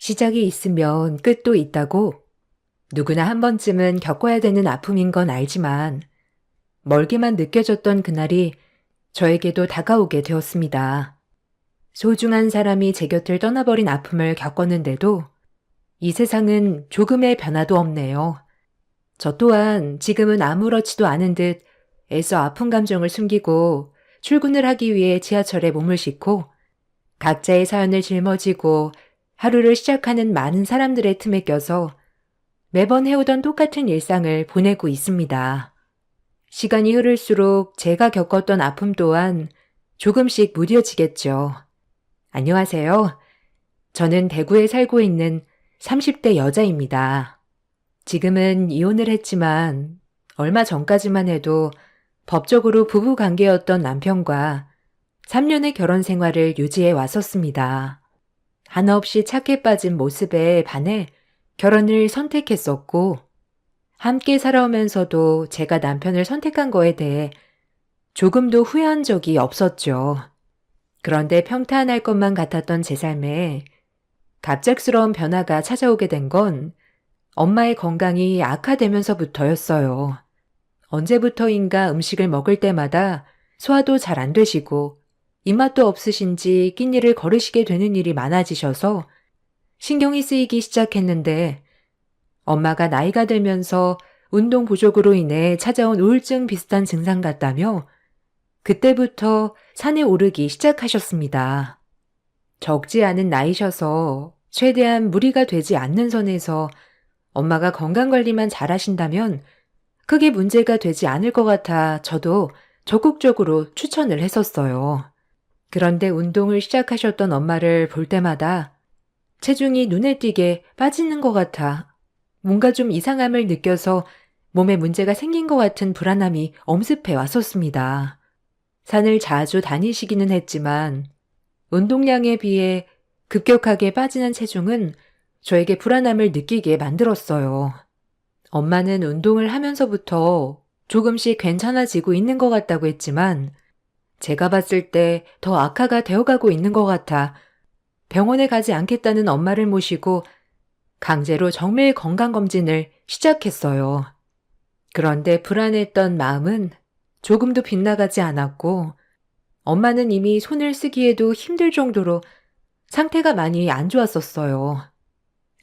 시작이 있으면 끝도 있다고 누구나 한 번쯤은 겪어야 되는 아픔인 건 알지만 멀게만 느껴졌던 그날이 저에게도 다가오게 되었습니다. 소중한 사람이 제 곁을 떠나버린 아픔을 겪었는데도 이 세상은 조금의 변화도 없네요. 저 또한 지금은 아무렇지도 않은 듯 애써 아픈 감정을 숨기고 출근을 하기 위해 지하철에 몸을 싣고 각자의 사연을 짊어지고 하루를 시작하는 많은 사람들의 틈에 껴서 매번 해오던 똑같은 일상을 보내고 있습니다. 시간이 흐를수록 제가 겪었던 아픔 또한 조금씩 무뎌지겠죠. 안녕하세요. 저는 대구에 살고 있는 30대 여자입니다. 지금은 이혼을 했지만 얼마 전까지만 해도 법적으로 부부 관계였던 남편과 3년의 결혼 생활을 유지해 왔었습니다. 한없이 착해 빠진 모습에 반해 결혼을 선택했었고, 함께 살아오면서도 제가 남편을 선택한 거에 대해 조금도 후회한 적이 없었죠. 그런데 평탄할 것만 같았던 제 삶에 갑작스러운 변화가 찾아오게 된 건 엄마의 건강이 악화되면서부터였어요. 언제부터인가 음식을 먹을 때마다 소화도 잘 안 되시고 입맛도 없으신지 끼니를 거르시게 되는 일이 많아지셔서 신경이 쓰이기 시작했는데 엄마가 나이가 들면서 운동 부족으로 인해 찾아온 우울증 비슷한 증상 같다며 그때부터 산에 오르기 시작하셨습니다. 적지 않은 나이셔서 최대한 무리가 되지 않는 선에서 엄마가 건강관리만 잘하신다면 크게 문제가 되지 않을 것 같아 저도 적극적으로 추천을 했었어요. 그런데 운동을 시작하셨던 엄마를 볼 때마다 체중이 눈에 띄게 빠지는 것 같아 뭔가 좀 이상함을 느껴서 몸에 문제가 생긴 것 같은 불안함이 엄습해 왔었습니다. 산을 자주 다니시기는 했지만 운동량에 비해 급격하게 빠지는 체중은 저에게 불안함을 느끼게 만들었어요. 엄마는 운동을 하면서부터 조금씩 괜찮아지고 있는 것 같다고 했지만 제가 봤을 때 더 악화가 되어가고 있는 것 같아 병원에 가지 않겠다는 엄마를 모시고 강제로 정밀 건강검진을 시작했어요. 그런데 불안했던 마음은 조금도 빗나가지 않았고 엄마는 이미 손을 쓰기에도 힘들 정도로 상태가 많이 안 좋았었어요.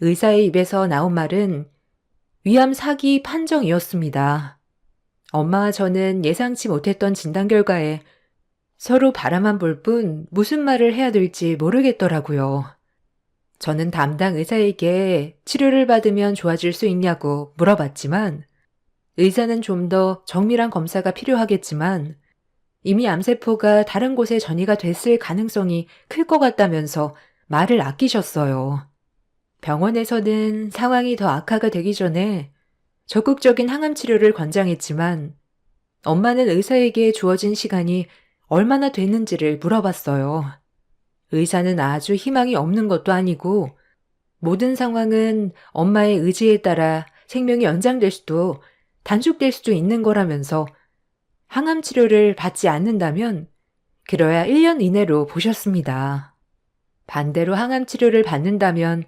의사의 입에서 나온 말은 위암 4기 판정이었습니다. 엄마와 저는 예상치 못했던 진단 결과에 서로 바라만 볼 뿐 무슨 말을 해야 될지 모르겠더라고요. 저는 담당 의사에게 치료를 받으면 좋아질 수 있냐고 물어봤지만 의사는 좀 더 정밀한 검사가 필요하겠지만 이미 암세포가 다른 곳에 전이가 됐을 가능성이 클 것 같다면서 말을 아끼셨어요. 병원에서는 상황이 더 악화가 되기 전에 적극적인 항암 치료를 권장했지만 엄마는 의사에게 주어진 시간이 얼마나 됐는지를 물어봤어요. 의사는 아주 희망이 없는 것도 아니고 모든 상황은 엄마의 의지에 따라 생명이 연장될 수도 단축될 수도 있는 거라면서 항암 치료를 받지 않는다면 그래야 1년 이내로 보셨습니다. 반대로 항암 치료를 받는다면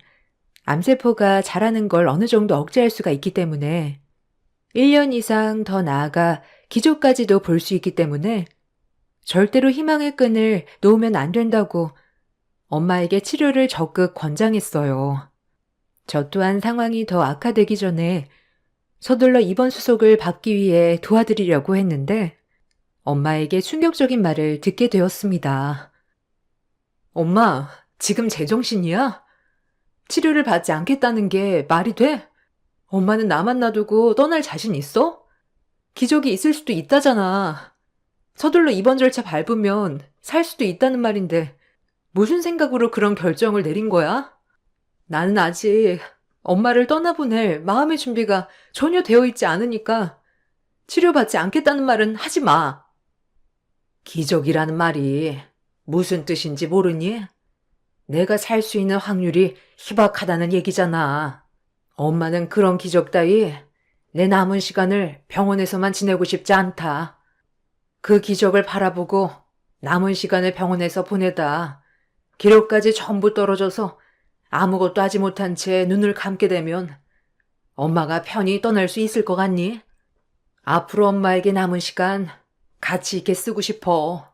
암세포가 자라는 걸 어느 정도 억제할 수가 있기 때문에 1년 이상 더 나아가 기적까지도 볼 수 있기 때문에 절대로 희망의 끈을 놓으면 안 된다고 엄마에게 치료를 적극 권장했어요. 저 또한 상황이 더 악화되기 전에 서둘러 입원 수속을 받기 위해 도와드리려고 했는데 엄마에게 충격적인 말을 듣게 되었습니다. 엄마, 지금 제정신이야? 치료를 받지 않겠다는 게 말이 돼? 엄마는 나만 놔두고 떠날 자신 있어? 기적이 있을 수도 있다잖아. 서둘러 입원 절차 밟으면 살 수도 있다는 말인데 무슨 생각으로 그런 결정을 내린 거야? 나는 아직 엄마를 떠나보낼 마음의 준비가 전혀 되어 있지 않으니까 치료받지 않겠다는 말은 하지 마. 기적이라는 말이 무슨 뜻인지 모르니? 내가 살 수 있는 확률이 희박하다는 얘기잖아. 엄마는 그런 기적 따위 내 남은 시간을 병원에서만 지내고 싶지 않다. 그 기적을 바라보고 남은 시간을 병원에서 보내다 기력까지 전부 떨어져서 아무것도 하지 못한 채 눈을 감게 되면 엄마가 편히 떠날 수 있을 것 같니? 앞으로 엄마에게 남은 시간 가치 있게 쓰고 싶어.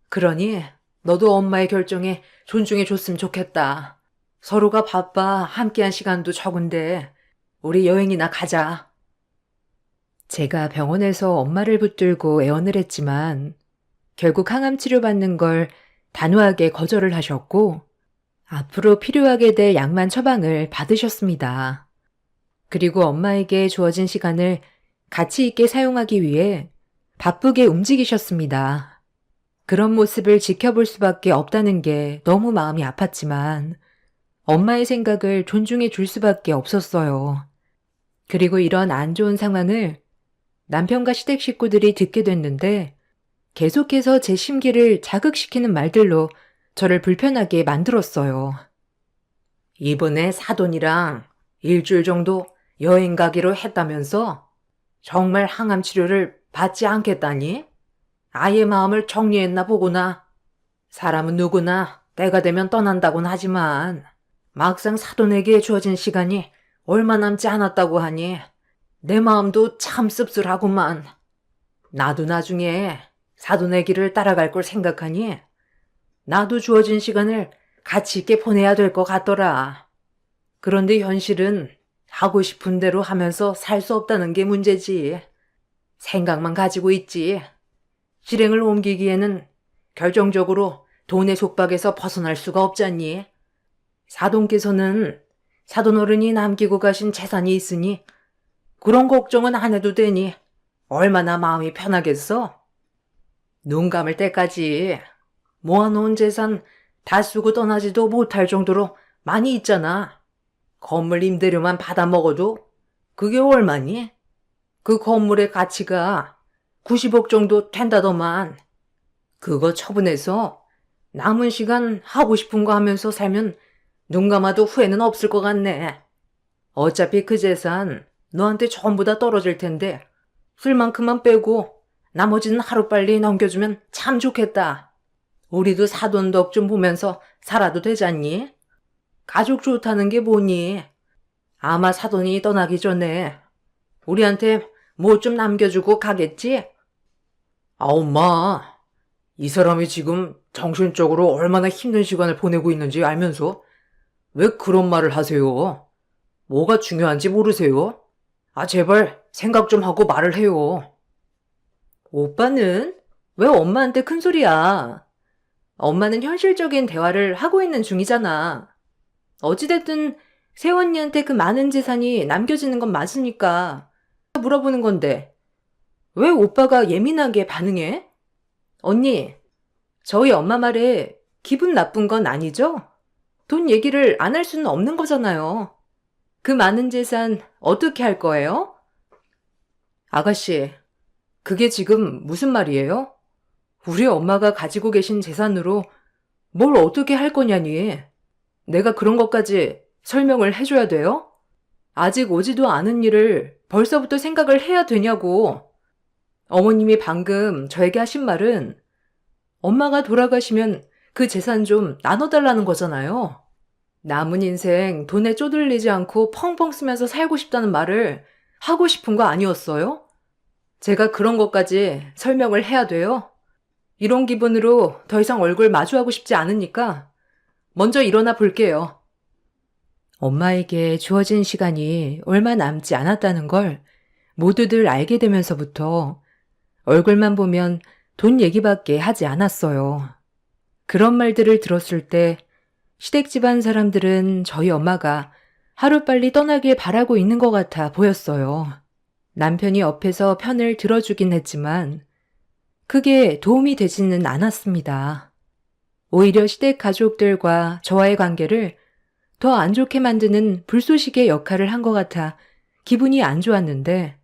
그러니 너도 엄마의 결정에 존중해 줬으면 좋겠다. 서로가 바빠 함께한 시간도 적은데 우리 여행이나 가자. 제가 병원에서 엄마를 붙들고 애원을 했지만 결국 항암 치료받는 걸 단호하게 거절을 하셨고 앞으로 필요하게 될 약만 처방을 받으셨습니다. 그리고 엄마에게 주어진 시간을 가치 있게 사용하기 위해 바쁘게 움직이셨습니다. 그런 모습을 지켜볼 수밖에 없다는 게 너무 마음이 아팠지만 엄마의 생각을 존중해 줄 수밖에 없었어요. 그리고 이런 안 좋은 상황을 남편과 시댁 식구들이 듣게 됐는데 계속해서 제 심기를 자극시키는 말들로 저를 불편하게 만들었어요. 이번에 사돈이랑 일주일 정도 여행 가기로 했다면서 정말 항암 치료를 받지 않겠다니? 아예 마음을 정리했나 보구나. 사람은 누구나 때가 되면 떠난다곤 하지만 막상 사돈에게 주어진 시간이 얼마 남지 않았다고 하니 내 마음도 참 씁쓸하구만. 나도 나중에 사돈의 길을 따라갈 걸 생각하니 나도 주어진 시간을 가치 있게 보내야 될 것 같더라. 그런데 현실은 하고 싶은 대로 하면서 살 수 없다는 게 문제지. 생각만 가지고 있지. 실행을 옮기기에는 결정적으로 돈의 속박에서 벗어날 수가 없잖니. 사돈께서는 사돈 어른이 남기고 가신 재산이 있으니 그런 걱정은 안 해도 되니 얼마나 마음이 편하겠어? 눈 감을 때까지 모아놓은 재산 다 쓰고 떠나지도 못할 정도로 많이 있잖아. 건물 임대료만 받아 먹어도 그게 얼마니? 그 건물의 가치가 90억 정도 된다더만. 그거 처분해서 남은 시간 하고 싶은 거 하면서 살면 눈 감아도 후회는 없을 것 같네. 어차피 그 재산 너한테 전부 다 떨어질 텐데 쓸 만큼만 빼고 나머지는 하루빨리 넘겨주면 참 좋겠다. 우리도 사돈 덕 좀 보면서 살아도 되잖니? 가족 좋다는 게 뭐니? 아마 사돈이 떠나기 전에 우리한테 뭐 좀 남겨주고 가겠지? 아, 엄마. 이 사람이 지금 정신적으로 얼마나 힘든 시간을 보내고 있는지 알면서 왜 그런 말을 하세요? 뭐가 중요한지 모르세요? 아, 제발 생각 좀 하고 말을 해요. 오빠는 왜 엄마한테 큰 소리야? 엄마는 현실적인 대화를 하고 있는 중이잖아. 어찌됐든 새언니한테 그 많은 재산이 남겨지는 건 맞으니까 물어보는 건데 왜 오빠가 예민하게 반응해? 언니, 저희 엄마 말에 기분 나쁜 건 아니죠? 돈 얘기를 안 할 수는 없는 거잖아요. 그 많은 재산 어떻게 할 거예요? 아가씨, 그게 지금 무슨 말이에요? 우리 엄마가 가지고 계신 재산으로 뭘 어떻게 할 거냐니. 내가 그런 것까지 설명을 해줘야 돼요? 아직 오지도 않은 일을 벌써부터 생각을 해야 되냐고. 어머님이 방금 저에게 하신 말은 엄마가 돌아가시면 그 재산 좀 나눠달라는 거잖아요. 남은 인생 돈에 쪼들리지 않고 펑펑 쓰면서 살고 싶다는 말을 하고 싶은 거 아니었어요? 제가 그런 것까지 설명을 해야 돼요? 이런 기분으로 더 이상 얼굴 마주하고 싶지 않으니까 먼저 일어나 볼게요. 엄마에게 주어진 시간이 얼마 남지 않았다는 걸 모두들 알게 되면서부터 얼굴만 보면 돈 얘기밖에 하지 않았어요. 그런 말들을 들었을 때 시댁 집안 사람들은 저희 엄마가 하루빨리 떠나길 바라고 있는 것 같아 보였어요. 남편이 옆에서 편을 들어주긴 했지만 크게 도움이 되지는 않았습니다. 오히려 시댁 가족들과 저와의 관계를 더 안 좋게 만드는 불쏘시개 역할을 한 것 같아 기분이 안 좋았는데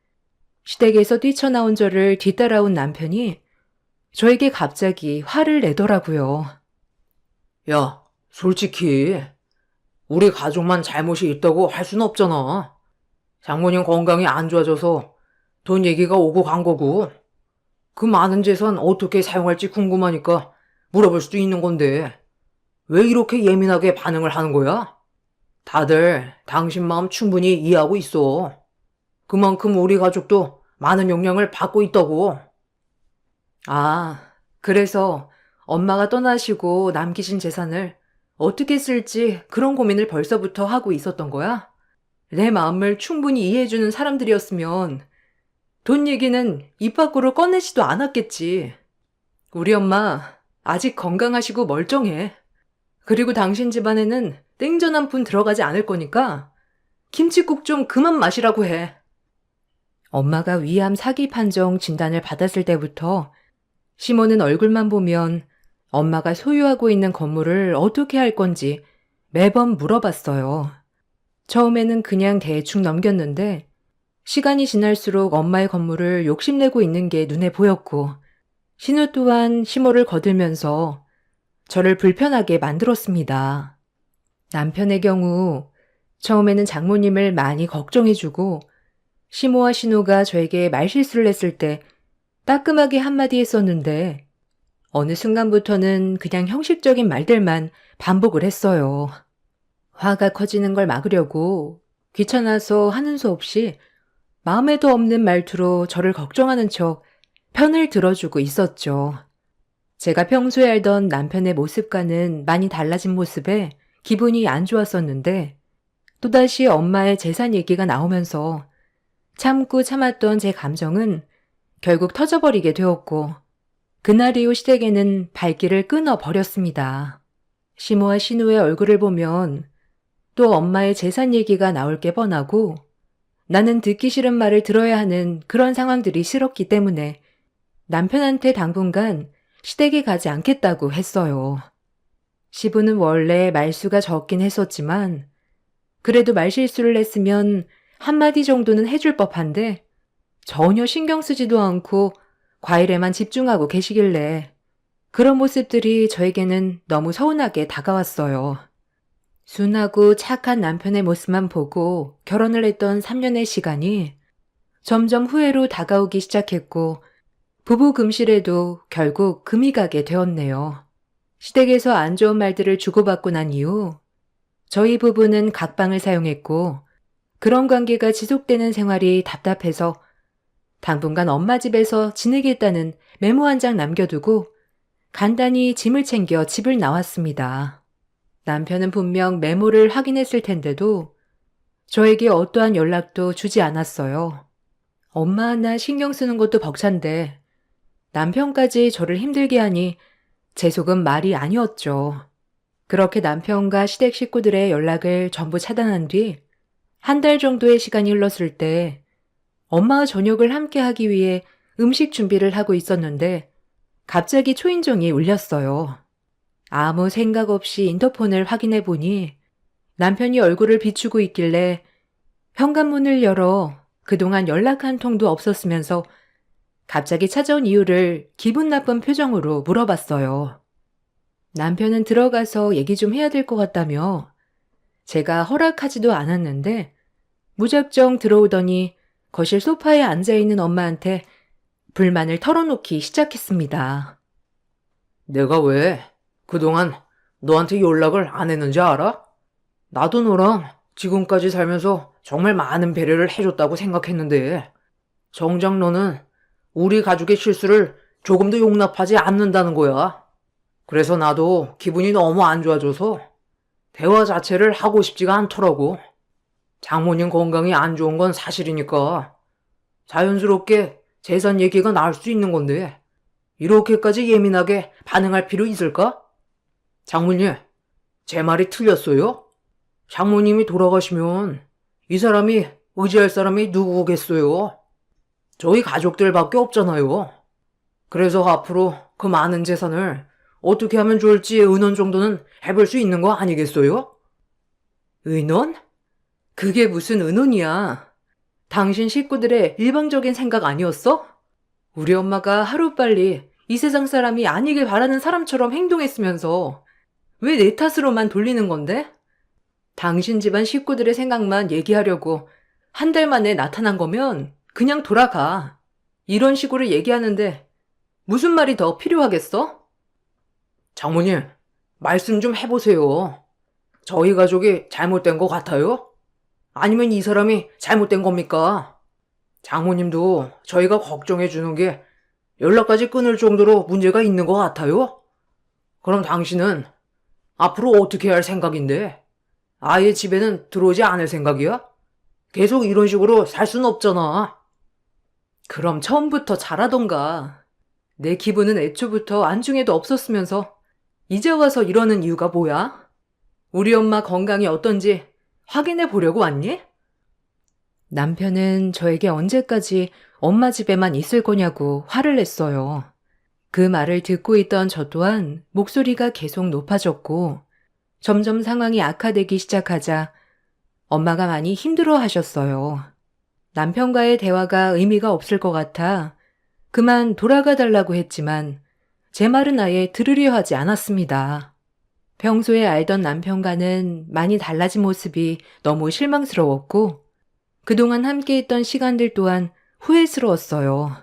시댁에서 뛰쳐나온 저를 뒤따라온 남편이 저에게 갑자기 화를 내더라고요. 야, 솔직히 우리 가족만 잘못이 있다고 할 순 없잖아. 장모님 건강이 안 좋아져서 돈 얘기가 오고 간 거고 그 많은 재산 어떻게 사용할지 궁금하니까 물어볼 수도 있는 건데 왜 이렇게 예민하게 반응을 하는 거야? 다들 당신 마음 충분히 이해하고 있어. 그만큼 우리 가족도 많은 영향을 받고 있다고. 아, 그래서 엄마가 떠나시고 남기신 재산을 어떻게 쓸지 그런 고민을 벌써부터 하고 있었던 거야? 내 마음을 충분히 이해해주는 사람들이었으면 돈 얘기는 입 밖으로 꺼내지도 않았겠지. 우리 엄마 아직 건강하시고 멀쩡해. 그리고 당신 집안에는 땡전 한 푼 들어가지 않을 거니까 김칫국 좀 그만 마시라고 해. 엄마가 위암 사기 판정 진단을 받았을 때부터 시모는 얼굴만 보면 엄마가 소유하고 있는 건물을 어떻게 할 건지 매번 물어봤어요. 처음에는 그냥 대충 넘겼는데 시간이 지날수록 엄마의 건물을 욕심내고 있는 게 눈에 보였고 신우 또한 시모를 거들면서 저를 불편하게 만들었습니다. 남편의 경우 처음에는 장모님을 많이 걱정해주고 시모와 신우가 저에게 말실수를 했을 때 따끔하게 한마디 했었는데 어느 순간부터는 그냥 형식적인 말들만 반복을 했어요. 화가 커지는 걸 막으려고 귀찮아서 하는 수 없이 마음에도 없는 말투로 저를 걱정하는 척 편을 들어주고 있었죠. 제가 평소에 알던 남편의 모습과는 많이 달라진 모습에 기분이 안 좋았었는데 또다시 엄마의 재산 얘기가 나오면서 참고 참았던 제 감정은 결국 터져버리게 되었고 그날 이후 시댁에는 발길을 끊어버렸습니다. 시모와 신우의 얼굴을 보면 또 엄마의 재산 얘기가 나올 게 뻔하고 나는 듣기 싫은 말을 들어야 하는 그런 상황들이 싫었기 때문에 남편한테 당분간 시댁에 가지 않겠다고 했어요. 시부는 원래 말수가 적긴 했었지만 그래도 말실수를 했으면 한마디 정도는 해줄 법한데 전혀 신경 쓰지도 않고 과일에만 집중하고 계시길래 그런 모습들이 저에게는 너무 서운하게 다가왔어요. 순하고 착한 남편의 모습만 보고 결혼을 했던 3년의 시간이 점점 후회로 다가오기 시작했고 부부 금실에도 결국 금이 가게 되었네요. 시댁에서 안 좋은 말들을 주고받고 난 이후 저희 부부는 각방을 사용했고 그런 관계가 지속되는 생활이 답답해서 당분간 엄마 집에서 지내겠다는 메모 한 장 남겨두고 간단히 짐을 챙겨 집을 나왔습니다. 남편은 분명 메모를 확인했을 텐데도 저에게 어떠한 연락도 주지 않았어요. 엄마 하나 신경 쓰는 것도 벅찬데 남편까지 저를 힘들게 하니 제 속은 말이 아니었죠. 그렇게 남편과 시댁 식구들의 연락을 전부 차단한 뒤 한 달 정도의 시간이 흘렀을 때 엄마와 저녁을 함께 하기 위해 음식 준비를 하고 있었는데 갑자기 초인종이 울렸어요. 아무 생각 없이 인터폰을 확인해 보니 남편이 얼굴을 비추고 있길래 현관문을 열어 그동안 연락 한 통도 없었으면서 갑자기 찾아온 이유를 기분 나쁜 표정으로 물어봤어요. 남편은 들어가서 얘기 좀 해야 될 것 같다며 제가 허락하지도 않았는데 무작정 들어오더니 거실 소파에 앉아있는 엄마한테 불만을 털어놓기 시작했습니다. 내가 왜 그동안 너한테 연락을 안 했는지 알아? 나도 너랑 지금까지 살면서 정말 많은 배려를 해줬다고 생각했는데 정작 너는 우리 가족의 실수를 조금도 용납하지 않는다는 거야. 그래서 나도 기분이 너무 안 좋아져서 대화 자체를 하고 싶지가 않더라고. 장모님 건강이 안 좋은 건 사실이니까 자연스럽게 재산 얘기가 나올 수 있는 건데 이렇게까지 예민하게 반응할 필요 있을까? 장모님, 제 말이 틀렸어요? 장모님이 돌아가시면 이 사람이 의지할 사람이 누구겠어요? 저희 가족들밖에 없잖아요. 그래서 앞으로 그 많은 재산을 어떻게 하면 좋을지 의논 정도는 해볼 수 있는 거 아니겠어요? 의논? 그게 무슨 의논이야. 당신 식구들의 일방적인 생각 아니었어? 우리 엄마가 하루빨리 이 세상 사람이 아니길 바라는 사람처럼 행동했으면서 왜 내 탓으로만 돌리는 건데? 당신 집안 식구들의 생각만 얘기하려고 한 달 만에 나타난 거면 그냥 돌아가. 이런 식으로 얘기하는데 무슨 말이 더 필요하겠어? 장모님, 말씀 좀 해보세요. 저희 가족이 잘못된 것 같아요? 아니면 이 사람이 잘못된 겁니까? 장모님도 저희가 걱정해 주는 게 연락까지 끊을 정도로 문제가 있는 것 같아요? 그럼 당신은 앞으로 어떻게 할 생각인데? 아예 집에는 들어오지 않을 생각이야? 계속 이런 식으로 살 순 없잖아. 그럼 처음부터 잘하던가. 내 기분은 애초부터 안중에도 없었으면서 이제 와서 이러는 이유가 뭐야? 우리 엄마 건강이 어떤지 확인해 보려고 왔니? 남편은 저에게 언제까지 엄마 집에만 있을 거냐고 화를 냈어요. 그 말을 듣고 있던 저 또한 목소리가 계속 높아졌고 점점 상황이 악화되기 시작하자 엄마가 많이 힘들어 하셨어요. 남편과의 대화가 의미가 없을 것 같아 그만 돌아가 달라고 했지만 제 말은 아예 들으려 하지 않았습니다. 평소에 알던 남편과는 많이 달라진 모습이 너무 실망스러웠고 그동안 함께 있던 시간들 또한 후회스러웠어요.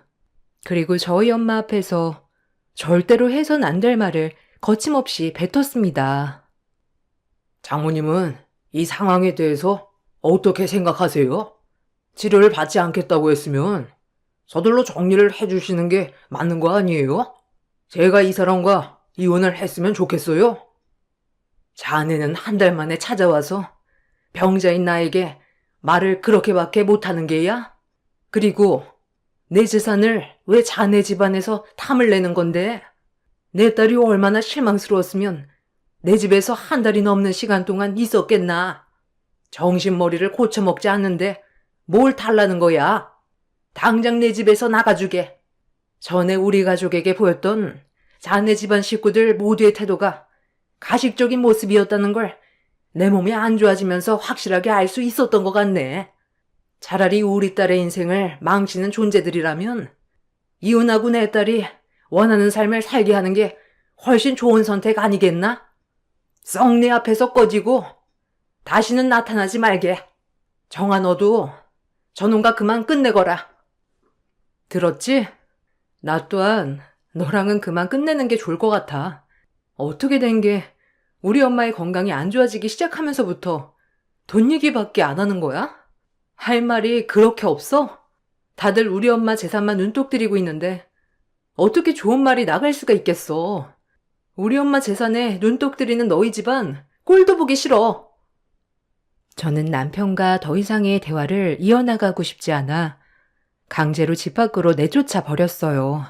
그리고 저희 엄마 앞에서 절대로 해선 안 될 말을 거침없이 뱉었습니다. 장모님은 이 상황에 대해서 어떻게 생각하세요? 치료를 받지 않겠다고 했으면 서둘러 정리를 해주시는 게 맞는 거 아니에요? 제가 이 사람과 이혼을 했으면 좋겠어요? 자네는 한 달 만에 찾아와서 병자인 나에게 말을 그렇게밖에 못하는 게야? 그리고 내 재산을 왜 자네 집안에서 탐을 내는 건데? 내 딸이 얼마나 실망스러웠으면 내 집에서 한 달이 넘는 시간 동안 있었겠나? 정신머리를 고쳐먹지 않는데 뭘 달라는 거야? 당장 내 집에서 나가주게. 전에 우리 가족에게 보였던 자네 집안 식구들 모두의 태도가 가식적인 모습이었다는 걸 내 몸이 안 좋아지면서 확실하게 알 수 있었던 것 같네. 차라리 우리 딸의 인생을 망치는 존재들이라면 이혼하고 내 딸이 원하는 삶을 살게 하는 게 훨씬 좋은 선택 아니겠나? 썩 내 앞에서 꺼지고 다시는 나타나지 말게. 정아 너도 저놈과 그만 끝내거라. 들었지? 나 또한 너랑은 그만 끝내는 게 좋을 것 같아. 어떻게 된 게 우리 엄마의 건강이 안 좋아지기 시작하면서부터 돈 얘기밖에 안 하는 거야? 할 말이 그렇게 없어? 다들 우리 엄마 재산만 눈독 들이고 있는데 어떻게 좋은 말이 나갈 수가 있겠어. 우리 엄마 재산에 눈독 들이는 너희 집안 꼴도 보기 싫어. 저는 남편과 더 이상의 대화를 이어나가고 싶지 않아 강제로 집 밖으로 내쫓아 버렸어요.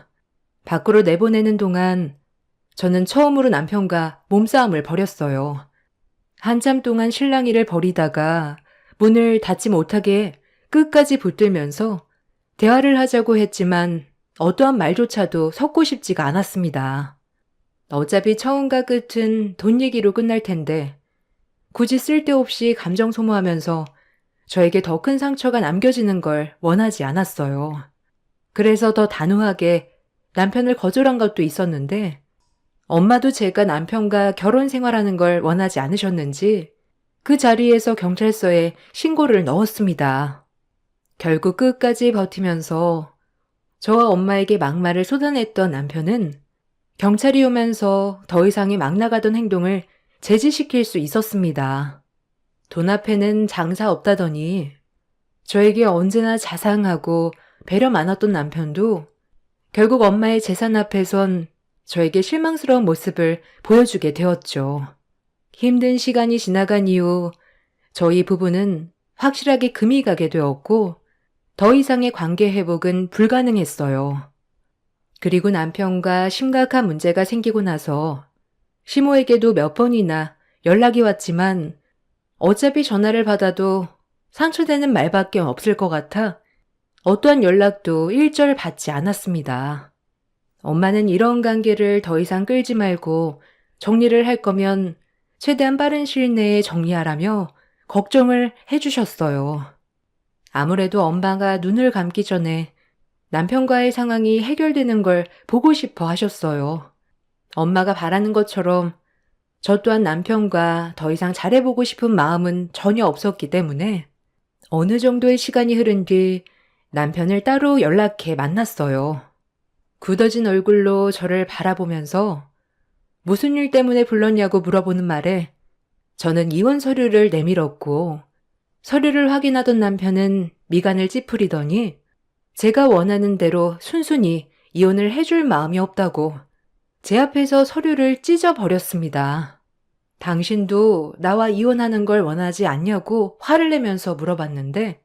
밖으로 내보내는 동안 저는 처음으로 남편과 몸싸움을 벌였어요. 한참 동안 실랑이를 벌이다가 문을 닫지 못하게 끝까지 붙들면서 대화를 하자고 했지만 어떠한 말조차도 섞고 싶지가 않았습니다. 어차피 처음과 끝은 돈 얘기로 끝날 텐데 굳이 쓸데없이 감정 소모하면서 저에게 더 큰 상처가 남겨지는 걸 원하지 않았어요. 그래서 더 단호하게 남편을 거절한 것도 있었는데 엄마도 제가 남편과 결혼 생활하는 걸 원하지 않으셨는지 그 자리에서 경찰서에 신고를 넣었습니다. 결국 끝까지 버티면서 저와 엄마에게 막말을 쏟아냈던 남편은 경찰이 오면서 더 이상의 막 나가던 행동을 제지시킬 수 있었습니다. 돈 앞에는 장사 없다더니 저에게 언제나 자상하고 배려 많았던 남편도 결국 엄마의 재산 앞에선 저에게 실망스러운 모습을 보여주게 되었죠. 힘든 시간이 지나간 이후 저희 부부는 확실하게 금이 가게 되었고 더 이상의 관계 회복은 불가능했어요. 그리고 남편과 심각한 문제가 생기고 나서 시모에게도 몇 번이나 연락이 왔지만 어차피 전화를 받아도 상처되는 말밖에 없을 것 같아 어떠한 연락도 일절 받지 않았습니다. 엄마는 이런 관계를 더 이상 끌지 말고 정리를 할 거면 최대한 빠른 시일 내에 정리하라며 걱정을 해주셨어요. 아무래도 엄마가 눈을 감기 전에 남편과의 상황이 해결되는 걸 보고 싶어 하셨어요. 엄마가 바라는 것처럼 저 또한 남편과 더 이상 잘해보고 싶은 마음은 전혀 없었기 때문에 어느 정도의 시간이 흐른 뒤 남편을 따로 연락해 만났어요. 굳어진 얼굴로 저를 바라보면서 무슨 일 때문에 불렀냐고 물어보는 말에 저는 이혼 서류를 내밀었고 서류를 확인하던 남편은 미간을 찌푸리더니 제가 원하는 대로 순순히 이혼을 해줄 마음이 없다고 제 앞에서 서류를 찢어버렸습니다. 당신도 나와 이혼하는 걸 원하지 않냐고 화를 내면서 물어봤는데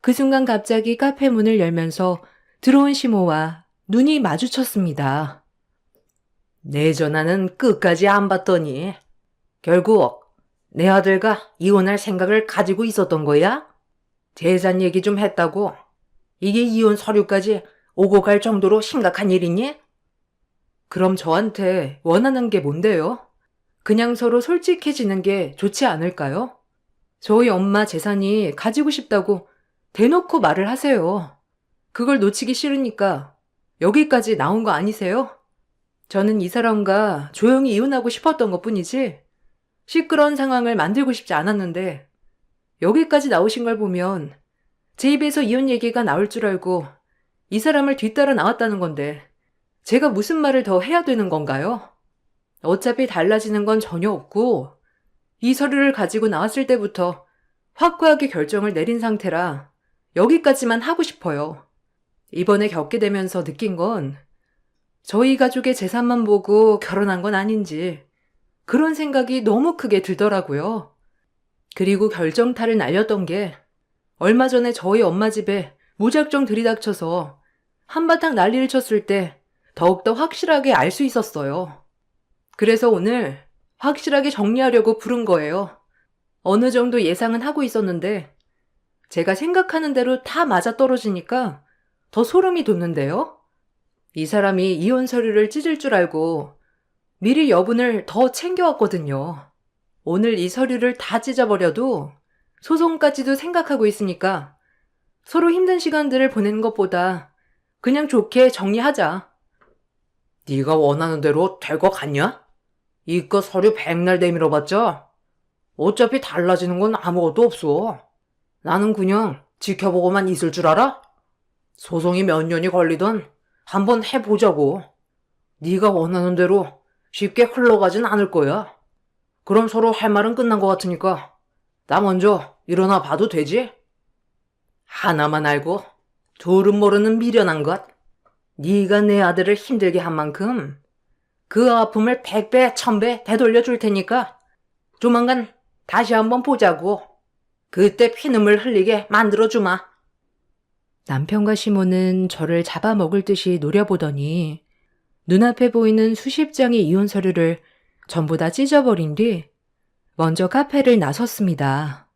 그 순간 갑자기 카페 문을 열면서 들어온 시모와 눈이 마주쳤습니다. 내 전화는 끝까지 안 받더니 결국 내 아들과 이혼할 생각을 가지고 있었던 거야? 재산 얘기 좀 했다고? 이게 이혼 서류까지 오고 갈 정도로 심각한 일이니? 그럼 저한테 원하는 게 뭔데요? 그냥 서로 솔직해지는 게 좋지 않을까요? 저희 엄마 재산이 가지고 싶다고 대놓고 말을 하세요. 그걸 놓치기 싫으니까 여기까지 나온 거 아니세요? 저는 이 사람과 조용히 이혼하고 싶었던 것 뿐이지 시끄러운 상황을 만들고 싶지 않았는데 여기까지 나오신 걸 보면 제 입에서 이혼 얘기가 나올 줄 알고 이 사람을 뒤따라 나왔다는 건데 제가 무슨 말을 더 해야 되는 건가요? 어차피 달라지는 건 전혀 없고 이 서류를 가지고 나왔을 때부터 확고하게 결정을 내린 상태라 여기까지만 하고 싶어요. 이번에 겪게 되면서 느낀 건 저희 가족의 재산만 보고 결혼한 건 아닌지 그런 생각이 너무 크게 들더라고요. 그리고 결정타를 날렸던 게 얼마 전에 저희 엄마 집에 무작정 들이닥쳐서 한바탕 난리를 쳤을 때 더욱더 확실하게 알 수 있었어요. 그래서 오늘 확실하게 정리하려고 부른 거예요. 어느 정도 예상은 하고 있었는데 제가 생각하는 대로 다 맞아떨어지니까 더 소름이 돋는데요. 이 사람이 이혼 서류를 찢을 줄 알고 미리 여분을 더 챙겨왔거든요. 오늘 이 서류를 다 찢어버려도 소송까지도 생각하고 있으니까 서로 힘든 시간들을 보내는 것보다 그냥 좋게 정리하자. 네가 원하는 대로 될 것 같냐? 이깟 서류 백날 내밀어봤자 어차피 달라지는 건 아무것도 없어. 나는 그냥 지켜보고만 있을 줄 알아? 소송이 몇 년이 걸리던 한번 해보자고. 네가 원하는 대로 쉽게 흘러가진 않을 거야. 그럼 서로 할 말은 끝난 것 같으니까 나 먼저 일어나 봐도 되지? 하나만 알고 둘은 모르는 미련한 것. 네가 내 아들을 힘들게 한 만큼 그 아픔을 100배, 1000배 되돌려 줄 테니까 조만간 다시 한번 보자고. 그때 피눈물 흘리게 만들어주마. 남편과 시모는 저를 잡아먹을 듯이 노려보더니 눈앞에 보이는 수십 장의 이혼 서류를 전부 다 찢어버린 뒤 먼저 카페를 나섰습니다.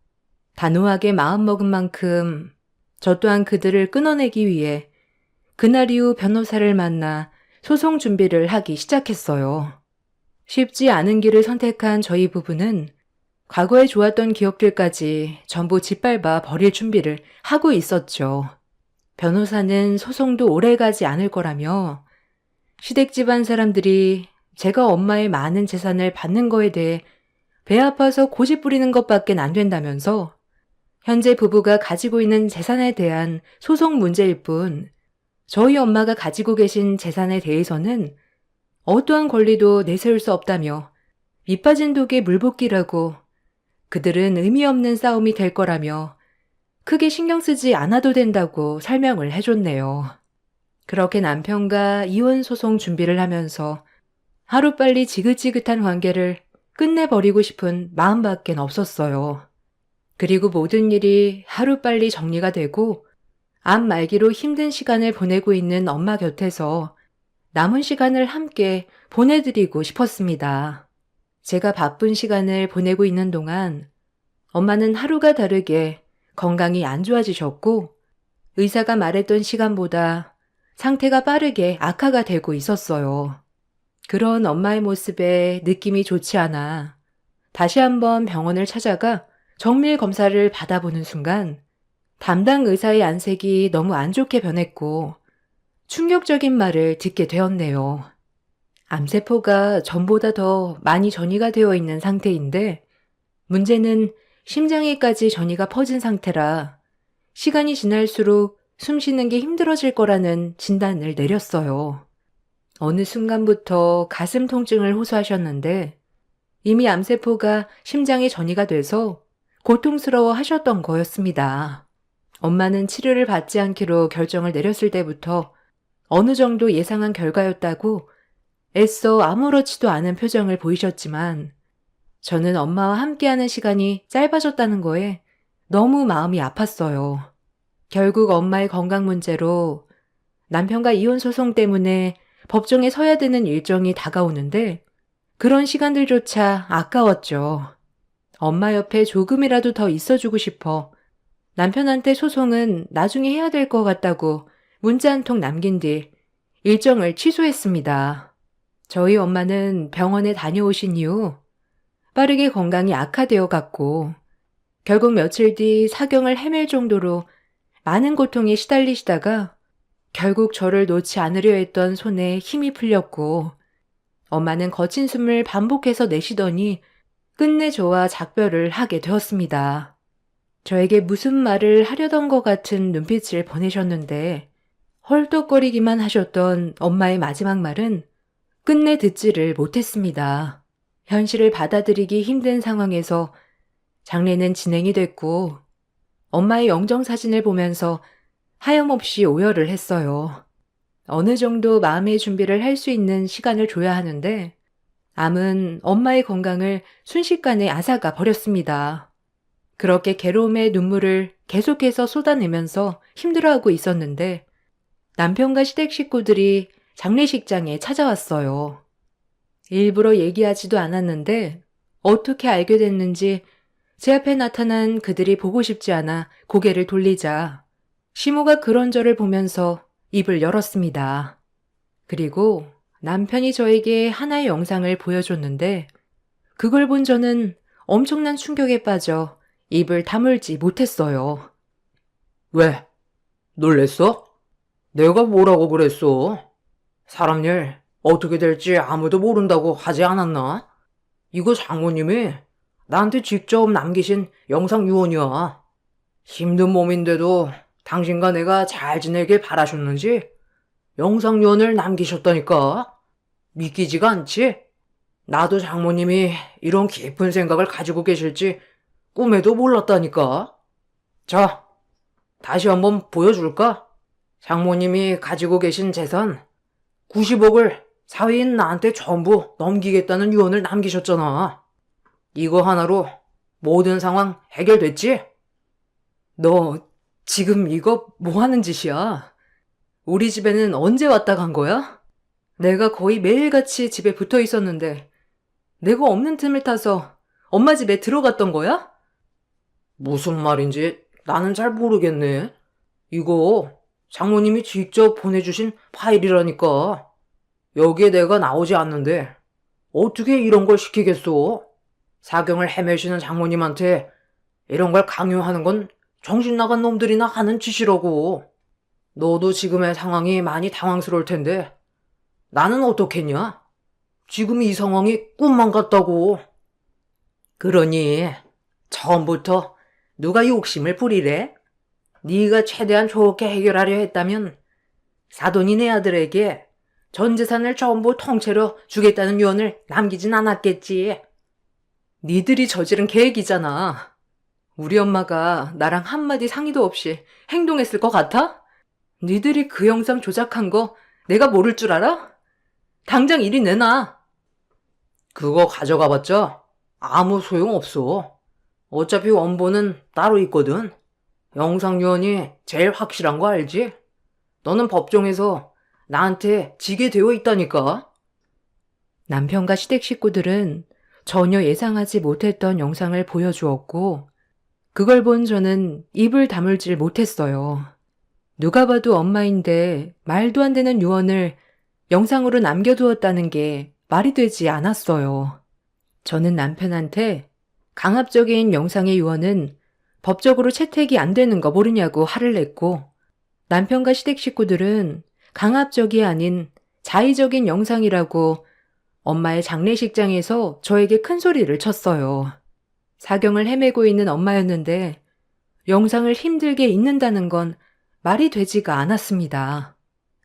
단호하게 마음먹은 만큼 저 또한 그들을 끊어내기 위해 그날 이후 변호사를 만나 소송 준비를 하기 시작했어요. 쉽지 않은 길을 선택한 저희 부부는 과거에 좋았던 기억들까지 전부 짓밟아 버릴 준비를 하고 있었죠. 변호사는 소송도 오래가지 않을 거라며 시댁 집안 사람들이 제가 엄마의 많은 재산을 받는 거에 대해 배 아파서 고집 부리는 것밖엔 안 된다면서 현재 부부가 가지고 있는 재산에 대한 소송 문제일 뿐 저희 엄마가 가지고 계신 재산에 대해서는 어떠한 권리도 내세울 수 없다며 밑빠진 독에 물붓기라고 그들은 의미 없는 싸움이 될 거라며 크게 신경 쓰지 않아도 된다고 설명을 해줬네요. 그렇게 남편과 이혼 소송 준비를 하면서 하루빨리 지긋지긋한 관계를 끝내버리고 싶은 마음밖엔 없었어요. 그리고 모든 일이 하루빨리 정리가 되고 암 말기로 힘든 시간을 보내고 있는 엄마 곁에서 남은 시간을 함께 보내드리고 싶었습니다. 제가 바쁜 시간을 보내고 있는 동안 엄마는 하루가 다르게 건강이 안 좋아지셨고 의사가 말했던 시간보다 상태가 빠르게 악화가 되고 있었어요. 그런 엄마의 모습에 느낌이 좋지 않아 다시 한번 병원을 찾아가 정밀 검사를 받아보는 순간 담당 의사의 안색이 너무 안 좋게 변했고 충격적인 말을 듣게 되었네요. 암세포가 전보다 더 많이 전이가 되어 있는 상태인데 문제는 심장에까지 전이가 퍼진 상태라 시간이 지날수록 숨 쉬는 게 힘들어질 거라는 진단을 내렸어요. 어느 순간부터 가슴 통증을 호소하셨는데 이미 암세포가 심장에 전이가 돼서 고통스러워 하셨던 거였습니다. 엄마는 치료를 받지 않기로 결정을 내렸을 때부터 어느 정도 예상한 결과였다고 애써 아무렇지도 않은 표정을 보이셨지만 저는 엄마와 함께하는 시간이 짧아졌다는 거에 너무 마음이 아팠어요. 결국 엄마의 건강 문제로 남편과 이혼 소송 때문에 법정에 서야 되는 일정이 다가오는데 그런 시간들조차 아까웠죠. 엄마 옆에 조금이라도 더 있어주고 싶어 남편한테 소송은 나중에 해야 될 것 같다고 문자 한 통 남긴 뒤 일정을 취소했습니다. 저희 엄마는 병원에 다녀오신 이후 빠르게 건강이 악화되어 갔고 결국 며칠 뒤 사경을 헤맬 정도로 많은 고통에 시달리시다가 결국 저를 놓지 않으려 했던 손에 힘이 풀렸고 엄마는 거친 숨을 반복해서 내쉬더니 끝내 저와 작별을 하게 되었습니다. 저에게 무슨 말을 하려던 것 같은 눈빛을 보내셨는데 헐떡거리기만 하셨던 엄마의 마지막 말은 끝내 듣지를 못했습니다. 현실을 받아들이기 힘든 상황에서 장례는 진행이 됐고 엄마의 영정사진을 보면서 하염없이 오열을 했어요. 어느 정도 마음의 준비를 할 수 있는 시간을 줘야 하는데 암은 엄마의 건강을 순식간에 앗아가 버렸습니다. 그렇게 괴로움의 눈물을 계속해서 쏟아내면서 힘들어하고 있었는데 남편과 시댁 식구들이 장례식장에 찾아왔어요. 일부러 얘기하지도 않았는데 어떻게 알게 됐는지 제 앞에 나타난 그들이 보고 싶지 않아 고개를 돌리자 시모가 그런 저를 보면서 입을 열었습니다. 그리고 남편이 저에게 하나의 영상을 보여줬는데 그걸 본 저는 엄청난 충격에 빠져 입을 다물지 못했어요. 왜? 놀랬어? 내가 뭐라고 그랬어? 사람 일 어떻게 될지 아무도 모른다고 하지 않았나? 이거 장모님이 나한테 직접 남기신 영상 유언이야. 힘든 몸인데도 당신과 내가 잘 지내길 바라셨는지 영상 유언을 남기셨다니까. 믿기지가 않지? 나도 장모님이 이런 깊은 생각을 가지고 계실지 꿈에도 몰랐다니까. 자, 다시 한번 보여줄까? 장모님이 가지고 계신 재산 90억을 사위인 나한테 전부 넘기겠다는 유언을 남기셨잖아. 이거 하나로 모든 상황 해결됐지? 너 지금 이거 뭐 하는 짓이야? 우리 집에는 언제 왔다 간 거야? 내가 거의 매일같이 집에 붙어 있었는데 내가 없는 틈을 타서 엄마 집에 들어갔던 거야? 무슨 말인지 나는 잘 모르겠네. 이거 장모님이 직접 보내주신 파일이라니까. 여기에 내가 나오지 않는데 어떻게 이런 걸 시키겠어? 사경을 헤매시는 장모님한테 이런 걸 강요하는 건 정신 나간 놈들이나 하는 짓이라고. 너도 지금의 상황이 많이 당황스러울 텐데 나는 어떻겠냐? 지금 이 상황이 꿈만 같다고. 그러니 처음부터 누가 욕심을 부리래? 네가 최대한 좋게 해결하려 했다면 사돈이네 아들에게 전 재산을 전부 통째로 주겠다는 유언을 남기진 않았겠지. 니들이 저지른 계획이잖아. 우리 엄마가 나랑 한마디 상의도 없이 행동했을 것 같아? 니들이 그 영상 조작한 거 내가 모를 줄 알아? 당장 이리 내놔. 그거 가져가봤자 아무 소용없어. 어차피 원본은 따로 있거든. 영상 유언이 제일 확실한 거 알지? 너는 법정에서 나한테 지게 되어 있다니까. 남편과 시댁 식구들은 전혀 예상하지 못했던 영상을 보여주었고 그걸 본 저는 입을 다물질 못했어요. 누가 봐도 엄마인데 말도 안 되는 유언을 영상으로 남겨두었다는 게 말이 되지 않았어요. 저는 남편한테 강압적인 영상의 유언은 법적으로 채택이 안 되는 거 모르냐고 화를 냈고 남편과 시댁 식구들은 강압적이 아닌 자의적인 영상이라고 엄마의 장례식장에서 저에게 큰 소리를 쳤어요. 사경을 헤매고 있는 엄마였는데 영상을 힘들게 읽는다는 건 말이 되지가 않았습니다.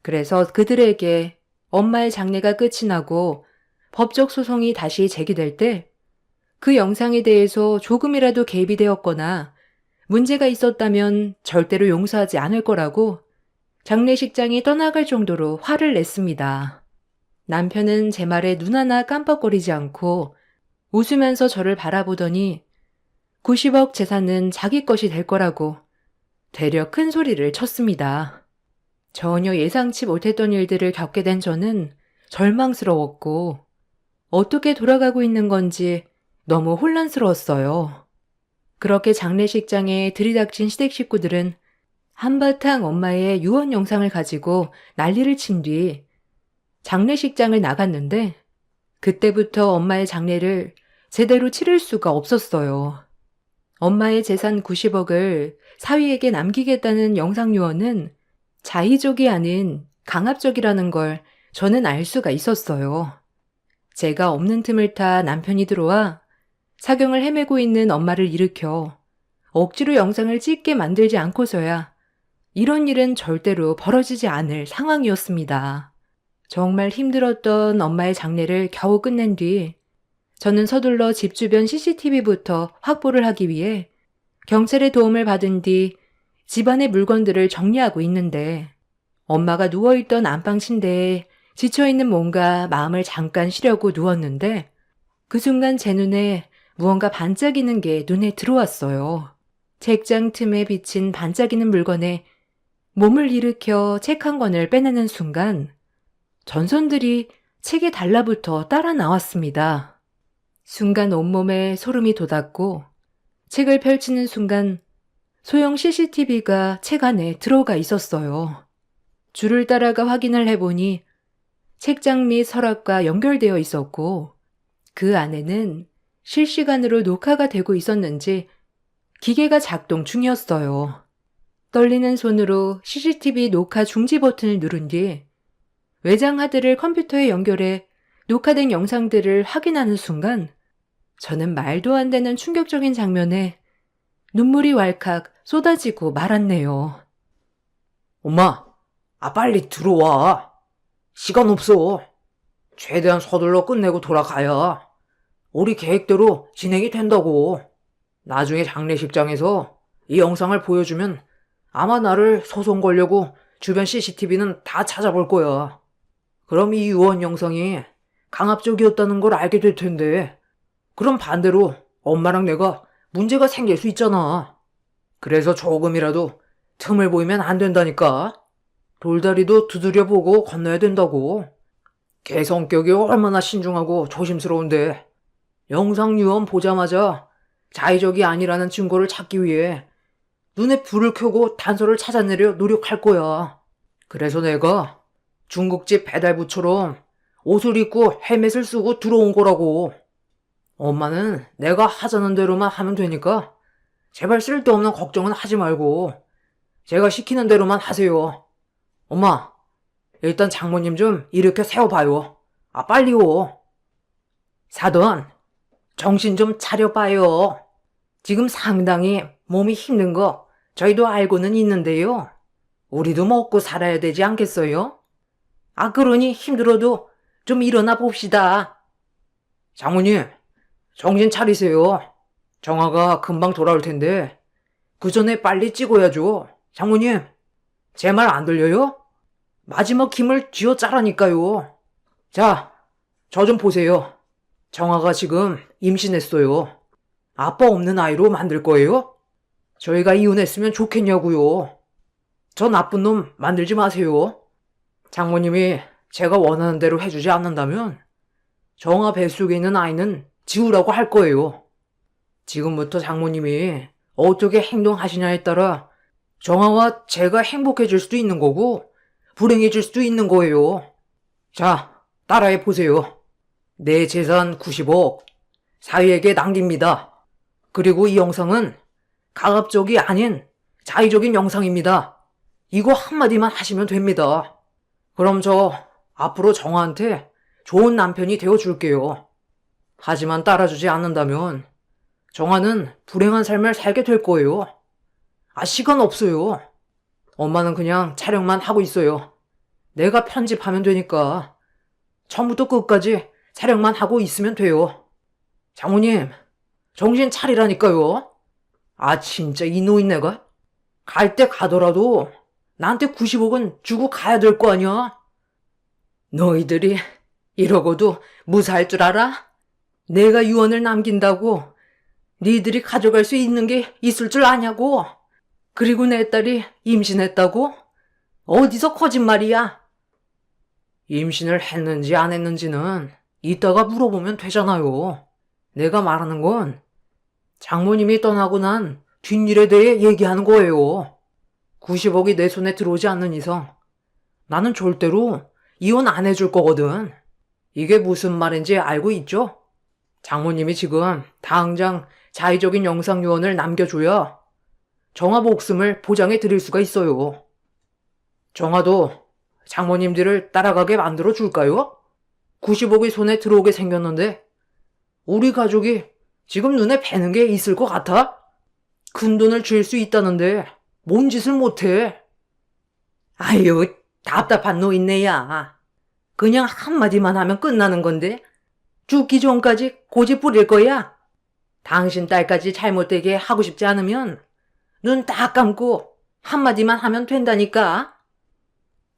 그래서 그들에게 엄마의 장례가 끝이 나고 법적 소송이 다시 제기될 때 그 영상에 대해서 조금이라도 개입이 되었거나 문제가 있었다면 절대로 용서하지 않을 거라고 장례식장이 떠나갈 정도로 화를 냈습니다. 남편은 제 말에 눈 하나 깜빡거리지 않고 웃으면서 저를 바라보더니 90억 재산은 자기 것이 될 거라고 되려 큰 소리를 쳤습니다. 전혀 예상치 못했던 일들을 겪게 된 저는 절망스러웠고 어떻게 돌아가고 있는 건지 너무 혼란스러웠어요. 그렇게 장례식장에 들이닥친 시댁 식구들은 한바탕 엄마의 유언 영상을 가지고 난리를 친 뒤 장례식장을 나갔는데 그때부터 엄마의 장례를 제대로 치를 수가 없었어요. 엄마의 재산 90억을 사위에게 남기겠다는 영상 유언은 자의적이 아닌 강압적이라는 걸 저는 알 수가 있었어요. 제가 없는 틈을 타 남편이 들어와 사경을 헤매고 있는 엄마를 일으켜 억지로 영상을 찍게 만들지 않고서야 이런 일은 절대로 벌어지지 않을 상황이었습니다. 정말 힘들었던 엄마의 장례를 겨우 끝낸 뒤 저는 서둘러 집 주변 CCTV부터 확보를 하기 위해 경찰의 도움을 받은 뒤 집안의 물건들을 정리하고 있는데 엄마가 누워있던 안방 침대에 지쳐있는 몸과 마음을 잠깐 쉬려고 누웠는데 그 순간 제 눈에 무언가 반짝이는 게 눈에 들어왔어요. 책장 틈에 비친 반짝이는 물건에 몸을 일으켜 책 한 권을 빼내는 순간 전선들이 책에 달라붙어 따라 나왔습니다. 순간 온몸에 소름이 돋았고 책을 펼치는 순간 소형 CCTV가 책 안에 들어가 있었어요. 줄을 따라가 확인을 해보니 책장 및 서랍과 연결되어 있었고 그 안에는 실시간으로 녹화가 되고 있었는지 기계가 작동 중이었어요. 떨리는 손으로 CCTV 녹화 중지 버튼을 누른 뒤 외장 하드를 컴퓨터에 연결해 녹화된 영상들을 확인하는 순간 저는 말도 안 되는 충격적인 장면에 눈물이 왈칵 쏟아지고 말았네요. 엄마, 빨리 들어와. 시간 없어. 최대한 서둘러 끝내고 돌아가야 우리 계획대로 진행이 된다고. 나중에 장례식장에서 이 영상을 보여주면 아마 나를 소송 걸려고 주변 CCTV는 다 찾아볼 거야. 그럼 이 유언 영상이 강압적이었다는 걸 알게 될 텐데, 그럼 반대로 엄마랑 내가 문제가 생길 수 있잖아. 그래서 조금이라도 틈을 보이면 안 된다니까. 돌다리도 두드려보고 건너야 된다고. 걔 성격이 얼마나 신중하고 조심스러운데 영상 유언 보자마자 자의적이 아니라는 증거를 찾기 위해 눈에 불을 켜고 단서를 찾아내려 노력할 거야. 그래서 내가 중국집 배달부처럼 옷을 입고 헬멧을 쓰고 들어온 거라고. 엄마는 내가 하자는 대로만 하면 되니까 제발 쓸데없는 걱정은 하지 말고 제가 시키는 대로만 하세요. 엄마, 일단 장모님 좀 이렇게 세워봐요. 빨리요. 사돈, 정신 좀 차려봐요. 지금 상당히 몸이 힘든 거 저희도 알고는 있는데요. 우리도 먹고 살아야 되지 않겠어요? 그러니 힘들어도 좀 일어나 봅시다. 장모님, 정신 차리세요. 정아가 금방 돌아올 텐데 그 전에 빨리 찍어야죠. 장모님, 제 말 안 들려요? 마지막 힘을 쥐어짜라니까요. 자, 저 좀 보세요. 정아가 지금 임신했어요. 아빠 없는 아이로 만들 거예요? 저희가 이혼했으면 좋겠냐고요. 저 나쁜 놈 만들지 마세요. 장모님이 제가 원하는 대로 해주지 않는다면 정아 뱃속에 있는 아이는 지우라고 할 거예요. 지금부터 장모님이 어떻게 행동하시냐에 따라 정아와 제가 행복해질 수도 있는 거고 불행해질 수도 있는 거예요. 자, 따라해 보세요. 내 재산 90억 사위에게 남깁니다. 그리고 이 영상은 강압적이 아닌 자의적인 영상입니다. 이거 한마디만 하시면 됩니다. 그럼 저 앞으로 정아한테 좋은 남편이 되어줄게요. 하지만 따라주지 않는다면 정아는 불행한 삶을 살게 될 거예요. 시간 없어요. 엄마는 그냥 촬영만 하고 있어요. 내가 편집하면 되니까 처음부터 끝까지 촬영만 하고 있으면 돼요. 장모님, 정신 차리라니까요. 아, 진짜 이 노인네가? 갈 때 가더라도 나한테 90억은 주고 가야 될 거 아니야? 너희들이 이러고도 무사할 줄 알아? 내가 유언을 남긴다고 니들이 가져갈 수 있는 게 있을 줄 아냐고? 그리고 내 딸이 임신했다고? 어디서 거짓말이야? 임신을 했는지 안 했는지는 이따가 물어보면 되잖아요. 내가 말하는 건 장모님이 떠나고 난 뒷일에 대해 얘기하는 거예요. 90억이 내 손에 들어오지 않는 이상 나는 절대로 이혼 안 해줄 거거든. 이게 무슨 말인지 알고 있죠? 장모님이 지금 당장 자의적인 영상 유언을 남겨줘야 정화 목숨을 보장해 드릴 수가 있어요. 정화도 장모님들을 따라가게 만들어 줄까요? 90억이 손에 들어오게 생겼는데 우리 가족이 지금 눈에 뵈는 게 있을 것 같아? 큰 돈을 줄 수 있다는데 뭔 짓을 못해? 아유, 답답한 노인네야. 그냥 한마디만 하면 끝나는 건데 죽기 전까지 고집 부릴 거야? 당신 딸까지 잘못되게 하고 싶지 않으면 눈 딱 감고 한마디만 하면 된다니까.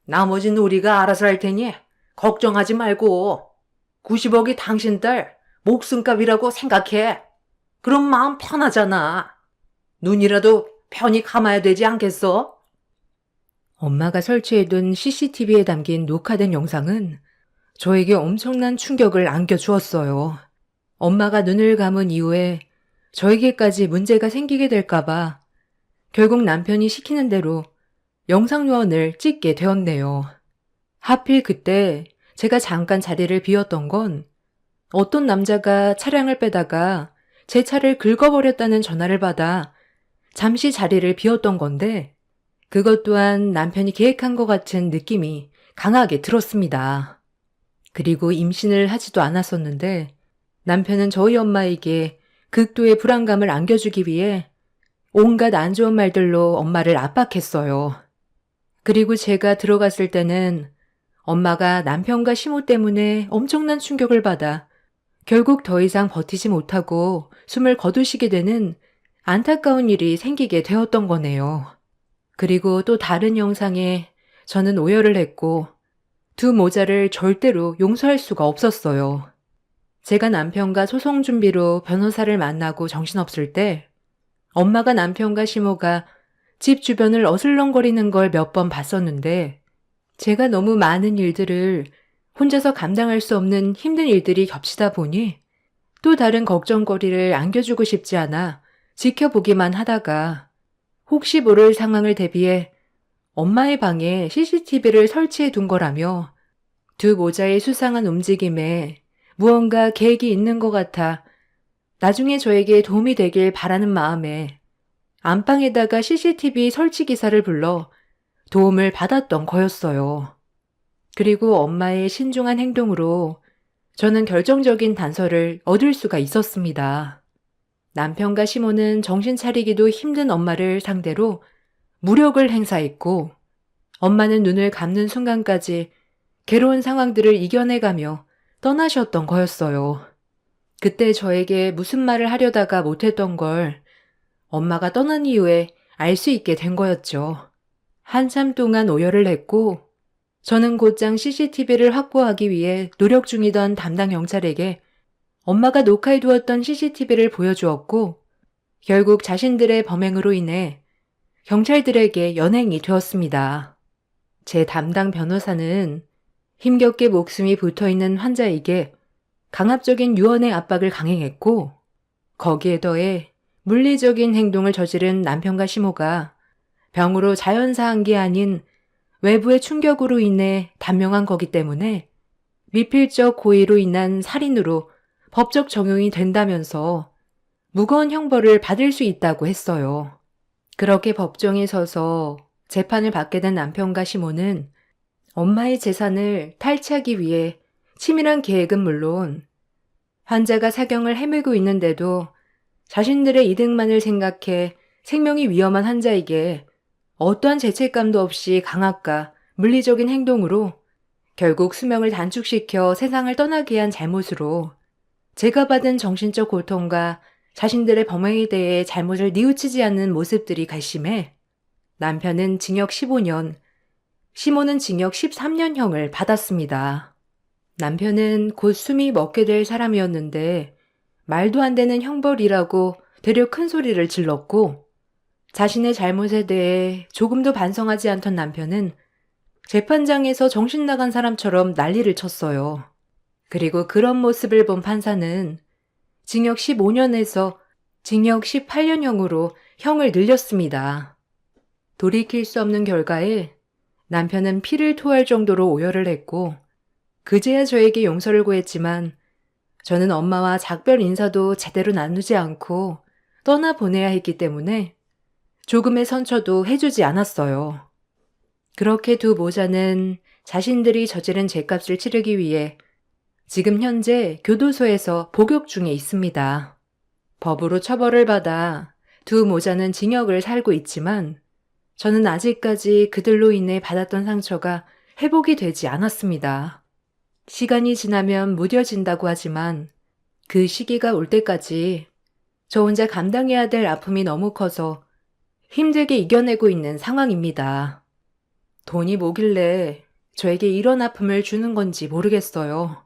나머지는 우리가 알아서 할 테니 걱정하지 말고 90억이 당신 딸 목숨값이라고 생각해. 그럼 마음 편하잖아. 눈이라도 편히 감아야 되지 않겠어? 엄마가 설치해둔 CCTV에 담긴 녹화된 영상은 저에게 엄청난 충격을 안겨주었어요. 엄마가 눈을 감은 이후에 저에게까지 문제가 생기게 될까봐 결국 남편이 시키는 대로 영상 요원을 찍게 되었네요. 하필 그때 제가 잠깐 자리를 비웠던 건 어떤 남자가 차량을 빼다가 제 차를 긁어버렸다는 전화를 받아 잠시 자리를 비웠던 건데 그것 또한 남편이 계획한 것 같은 느낌이 강하게 들었습니다. 그리고 임신을 하지도 않았었는데 남편은 저희 엄마에게 극도의 불안감을 안겨주기 위해 온갖 안 좋은 말들로 엄마를 압박했어요. 그리고 제가 들어갔을 때는 엄마가 남편과 시모 때문에 엄청난 충격을 받아 결국 더 이상 버티지 못하고 숨을 거두시게 되는 안타까운 일이 생기게 되었던 거네요. 그리고 또 다른 영상에 저는 오열을 했고 두 모자를 절대로 용서할 수가 없었어요. 제가 남편과 소송 준비로 변호사를 만나고 정신없을 때 엄마가 남편과 시모가 집 주변을 어슬렁거리는 걸 몇 번 봤었는데 제가 너무 많은 일들을 혼자서 감당할 수 없는 힘든 일들이 겹치다 보니 또 다른 걱정거리를 안겨주고 싶지 않아 지켜보기만 하다가 혹시 모를 상황을 대비해 엄마의 방에 CCTV를 설치해 둔 거라며 두 모자의 수상한 움직임에 무언가 계획이 있는 것 같아 나중에 저에게 도움이 되길 바라는 마음에 안방에다가 CCTV 설치 기사를 불러 도움을 받았던 거였어요. 그리고 엄마의 신중한 행동으로 저는 결정적인 단서를 얻을 수가 있었습니다. 남편과 시모는 정신 차리기도 힘든 엄마를 상대로 무력을 행사했고 엄마는 눈을 감는 순간까지 괴로운 상황들을 이겨내가며 떠나셨던 거였어요. 그때 저에게 무슨 말을 하려다가 못했던 걸 엄마가 떠난 이후에 알 수 있게 된 거였죠. 한참 동안 오열을 했고 저는 곧장 CCTV를 확보하기 위해 노력 중이던 담당 경찰에게 엄마가 녹화해 두었던 CCTV를 보여주었고 결국 자신들의 범행으로 인해 경찰들에게 연행이 되었습니다. 제 담당 변호사는 힘겹게 목숨이 붙어있는 환자에게 강압적인 유언의 압박을 강행했고 거기에 더해 물리적인 행동을 저지른 남편과 시모가 병으로 자연사한 게 아닌 외부의 충격으로 인해 단명한 거기 때문에 미필적 고의로 인한 살인으로 법적 적용이 된다면서 무거운 형벌을 받을 수 있다고 했어요. 그렇게 법정에 서서 재판을 받게 된 남편과 시모는 엄마의 재산을 탈취하기 위해 치밀한 계획은 물론 환자가 사경을 헤매고 있는데도 자신들의 이득만을 생각해 생명이 위험한 환자에게 어떠한 죄책감도 없이 강압과 물리적인 행동으로 결국 수명을 단축시켜 세상을 떠나게 한 잘못으로 제가 받은 정신적 고통과 자신들의 범행에 대해 잘못을 뉘우치지 않는 모습들이 괘씸해 남편은 징역 15년, 시모는 징역 13년형을 받았습니다. 남편은 곧 숨이 멎게 될 사람이었는데 말도 안 되는 형벌이라고 되려 큰 소리를 질렀고 자신의 잘못에 대해 조금도 반성하지 않던 남편은 재판장에서 정신 나간 사람처럼 난리를 쳤어요. 그리고 그런 모습을 본 판사는 징역 15년에서 징역 18년형으로 형을 늘렸습니다. 돌이킬 수 없는 결과에 남편은 피를 토할 정도로 오열을 했고 그제야 저에게 용서를 구했지만 저는 엄마와 작별 인사도 제대로 나누지 않고 떠나보내야 했기 때문에 조금의 선처도 해주지 않았어요. 그렇게 두 모자는 자신들이 저지른 죄값을 치르기 위해 지금 현재 교도소에서 복역 중에 있습니다. 법으로 처벌을 받아 두 모자는 징역을 살고 있지만 저는 아직까지 그들로 인해 받았던 상처가 회복이 되지 않았습니다. 시간이 지나면 무뎌진다고 하지만 그 시기가 올 때까지 저 혼자 감당해야 될 아픔이 너무 커서 힘들게 이겨내고 있는 상황입니다. 돈이 뭐길래 저에게 이런 아픔을 주는 건지 모르겠어요.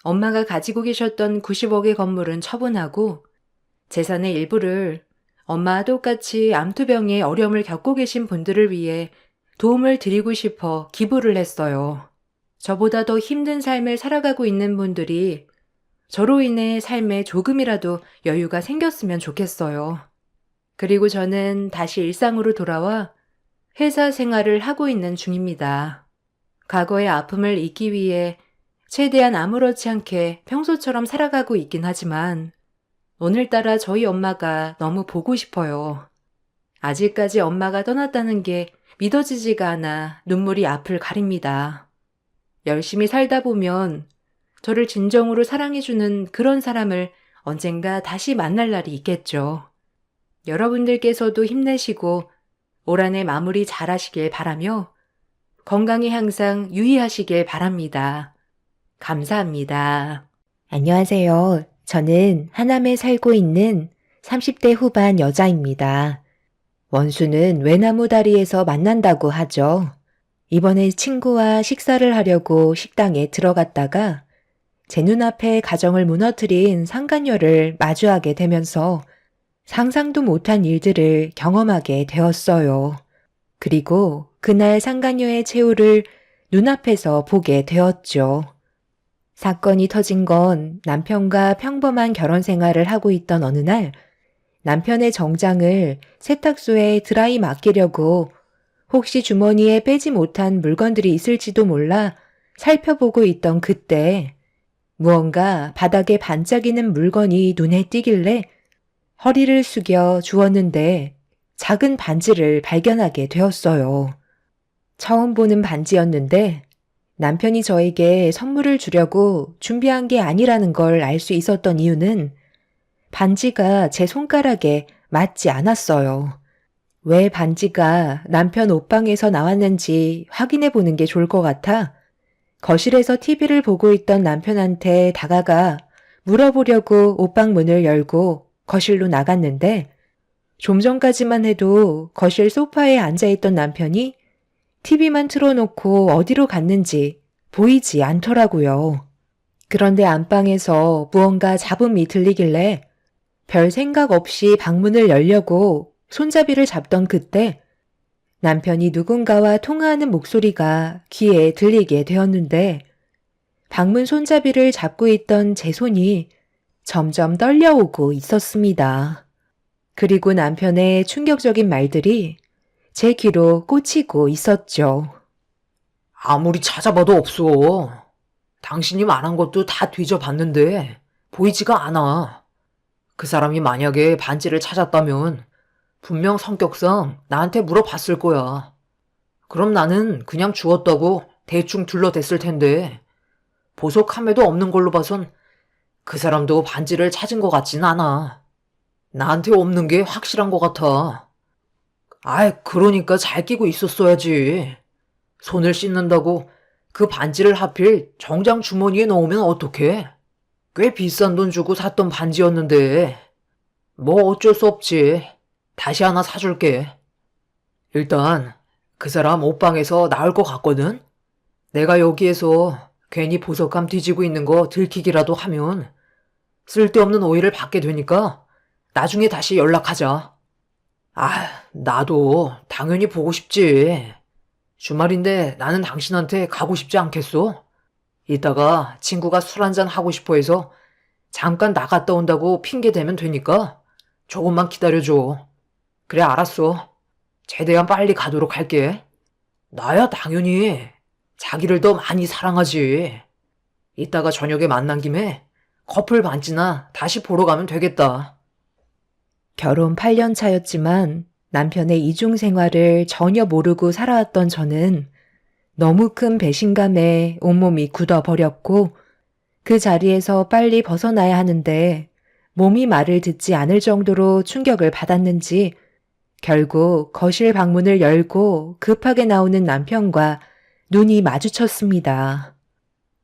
엄마가 가지고 계셨던 90억의 건물은 처분하고 재산의 일부를 엄마와 똑같이 암투병의 어려움을 겪고 계신 분들을 위해 도움을 드리고 싶어 기부를 했어요. 저보다 더 힘든 삶을 살아가고 있는 분들이 저로 인해 삶에 조금이라도 여유가 생겼으면 좋겠어요. 그리고 저는 다시 일상으로 돌아와 회사 생활을 하고 있는 중입니다. 과거의 아픔을 잊기 위해 최대한 아무렇지 않게 평소처럼 살아가고 있긴 하지만 오늘따라 저희 엄마가 너무 보고 싶어요. 아직까지 엄마가 떠났다는 게 믿어지지가 않아 눈물이 앞을 가립니다. 열심히 살다 보면 저를 진정으로 사랑해주는 그런 사람을 언젠가 다시 만날 날이 있겠죠. 여러분들께서도 힘내시고 올 한 해 마무리 잘 하시길 바라며 건강에 항상 유의하시길 바랍니다. 감사합니다. 안녕하세요. 저는 하남에 살고 있는 30대 후반 여자입니다. 원수는 외나무 다리에서 만난다고 하죠. 이번에 친구와 식사를 하려고 식당에 들어갔다가 제 눈앞에 가정을 무너뜨린 상간녀를 마주하게 되면서 상상도 못한 일들을 경험하게 되었어요. 그리고 그날 상간녀의 최후를 눈앞에서 보게 되었죠. 사건이 터진 건 남편과 평범한 결혼 생활을 하고 있던 어느 날 남편의 정장을 세탁소에 드라이 맡기려고 혹시 주머니에 빼지 못한 물건들이 있을지도 몰라 살펴보고 있던 그때 무언가 바닥에 반짝이는 물건이 눈에 띄길래 허리를 숙여 주었는데 작은 반지를 발견하게 되었어요. 처음 보는 반지였는데 남편이 저에게 선물을 주려고 준비한 게 아니라는 걸 알 수 있었던 이유는 반지가 제 손가락에 맞지 않았어요. 왜 반지가 남편 옷방에서 나왔는지 확인해 보는 게 좋을 것 같아 거실에서 TV를 보고 있던 남편한테 다가가 물어보려고 옷방 문을 열고 거실로 나갔는데 좀 전까지만 해도 거실 소파에 앉아있던 남편이 TV만 틀어놓고 어디로 갔는지 보이지 않더라고요. 그런데 안방에서 무언가 잡음이 들리길래 별 생각 없이 방문을 열려고 손잡이를 잡던 그때 남편이 누군가와 통화하는 목소리가 귀에 들리게 되었는데 방문 손잡이를 잡고 있던 제 손이 점점 떨려오고 있었습니다. 그리고 남편의 충격적인 말들이 제 귀로 꽂히고 있었죠. 아무리 찾아봐도 없어. 당신이 말한 것도 다 뒤져봤는데 보이지가 않아. 그 사람이 만약에 반지를 찾았다면 분명 성격상 나한테 물어봤을 거야. 그럼 나는 그냥 주웠다고 대충 둘러댔을 텐데 보석함에도 없는 걸로 봐선 그 사람도 반지를 찾은 것 같진 않아. 나한테 없는 게 확실한 것 같아. 아이, 그러니까 잘 끼고 있었어야지. 손을 씻는다고 그 반지를 하필 정장 주머니에 넣으면 어떡해? 꽤 비싼 돈 주고 샀던 반지였는데. 뭐 어쩔 수 없지. 다시 하나 사줄게. 일단 그 사람 옷방에서 나올 것 같거든? 내가 여기에서 괜히 보석감 뒤지고 있는 거 들키기라도 하면 쓸데없는 오해를 받게 되니까 나중에 다시 연락하자. 아, 나도 당연히 보고 싶지. 주말인데 나는 당신한테 가고 싶지 않겠어? 이따가 친구가 술 한잔 하고 싶어 해서 잠깐 나갔다 온다고 핑계 대면 되니까 조금만 기다려줘. 그래, 알았어. 최대한 빨리 가도록 할게. 나야 당연히 자기를 더 많이 사랑하지. 이따가 저녁에 만난 김에 커플 반지나 다시 보러 가면 되겠다. 결혼 8년 차였지만 남편의 이중 생활을 전혀 모르고 살아왔던 저는 너무 큰 배신감에 온몸이 굳어버렸고 그 자리에서 빨리 벗어나야 하는데 몸이 말을 듣지 않을 정도로 충격을 받았는지 결국 거실 방문을 열고 급하게 나오는 남편과 눈이 마주쳤습니다.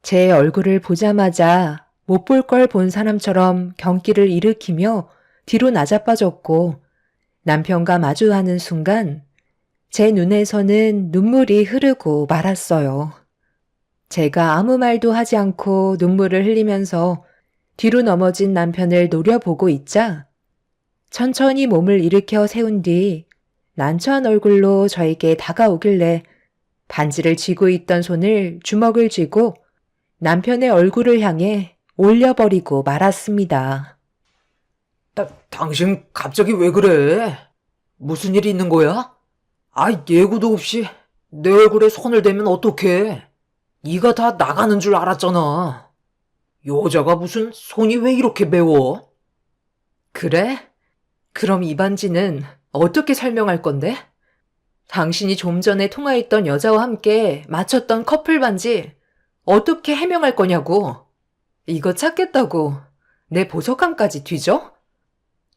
제 얼굴을 보자마자 못 볼 걸 본 사람처럼 경기를 일으키며 뒤로 나자빠졌고 남편과 마주하는 순간 제 눈에서는 눈물이 흐르고 말았어요. 제가 아무 말도 하지 않고 눈물을 흘리면서 뒤로 넘어진 남편을 노려보고 있자 천천히 몸을 일으켜 세운 뒤 난처한 얼굴로 저에게 다가오길래 반지를 쥐고 있던 손을 주먹을 쥐고 남편의 얼굴을 향해 올려버리고 말았습니다. 당신 갑자기 왜 그래? 무슨 일이 있는 거야? 아, 예고도 없이 내 얼굴에 손을 대면 어떡해? 이가 다 나가는 줄 알았잖아. 여자가 무슨 손이 왜 이렇게 매워? 그래? 그럼 이 반지는 어떻게 설명할 건데? 당신이 좀 전에 통화했던 여자와 함께 맞췄던 커플 반지 어떻게 해명할 거냐고. 이거 찾겠다고 내 보석함까지 뒤져?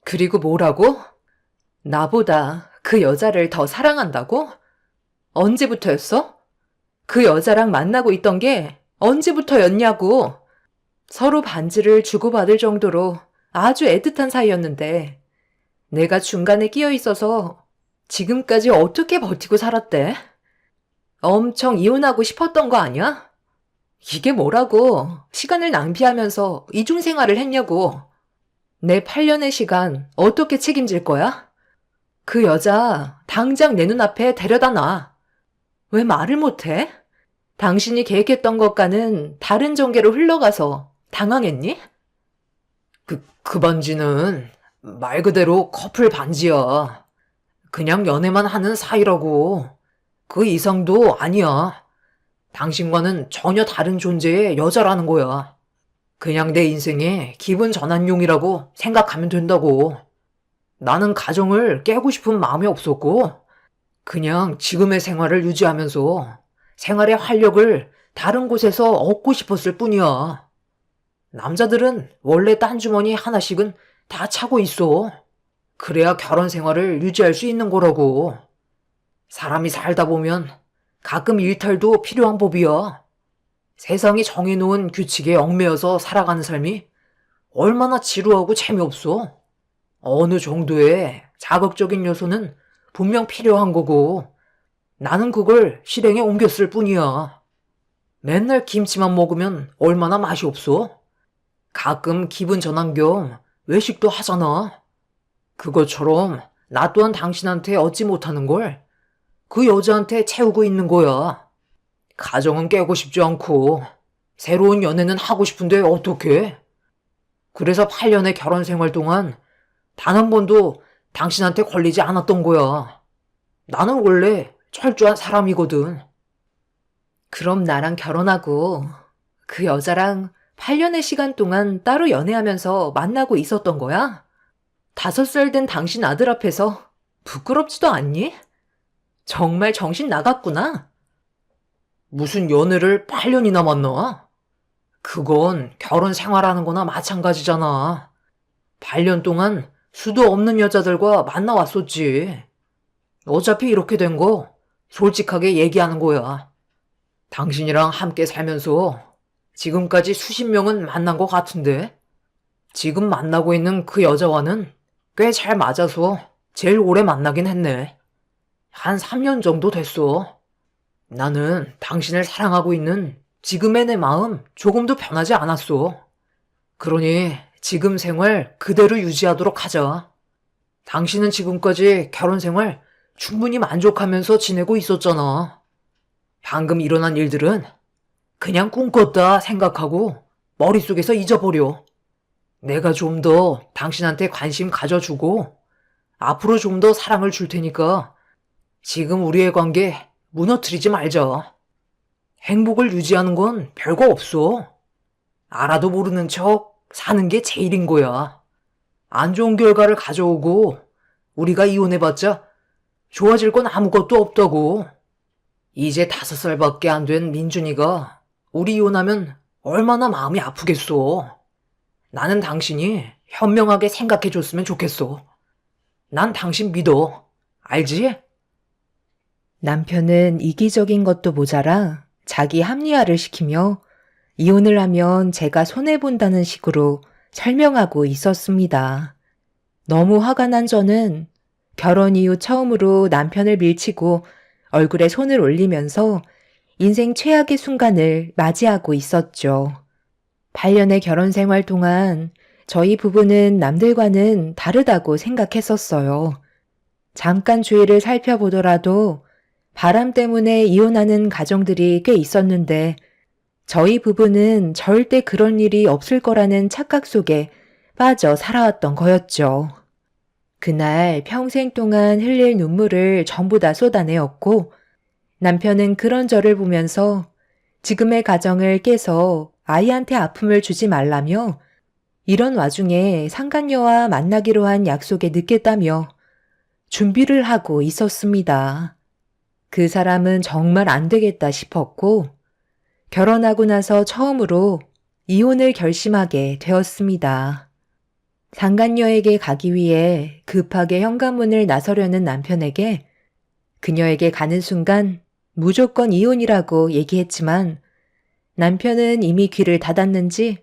그리고 뭐라고? 나보다 그 여자를 더 사랑한다고? 언제부터였어? 그 여자랑 만나고 있던 게 언제부터였냐고. 서로 반지를 주고받을 정도로 아주 애틋한 사이였는데 내가 중간에 끼어 있어서 지금까지 어떻게 버티고 살았대? 엄청 이혼하고 싶었던 거 아니야? 이게 뭐라고 시간을 낭비하면서 이중생활을 했냐고. 내 8년의 시간 어떻게 책임질 거야? 그 여자 당장 내 눈앞에 데려다 놔. 왜 말을 못해? 당신이 계획했던 것과는 다른 전개로 흘러가서 당황했니? 그 반지는 말 그대로 커플 반지야. 그냥 연애만 하는 사이라고. 그 이상도 아니야. 당신과는 전혀 다른 존재의 여자라는 거야. 그냥 내 인생의 기분 전환용이라고 생각하면 된다고. 나는 가정을 깨고 싶은 마음이 없었고, 그냥 지금의 생활을 유지하면서 생활의 활력을 다른 곳에서 얻고 싶었을 뿐이야. 남자들은 원래 딴 주머니 하나씩은 다 차고 있어. 그래야 결혼 생활을 유지할 수 있는 거라고. 사람이 살다 보면 가끔 일탈도 필요한 법이야. 세상이 정해놓은 규칙에 얽매여서 살아가는 삶이 얼마나 지루하고 재미없어. 어느 정도의 자극적인 요소는 분명 필요한 거고 나는 그걸 실행에 옮겼을 뿐이야. 맨날 김치만 먹으면 얼마나 맛이 없어? 가끔 기분 전환 겸 외식도 하잖아. 그것처럼 나 또한 당신한테 얻지 못하는 걸 그 여자한테 채우고 있는 거야. 가정은 깨고 싶지 않고 새로운 연애는 하고 싶은데 어떡해? 그래서 8년의 결혼 생활 동안 단 한 번도 당신한테 걸리지 않았던 거야. 나는 원래 철저한 사람이거든. 그럼 나랑 결혼하고 그 여자랑 8년의 시간 동안 따로 연애하면서 만나고 있었던 거야? 5살 된 당신 아들 앞에서 부끄럽지도 않니? 정말 정신 나갔구나. 무슨 연애를 8년이나 만나? 그건 결혼 생활하는 거나 마찬가지잖아. 8년 동안 수도 없는 여자들과 만나왔었지. 어차피 이렇게 된 거 솔직하게 얘기하는 거야. 당신이랑 함께 살면서 지금까지 수십 명은 만난 것 같은데 지금 만나고 있는 그 여자와는 꽤 잘 맞아서 제일 오래 만나긴 했네. 한 3년 정도 됐어. 나는 당신을 사랑하고 있는 지금의 내 마음 조금도 변하지 않았어. 그러니 지금 생활 그대로 유지하도록 하자. 당신은 지금까지 결혼 생활 충분히 만족하면서 지내고 있었잖아. 방금 일어난 일들은 그냥 꿈 꿨다 생각하고 머릿속에서 잊어버려. 내가 좀 더 당신한테 관심 가져주고 앞으로 좀 더 사랑을 줄 테니까 지금 우리의 관계 무너뜨리지 말자. 행복을 유지하는 건 별거 없어. 알아도 모르는 척 사는 게 제일인 거야. 안 좋은 결과를 가져오고 우리가 이혼해봤자 좋아질 건 아무것도 없다고. 이제 5살밖에 안 된 민준이가 우리 이혼하면 얼마나 마음이 아프겠어. 나는 당신이 현명하게 생각해줬으면 좋겠어. 난 당신 믿어. 알지? 남편은 이기적인 것도 모자라 자기 합리화를 시키며 이혼을 하면 제가 손해본다는 식으로 설명하고 있었습니다. 너무 화가 난 저는 결혼 이후 처음으로 남편을 밀치고 얼굴에 손을 올리면서 인생 최악의 순간을 맞이하고 있었죠. 8년의 결혼 생활 동안 저희 부부는 남들과는 다르다고 생각했었어요. 잠깐 주위를 살펴보더라도 바람 때문에 이혼하는 가정들이 꽤 있었는데 저희 부부는 절대 그런 일이 없을 거라는 착각 속에 빠져 살아왔던 거였죠. 그날 평생 동안 흘릴 눈물을 전부 다 쏟아내었고 남편은 그런 저를 보면서 지금의 가정을 깨서 아이한테 아픔을 주지 말라며 이런 와중에 상간녀와 만나기로 한 약속에 늦겠다며 준비를 하고 있었습니다. 그 사람은 정말 안 되겠다 싶었고 결혼하고 나서 처음으로 이혼을 결심하게 되었습니다. 상간녀에게 가기 위해 급하게 현관문을 나서려는 남편에게 그녀에게 가는 순간 무조건 이혼이라고 얘기했지만 남편은 이미 귀를 닫았는지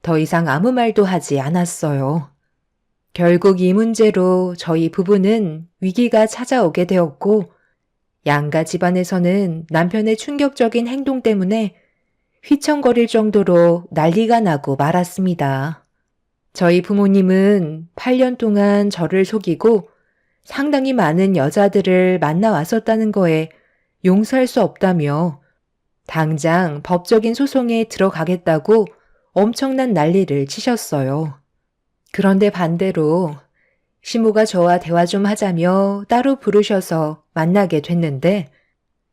더 이상 아무 말도 하지 않았어요. 결국 이 문제로 저희 부부는 위기가 찾아오게 되었고 양가 집안에서는 남편의 충격적인 행동 때문에 휘청거릴 정도로 난리가 나고 말았습니다. 저희 부모님은 8년 동안 저를 속이고 상당히 많은 여자들을 만나왔었다는 거에 용서할 수 없다며 당장 법적인 소송에 들어가겠다고 엄청난 난리를 치셨어요. 그런데 반대로 시모가 저와 대화 좀 하자며 따로 부르셔서 만나게 됐는데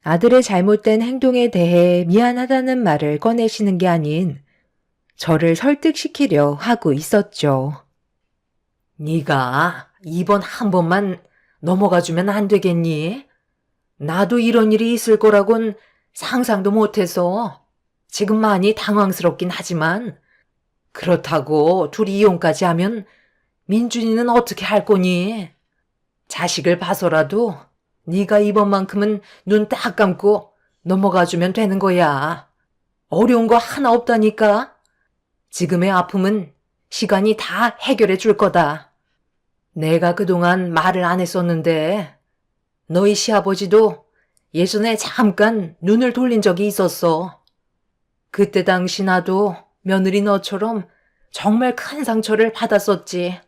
아들의 잘못된 행동에 대해 미안하다는 말을 꺼내시는 게 아닌 저를 설득시키려 하고 있었죠. 네가 이번 한 번만 넘어가주면 안 되겠니? 나도 이런 일이 있을 거라곤 상상도 못해서 지금 많이 당황스럽긴 하지만 그렇다고 둘이 이혼까지 하면 민준이는 어떻게 할 거니? 자식을 봐서라도 네가 이번만큼은 눈 딱 감고 넘어가주면 되는 거야. 어려운 거 하나 없다니까. 지금의 아픔은 시간이 다 해결해 줄 거다. 내가 그동안 말을 안 했었는데 너희 시아버지도 예전에 잠깐 눈을 돌린 적이 있었어. 그때 당시 나도 며느리 너처럼 정말 큰 상처를 받았었지.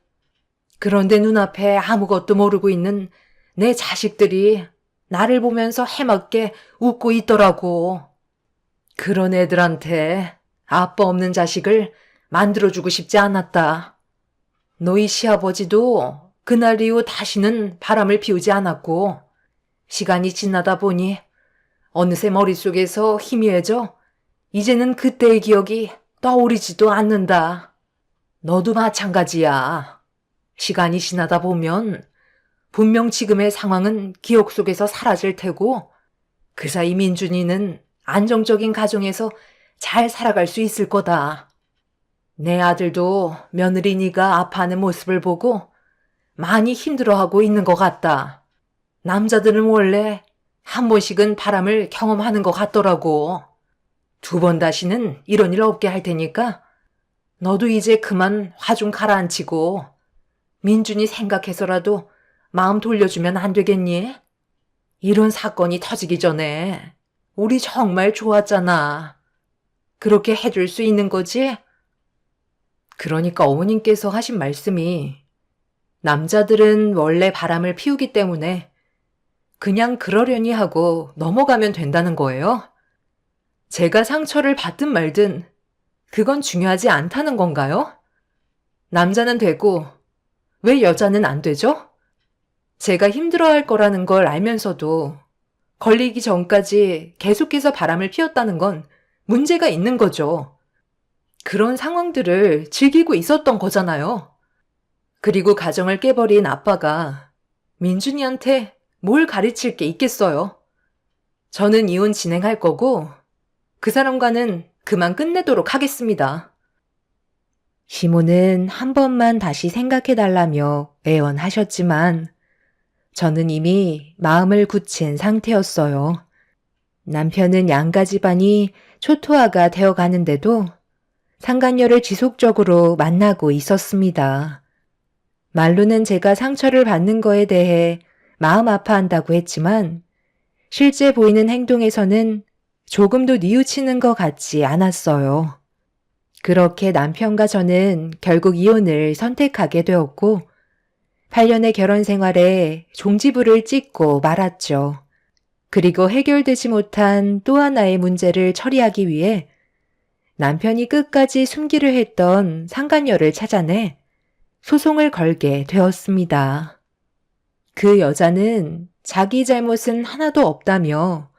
그런데 눈앞에 아무것도 모르고 있는 내 자식들이 나를 보면서 해맑게 웃고 있더라고. 그런 애들한테 아빠 없는 자식을 만들어주고 싶지 않았다. 너희 시아버지도 그날 이후 다시는 바람을 피우지 않았고 시간이 지나다 보니 어느새 머릿속에서 희미해져 이제는 그때의 기억이 떠오르지도 않는다. 너도 마찬가지야. 시간이 지나다 보면 분명 지금의 상황은 기억 속에서 사라질 테고 그 사이 민준이는 안정적인 가정에서 잘 살아갈 수 있을 거다. 내 아들도 며느리니가 아파하는 모습을 보고 많이 힘들어하고 있는 것 같다. 남자들은 원래 한 번씩은 바람을 경험하는 것 같더라고. 2번 다시는 이런 일 없게 할 테니까 너도 이제 그만 화 좀 가라앉히고 민준이 생각해서라도 마음 돌려주면 안 되겠니? 이런 사건이 터지기 전에 우리 정말 좋았잖아. 그렇게 해줄 수 있는 거지? 그러니까 어머님께서 하신 말씀이 남자들은 원래 바람을 피우기 때문에 그냥 그러려니 하고 넘어가면 된다는 거예요? 제가 상처를 받든 말든 그건 중요하지 않다는 건가요? 남자는 되고 왜 여자는 안 되죠? 제가 힘들어할 거라는 걸 알면서도 걸리기 전까지 계속해서 바람을 피웠다는 건 문제가 있는 거죠. 그런 상황들을 즐기고 있었던 거잖아요. 그리고 가정을 깨버린 아빠가 민준이한테 뭘 가르칠 게 있겠어요. 저는 이혼 진행할 거고 그 사람과는 그만 끝내도록 하겠습니다. 시모는 한 번만 다시 생각해달라며 애원하셨지만 저는 이미 마음을 굳힌 상태였어요. 남편은 양가 집안이 초토화가 되어 가는데도 상간녀를 지속적으로 만나고 있었습니다. 말로는 제가 상처를 받는 거에 대해 마음 아파한다고 했지만 실제 보이는 행동에서는 조금도 뉘우치는 것 같지 않았어요. 그렇게 남편과 저는 결국 이혼을 선택하게 되었고 8년의 결혼 생활에 종지부를 찍고 말았죠. 그리고 해결되지 못한 또 하나의 문제를 처리하기 위해 남편이 끝까지 숨기려 했던 상간녀를 찾아내 소송을 걸게 되었습니다. 그 여자는 자기 잘못은 하나도 없다며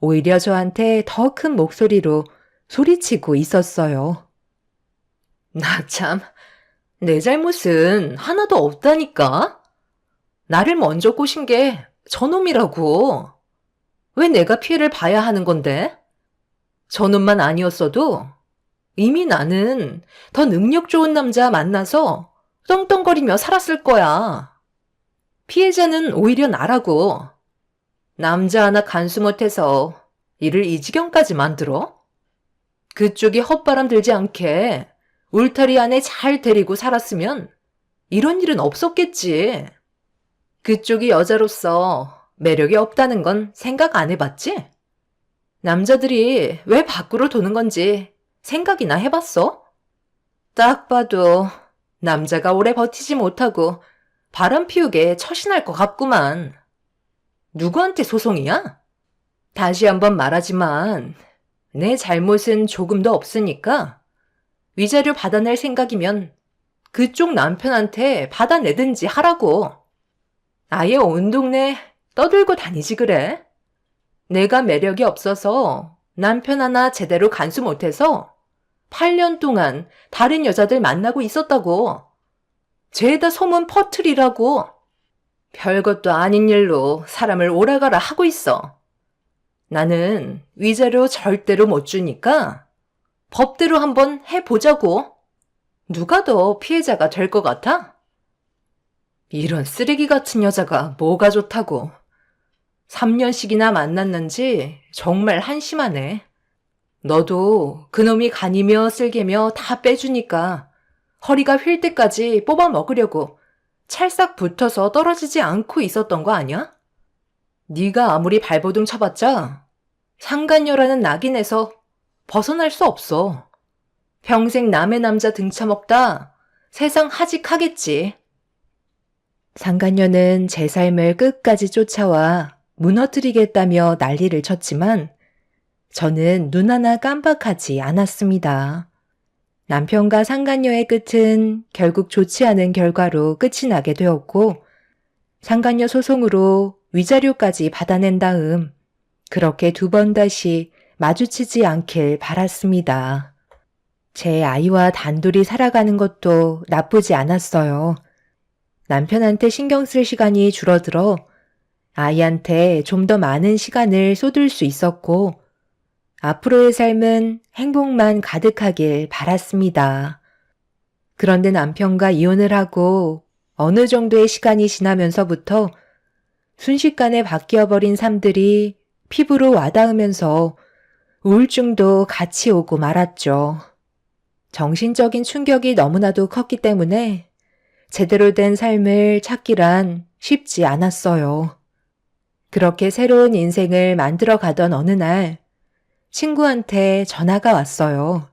오히려 저한테 더 큰 목소리로 소리치고 있었어요. 나 참, 내 잘못은 하나도 없다니까? 나를 먼저 꼬신 게 저놈이라고. 왜 내가 피해를 봐야 하는 건데? 저놈만 아니었어도 이미 나는 더 능력 좋은 남자 만나서 떵떵거리며 살았을 거야. 피해자는 오히려 나라고. 남자 하나 간수 못해서 일을 이 지경까지 만들어? 그쪽이 헛바람 들지 않게 울타리 안에 잘 데리고 살았으면 이런 일은 없었겠지. 그쪽이 여자로서 매력이 없다는 건 생각 안 해봤지? 남자들이 왜 밖으로 도는 건지 생각이나 해봤어? 딱 봐도 남자가 오래 버티지 못하고 바람 피우게 처신할 것 같구만. 누구한테 소송이야? 다시 한번 말하지만 내 잘못은 조금도 없으니까 위자료 받아낼 생각이면 그쪽 남편한테 받아내든지 하라고. 아예 온 동네 떠들고 다니지 그래? 내가 매력이 없어서 남편 하나 제대로 간수 못해서 8년 동안 다른 여자들 만나고 있었다고. 죄다 소문 퍼뜨리라고. 별것도 아닌 일로 사람을 오라가라 하고 있어. 나는 위자료 절대로 못 주니까 법대로 한번 해보자고. 누가 더 피해자가 될 것 같아? 이런 쓰레기 같은 여자가 뭐가 좋다고. 3년씩이나 만났는지 정말 한심하네. 너도 그놈이 간이며 쓸개며 다 빼주니까 허리가 휠 때까지 뽑아 먹으려고 찰싹 붙어서 떨어지지 않고 있었던 거 아니야? 네가 아무리 발버둥 쳐봤자 상간녀라는 낙인에서 벗어날 수 없어. 평생 남의 남자 등쳐먹다 세상 하직하겠지. 상간녀는 제 삶을 끝까지 쫓아와 무너뜨리겠다며 난리를 쳤지만 저는 눈 하나 깜빡하지 않았습니다. 남편과 상간녀의 끝은 결국 좋지 않은 결과로 끝이 나게 되었고 상간녀 소송으로 위자료까지 받아낸 다음 그렇게 두 번 다시 마주치지 않길 바랐습니다. 제 아이와 단둘이 살아가는 것도 나쁘지 않았어요. 남편한테 신경 쓸 시간이 줄어들어 아이한테 좀 더 많은 시간을 쏟을 수 있었고 앞으로의 삶은 행복만 가득하길 바랐습니다. 그런데 남편과 이혼을 하고 어느 정도의 시간이 지나면서부터 순식간에 바뀌어버린 삶들이 피부로 와닿으면서 우울증도 같이 오고 말았죠. 정신적인 충격이 너무나도 컸기 때문에 제대로 된 삶을 찾기란 쉽지 않았어요. 그렇게 새로운 인생을 만들어 가던 어느 날 친구한테 전화가 왔어요.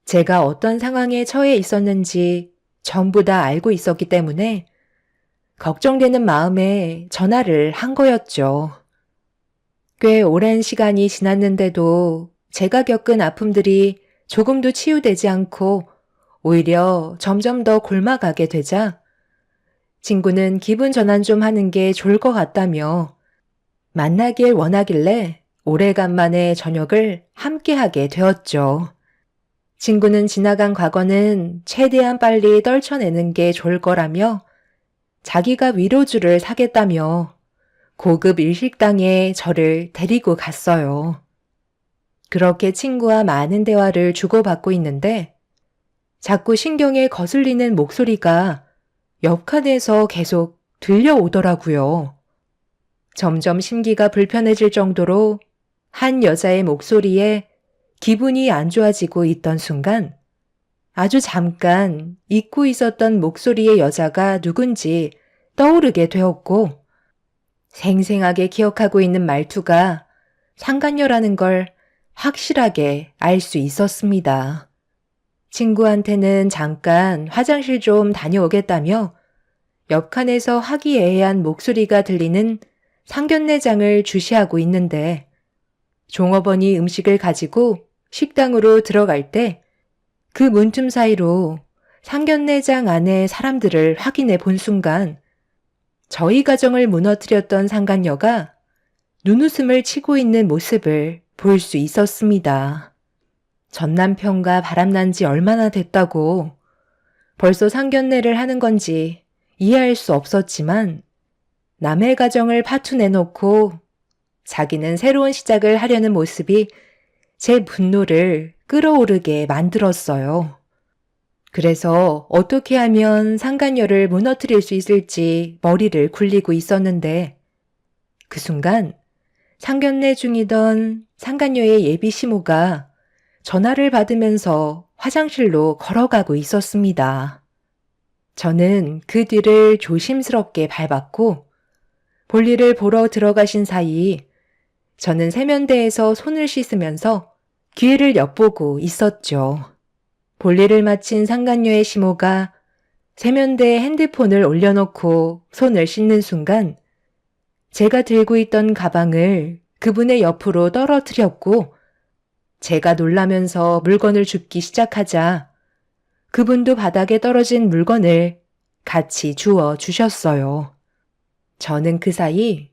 제가 어떤 상황에 처해 있었는지 전부 다 알고 있었기 때문에 걱정되는 마음에 전화를 한 거였죠. 꽤 오랜 시간이 지났는데도 제가 겪은 아픔들이 조금도 치유되지 않고 오히려 점점 더 골마가게 되자 친구는 기분 전환 좀 하는 게 좋을 것 같다며 만나길 원하길래 오래간만에 저녁을 함께하게 되었죠. 친구는 지나간 과거는 최대한 빨리 떨쳐내는 게 좋을 거라며 자기가 위로주를 사겠다며 고급 일식당에 저를 데리고 갔어요. 그렇게 친구와 많은 대화를 주고받고 있는데 자꾸 신경에 거슬리는 목소리가 옆칸에서 계속 들려오더라고요. 점점 심기가 불편해질 정도로 한 여자의 목소리에 기분이 안 좋아지고 있던 순간 아주 잠깐 잊고 있었던 목소리의 여자가 누군지 떠오르게 되었고 생생하게 기억하고 있는 말투가 상간녀라는 걸 확실하게 알 수 있었습니다. 친구한테는 잠깐 화장실 좀 다녀오겠다며 옆칸에서 화기애애한 목소리가 들리는 상견례장을 주시하고 있는데 종업원이 음식을 가지고 식당으로 들어갈 때 그 문틈 사이로 상견례장 안에 사람들을 확인해 본 순간 저희 가정을 무너뜨렸던 상간녀가 눈웃음을 치고 있는 모습을 볼 수 있었습니다. 전 남편과 바람난 지 얼마나 됐다고 벌써 상견례를 하는 건지 이해할 수 없었지만 남의 가정을 파투내놓고 자기는 새로운 시작을 하려는 모습이 제 분노를 끌어오르게 만들었어요. 그래서 어떻게 하면 상간녀를 무너뜨릴 수 있을지 머리를 굴리고 있었는데 그 순간 상견례 중이던 상간녀의 예비 시모가 전화를 받으면서 화장실로 걸어가고 있었습니다. 저는 그 뒤를 조심스럽게 밟았고 볼일을 보러 들어가신 사이 저는 세면대에서 손을 씻으면서 기회를 엿보고 있었죠. 볼일을 마친 상간녀의 시모가 세면대에 핸드폰을 올려놓고 손을 씻는 순간 제가 들고 있던 가방을 그분의 옆으로 떨어뜨렸고 제가 놀라면서 물건을 줍기 시작하자 그분도 바닥에 떨어진 물건을 같이 주워 주셨어요. 저는 그 사이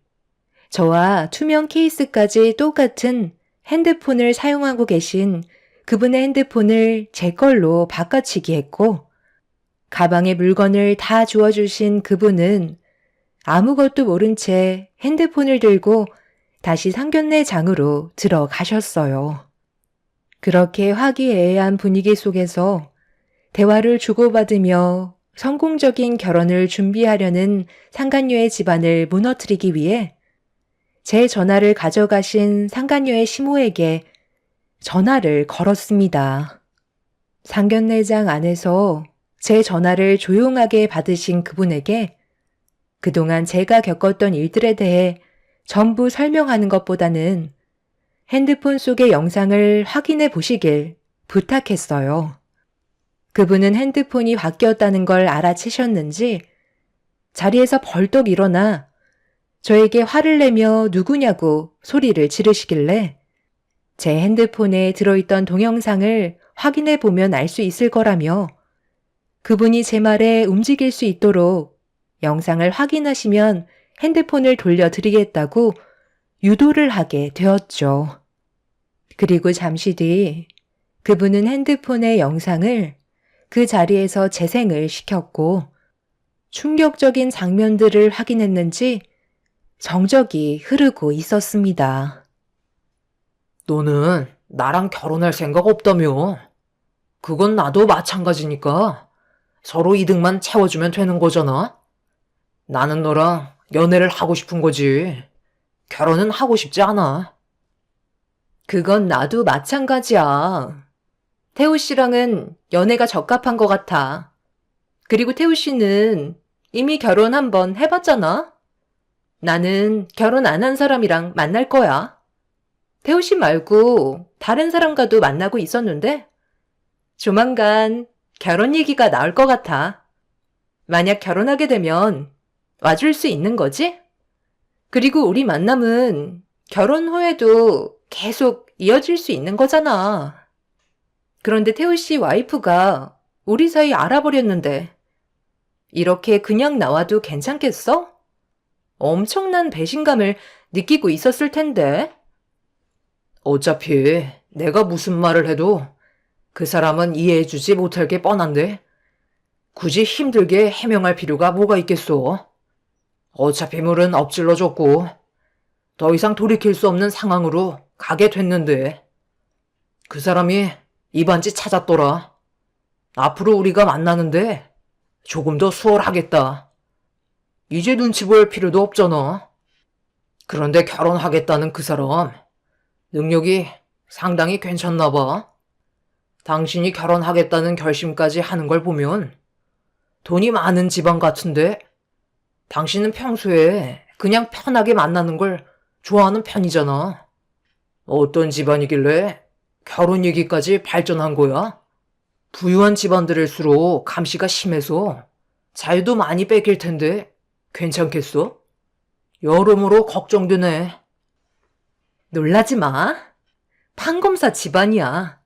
저와 투명 케이스까지 똑같은 핸드폰을 사용하고 계신 그분의 핸드폰을 제 걸로 바꿔치기 했고 가방에 물건을 다 주워주신 그분은 아무것도 모른 채 핸드폰을 들고 다시 상견례장으로 들어가셨어요. 그렇게 화기애애한 분위기 속에서 대화를 주고받으며 성공적인 결혼을 준비하려는 상간녀의 집안을 무너뜨리기 위해 제 전화를 가져가신 상간녀의 시모에게 전화를 걸었습니다. 상견례장 안에서 제 전화를 조용하게 받으신 그분에게 그동안 제가 겪었던 일들에 대해 전부 설명하는 것보다는 핸드폰 속의 영상을 확인해 보시길 부탁했어요. 그분은 핸드폰이 바뀌었다는 걸 알아채셨는지 자리에서 벌떡 일어나 저에게 화를 내며 누구냐고 소리를 지르시길래 제 핸드폰에 들어있던 동영상을 확인해 보면 알 수 있을 거라며 그분이 제 말에 움직일 수 있도록 영상을 확인하시면 핸드폰을 돌려드리겠다고 유도를 하게 되었죠. 그리고 잠시 뒤 그분은 핸드폰의 영상을 그 자리에서 재생을 시켰고 충격적인 장면들을 확인했는지 정적이 흐르고 있었습니다. 너는 나랑 결혼할 생각 없다며. 그건 나도 마찬가지니까 서로 이득만 채워주면 되는 거잖아. 나는 너랑 연애를 하고 싶은 거지. 결혼은 하고 싶지 않아. 그건 나도 마찬가지야. 태우 씨랑은 연애가 적합한 것 같아. 그리고 태우 씨는 이미 결혼 한 번 해봤잖아. 나는 결혼 안 한 사람이랑 만날 거야. 태우 씨 말고 다른 사람과도 만나고 있었는데 조만간 결혼 얘기가 나올 것 같아. 만약 결혼하게 되면 와줄 수 있는 거지? 그리고 우리 만남은 결혼 후에도 계속 이어질 수 있는 거잖아. 그런데 태우 씨 와이프가 우리 사이 알아버렸는데 이렇게 그냥 나와도 괜찮겠어? 엄청난 배신감을 느끼고 있었을 텐데. 어차피 내가 무슨 말을 해도 그 사람은 이해해주지 못할 게 뻔한데 굳이 힘들게 해명할 필요가 뭐가 있겠소. 어차피 물은 엎질러졌고 더 이상 돌이킬 수 없는 상황으로 가게 됐는데 그 사람이 이반지 찾았더라. 앞으로 우리가 만나는데 조금 더 수월하겠다. 이제 눈치 볼 필요도 없잖아. 그런데 결혼하겠다는 그 사람 능력이 상당히 괜찮나 봐. 당신이 결혼하겠다는 결심까지 하는 걸 보면 돈이 많은 집안 같은데 당신은 평소에 그냥 편하게 만나는 걸 좋아하는 편이잖아. 어떤 집안이길래 결혼 얘기까지 발전한 거야? 부유한 집안들일수록 감시가 심해서 자유도 많이 뺏길 텐데 괜찮겠어? 여러모로 걱정되네. 놀라지 마. 판검사 집안이야.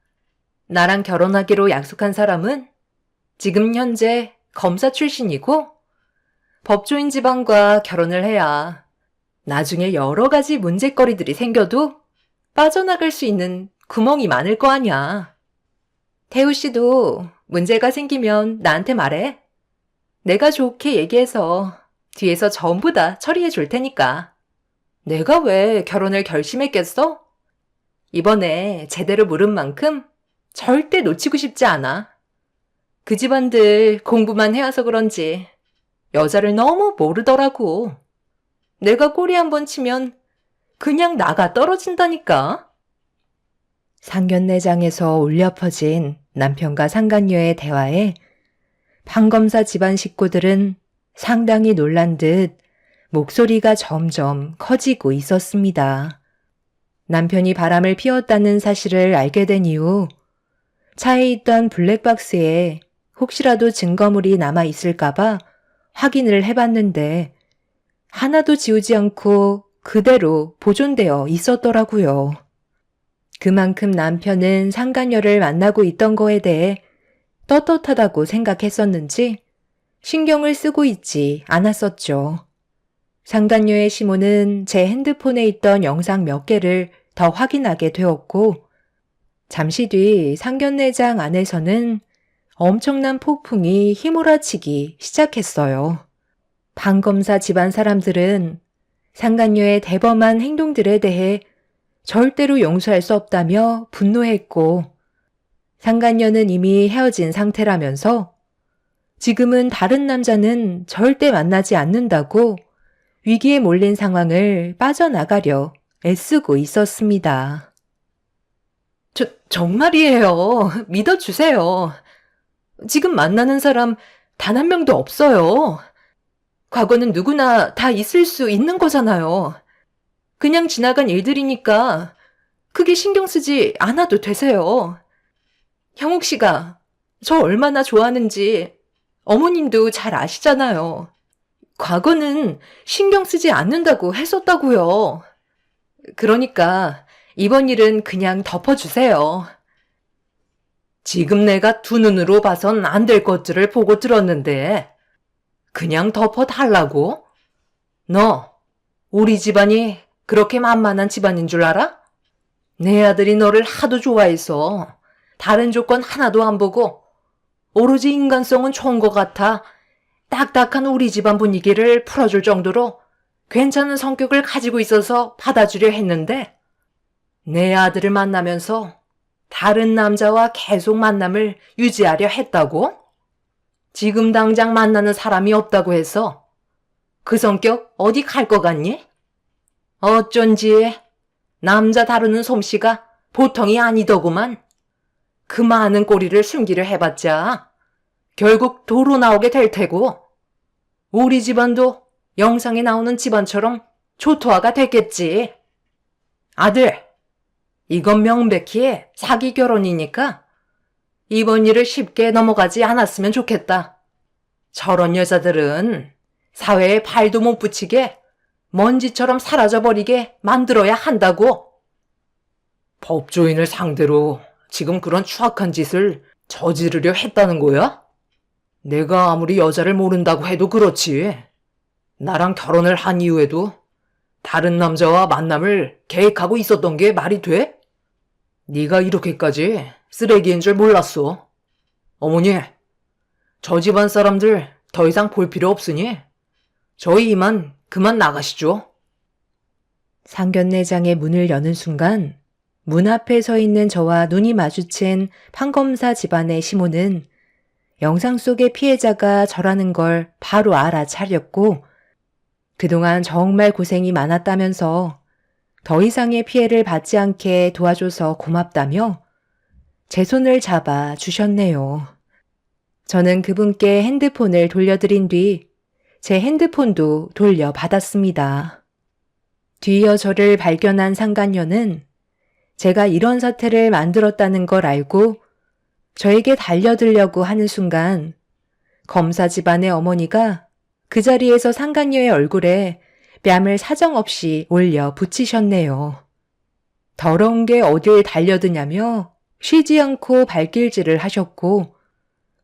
나랑 결혼하기로 약속한 사람은 지금 현재 검사 출신이고 법조인 집안과 결혼을 해야 나중에 여러 가지 문제거리들이 생겨도 빠져나갈 수 있는 구멍이 많을 거 아니야. 태우 씨도 문제가 생기면 나한테 말해. 내가 좋게 얘기해서 뒤에서 전부 다 처리해 줄 테니까. 내가 왜 결혼을 결심했겠어? 이번에 제대로 물은 만큼 절대 놓치고 싶지 않아. 그 집안들 공부만 해와서 그런지 여자를 너무 모르더라고. 내가 꼬리 한번 치면 그냥 나가 떨어진다니까. 상견례장에서 울려 퍼진 남편과 상간녀의 대화에 판검사 집안 식구들은 상당히 놀란 듯 목소리가 점점 커지고 있었습니다. 남편이 바람을 피웠다는 사실을 알게 된 이후 차에 있던 블랙박스에 혹시라도 증거물이 남아 있을까봐 확인을 해봤는데 하나도 지우지 않고 그대로 보존되어 있었더라고요. 그만큼 남편은 상간녀를 만나고 있던 거에 대해 떳떳하다고 생각했었는지 신경을 쓰고 있지 않았었죠. 상간녀의 시모는 제 핸드폰에 있던 영상 몇 개를 더 확인하게 되었고 잠시 뒤 상견례장 안에서는 엄청난 폭풍이 휘몰아치기 시작했어요. 판검사 집안 사람들은 상간녀의 대범한 행동들에 대해 절대로 용서할 수 없다며 분노했고 상간녀는 이미 헤어진 상태라면서 지금은 다른 남자는 절대 만나지 않는다고 위기에 몰린 상황을 빠져나가려 애쓰고 있었습니다. 정말이에요. 믿어주세요. 지금 만나는 사람 단 한 명도 없어요. 과거는 누구나 다 있을 수 있는 거잖아요. 그냥 지나간 일들이니까 크게 신경 쓰지 않아도 되세요. 형욱 씨가 저 얼마나 좋아하는지 어머님도 잘 아시잖아요. 과거는 신경 쓰지 않는다고 했었다고요. 그러니까 이번 일은 그냥 덮어주세요. 지금 내가 두 눈으로 봐선 안 될 것들을 보고 들었는데 그냥 덮어달라고? 너 우리 집안이 그렇게 만만한 집안인 줄 알아? 내 아들이 너를 하도 좋아해서 다른 조건 하나도 안 보고 오로지 인간성은 좋은 것 같아 딱딱한 우리 집안 분위기를 풀어줄 정도로 괜찮은 성격을 가지고 있어서 받아주려 했는데 내 아들을 만나면서 다른 남자와 계속 만남을 유지하려 했다고? 지금 당장 만나는 사람이 없다고 해서 그 성격 어디 갈 것 같니? 어쩐지 남자 다루는 솜씨가 보통이 아니더구만. 그 많은 꼬리를 숨기려 해봤자 결국 도로 나오게 될 테고, 우리 집안도 영상에 나오는 집안처럼 초토화가 됐겠지. 아들, 이건 명백히 사기 결혼이니까 이번 일을 쉽게 넘어가지 않았으면 좋겠다. 저런 여자들은 사회에 발도 못 붙이게 먼지처럼 사라져버리게 만들어야 한다고. 법조인을 상대로 지금 그런 추악한 짓을 저지르려 했다는 거야? 내가 아무리 여자를 모른다고 해도 그렇지. 나랑 결혼을 한 이후에도 다른 남자와 만남을 계획하고 있었던 게 말이 돼? 네가 이렇게까지 쓰레기인 줄 몰랐어. 어머니, 저 집안 사람들 더 이상 볼 필요 없으니 저희 이만 그만 나가시죠. 상견례장의 문을 여는 순간 문 앞에 서 있는 저와 눈이 마주친 판검사 집안의 시모는 영상 속의 피해자가 저라는 걸 바로 알아차렸고 그동안 정말 고생이 많았다면서 더 이상의 피해를 받지 않게 도와줘서 고맙다며 제 손을 잡아 주셨네요. 저는 그분께 핸드폰을 돌려드린 뒤 제 핸드폰도 돌려받았습니다. 뒤이어 저를 발견한 상간녀는 제가 이런 사태를 만들었다는 걸 알고 저에게 달려들려고 하는 순간 검사 집안의 어머니가 그 자리에서 상간녀의 얼굴에 뺨을 사정없이 올려 붙이셨네요. 더러운 게 어딜 달려드냐며 쉬지 않고 발길질을 하셨고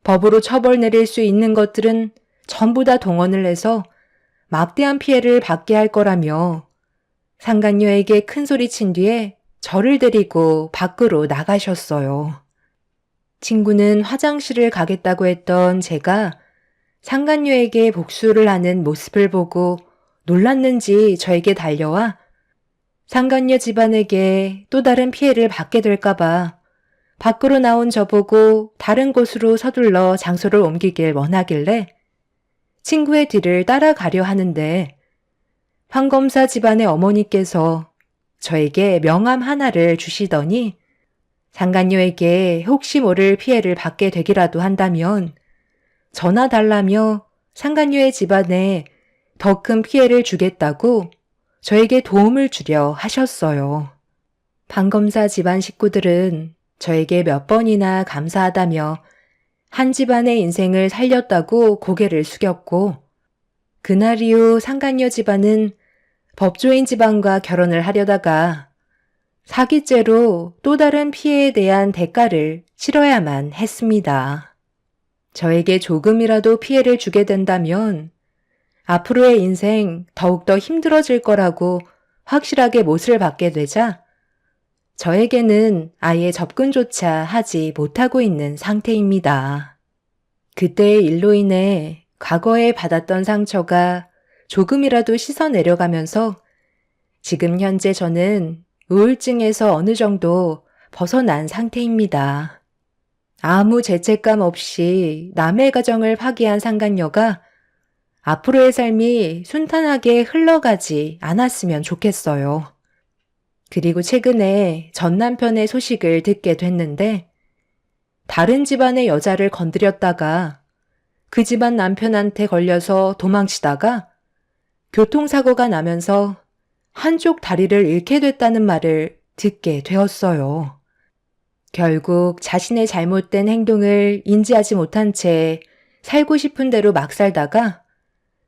법으로 처벌 내릴 수 있는 것들은 전부 다 동원을 해서 막대한 피해를 받게 할 거라며 상간녀에게 큰 소리 친 뒤에 저를 데리고 밖으로 나가셨어요. 친구는 화장실을 가겠다고 했던 제가 상간녀에게 복수를 하는 모습을 보고 놀랐는지 저에게 달려와 상간녀 집안에게 또 다른 피해를 받게 될까봐 밖으로 나온 저보고 다른 곳으로 서둘러 장소를 옮기길 원하길래 친구의 뒤를 따라가려 하는데 판검사 집안의 어머니께서 저에게 명함 하나를 주시더니 상간녀에게 혹시 모를 피해를 받게 되기라도 한다면 전화 달라며 상간녀의 집안에 더 큰 피해를 주겠다고 저에게 도움을 주려 하셨어요. 판검사 집안 식구들은 저에게 몇 번이나 감사하다며 한 집안의 인생을 살렸다고 고개를 숙였고 그날 이후 상간녀 집안은 법조인 집안과 결혼을 하려다가 사기죄로 또 다른 피해에 대한 대가를 치러야만 했습니다. 저에게 조금이라도 피해를 주게 된다면 앞으로의 인생 더욱더 힘들어질 거라고 확실하게 못을 받게 되자 저에게는 아예 접근조차 하지 못하고 있는 상태입니다. 그때의 일로 인해 과거에 받았던 상처가 조금이라도 씻어내려가면서 지금 현재 저는 우울증에서 어느 정도 벗어난 상태입니다. 아무 죄책감 없이 남의 가정을 파기한 상간녀가 앞으로의 삶이 순탄하게 흘러가지 않았으면 좋겠어요. 그리고 최근에 전 남편의 소식을 듣게 됐는데 다른 집안의 여자를 건드렸다가 그 집안 남편한테 걸려서 도망치다가 교통사고가 나면서 한쪽 다리를 잃게 됐다는 말을 듣게 되었어요. 결국 자신의 잘못된 행동을 인지하지 못한 채 살고 싶은 대로 막 살다가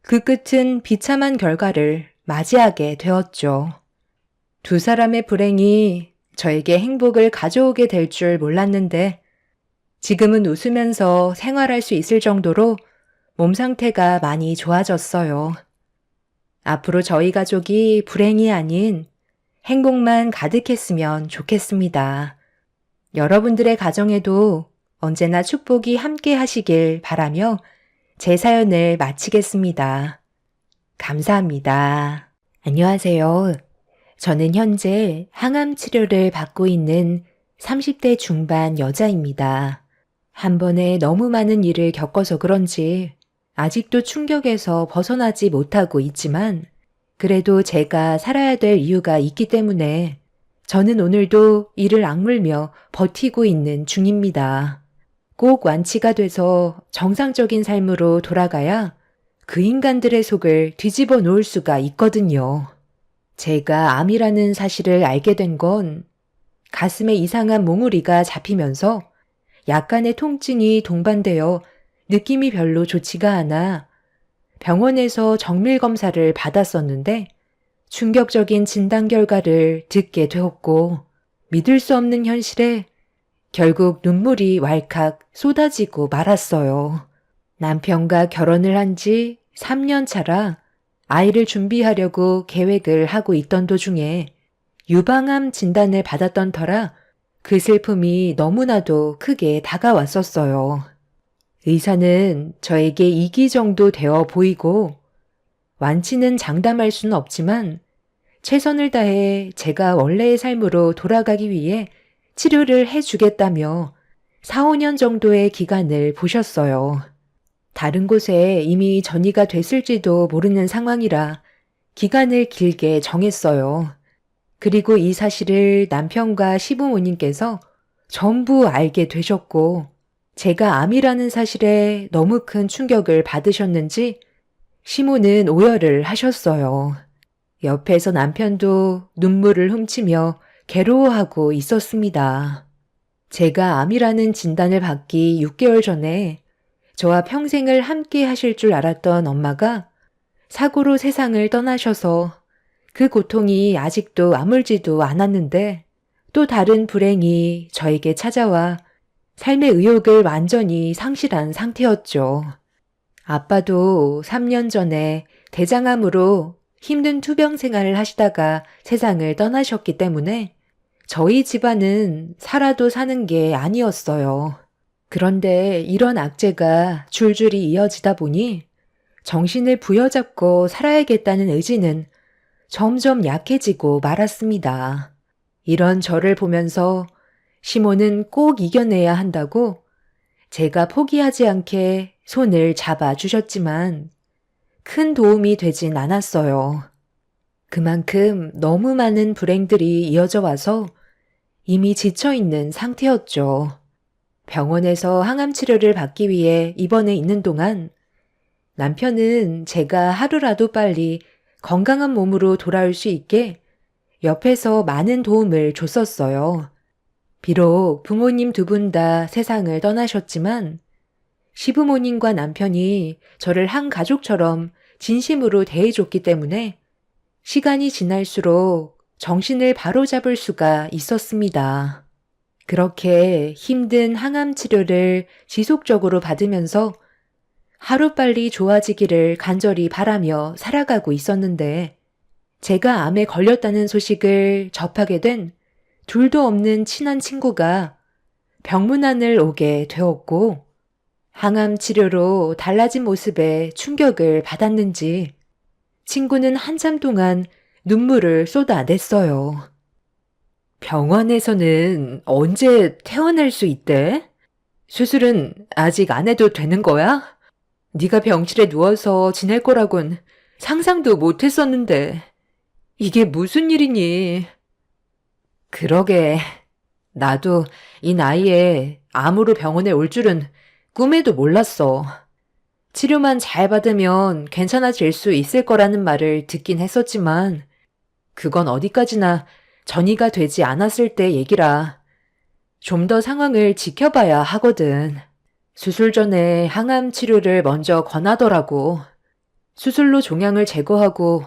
그 끝은 비참한 결과를 맞이하게 되었죠. 두 사람의 불행이 저에게 행복을 가져오게 될 줄 몰랐는데 지금은 웃으면서 생활할 수 있을 정도로 몸 상태가 많이 좋아졌어요. 앞으로 저희 가족이 불행이 아닌 행복만 가득했으면 좋겠습니다. 여러분들의 가정에도 언제나 축복이 함께 하시길 바라며 제 사연을 마치겠습니다. 감사합니다. 안녕하세요. 저는 현재 항암 치료를 받고 있는 30대 중반 여자입니다. 한 번에 너무 많은 일을 겪어서 그런지 아직도 충격에서 벗어나지 못하고 있지만 그래도 제가 살아야 될 이유가 있기 때문에 저는 오늘도 이를 악물며 버티고 있는 중입니다. 꼭 완치가 돼서 정상적인 삶으로 돌아가야 그 인간들의 속을 뒤집어 놓을 수가 있거든요. 제가 암이라는 사실을 알게 된 건 가슴에 이상한 몽우리가 잡히면서 약간의 통증이 동반되어 느낌이 별로 좋지가 않아 병원에서 정밀 검사를 받았었는데 충격적인 진단 결과를 듣게 되었고 믿을 수 없는 현실에 결국 눈물이 왈칵 쏟아지고 말았어요. 남편과 결혼을 한 지 3년 차라 아이를 준비하려고 계획을 하고 있던 도중에 유방암 진단을 받았던 터라 그 슬픔이 너무나도 크게 다가왔었어요. 의사는 저에게 2기 정도 되어 보이고 완치는 장담할 수는 없지만 최선을 다해 제가 원래의 삶으로 돌아가기 위해 치료를 해주겠다며 4, 5년 정도의 기간을 보셨어요. 다른 곳에 이미 전이가 됐을지도 모르는 상황이라 기간을 길게 정했어요. 그리고 이 사실을 남편과 시부모님께서 전부 알게 되셨고 제가 암이라는 사실에 너무 큰 충격을 받으셨는지 시모는 오열을 하셨어요. 옆에서 남편도 눈물을 훔치며 괴로워하고 있었습니다. 제가 암이라는 진단을 받기 6개월 전에 저와 평생을 함께 하실 줄 알았던 엄마가 사고로 세상을 떠나셔서 그 고통이 아직도 아물지도 않았는데 또 다른 불행이 저에게 찾아와 삶의 의욕을 완전히 상실한 상태였죠. 아빠도 3년 전에 대장암으로 힘든 투병 생활을 하시다가 세상을 떠나셨기 때문에 저희 집안은 살아도 사는 게 아니었어요. 그런데 이런 악재가 줄줄이 이어지다 보니 정신을 부여잡고 살아야겠다는 의지는 점점 약해지고 말았습니다. 이런 저를 보면서 시모는 꼭 이겨내야 한다고 제가 포기하지 않게 손을 잡아주셨지만 큰 도움이 되진 않았어요. 그만큼 너무 많은 불행들이 이어져 와서 이미 지쳐있는 상태였죠. 병원에서 항암 치료를 받기 위해 입원해 있는 동안 남편은 제가 하루라도 빨리 건강한 몸으로 돌아올 수 있게 옆에서 많은 도움을 줬었어요. 비록 부모님 두 분 다 세상을 떠나셨지만 시부모님과 남편이 저를 한 가족처럼 진심으로 대해줬기 때문에 시간이 지날수록 정신을 바로잡을 수가 있었습니다. 그렇게 힘든 항암 치료를 지속적으로 받으면서 하루빨리 좋아지기를 간절히 바라며 살아가고 있었는데 제가 암에 걸렸다는 소식을 접하게 된 둘도 없는 친한 친구가 병문안을 오게 되었고 항암 치료로 달라진 모습에 충격을 받았는지 친구는 한참 동안 눈물을 쏟아냈어요. 병원에서는 언제 퇴원할 수 있대? 수술은 아직 안 해도 되는 거야? 네가 병실에 누워서 지낼 거라곤 상상도 못 했었는데 이게 무슨 일이니? 그러게, 나도 이 나이에 암으로 병원에 올 줄은 꿈에도 몰랐어. 치료만 잘 받으면 괜찮아질 수 있을 거라는 말을 듣긴 했었지만 그건 어디까지나 전이가 되지 않았을 때 얘기라 좀 더 상황을 지켜봐야 하거든. 수술 전에 항암 치료를 먼저 권하더라고. 수술로 종양을 제거하고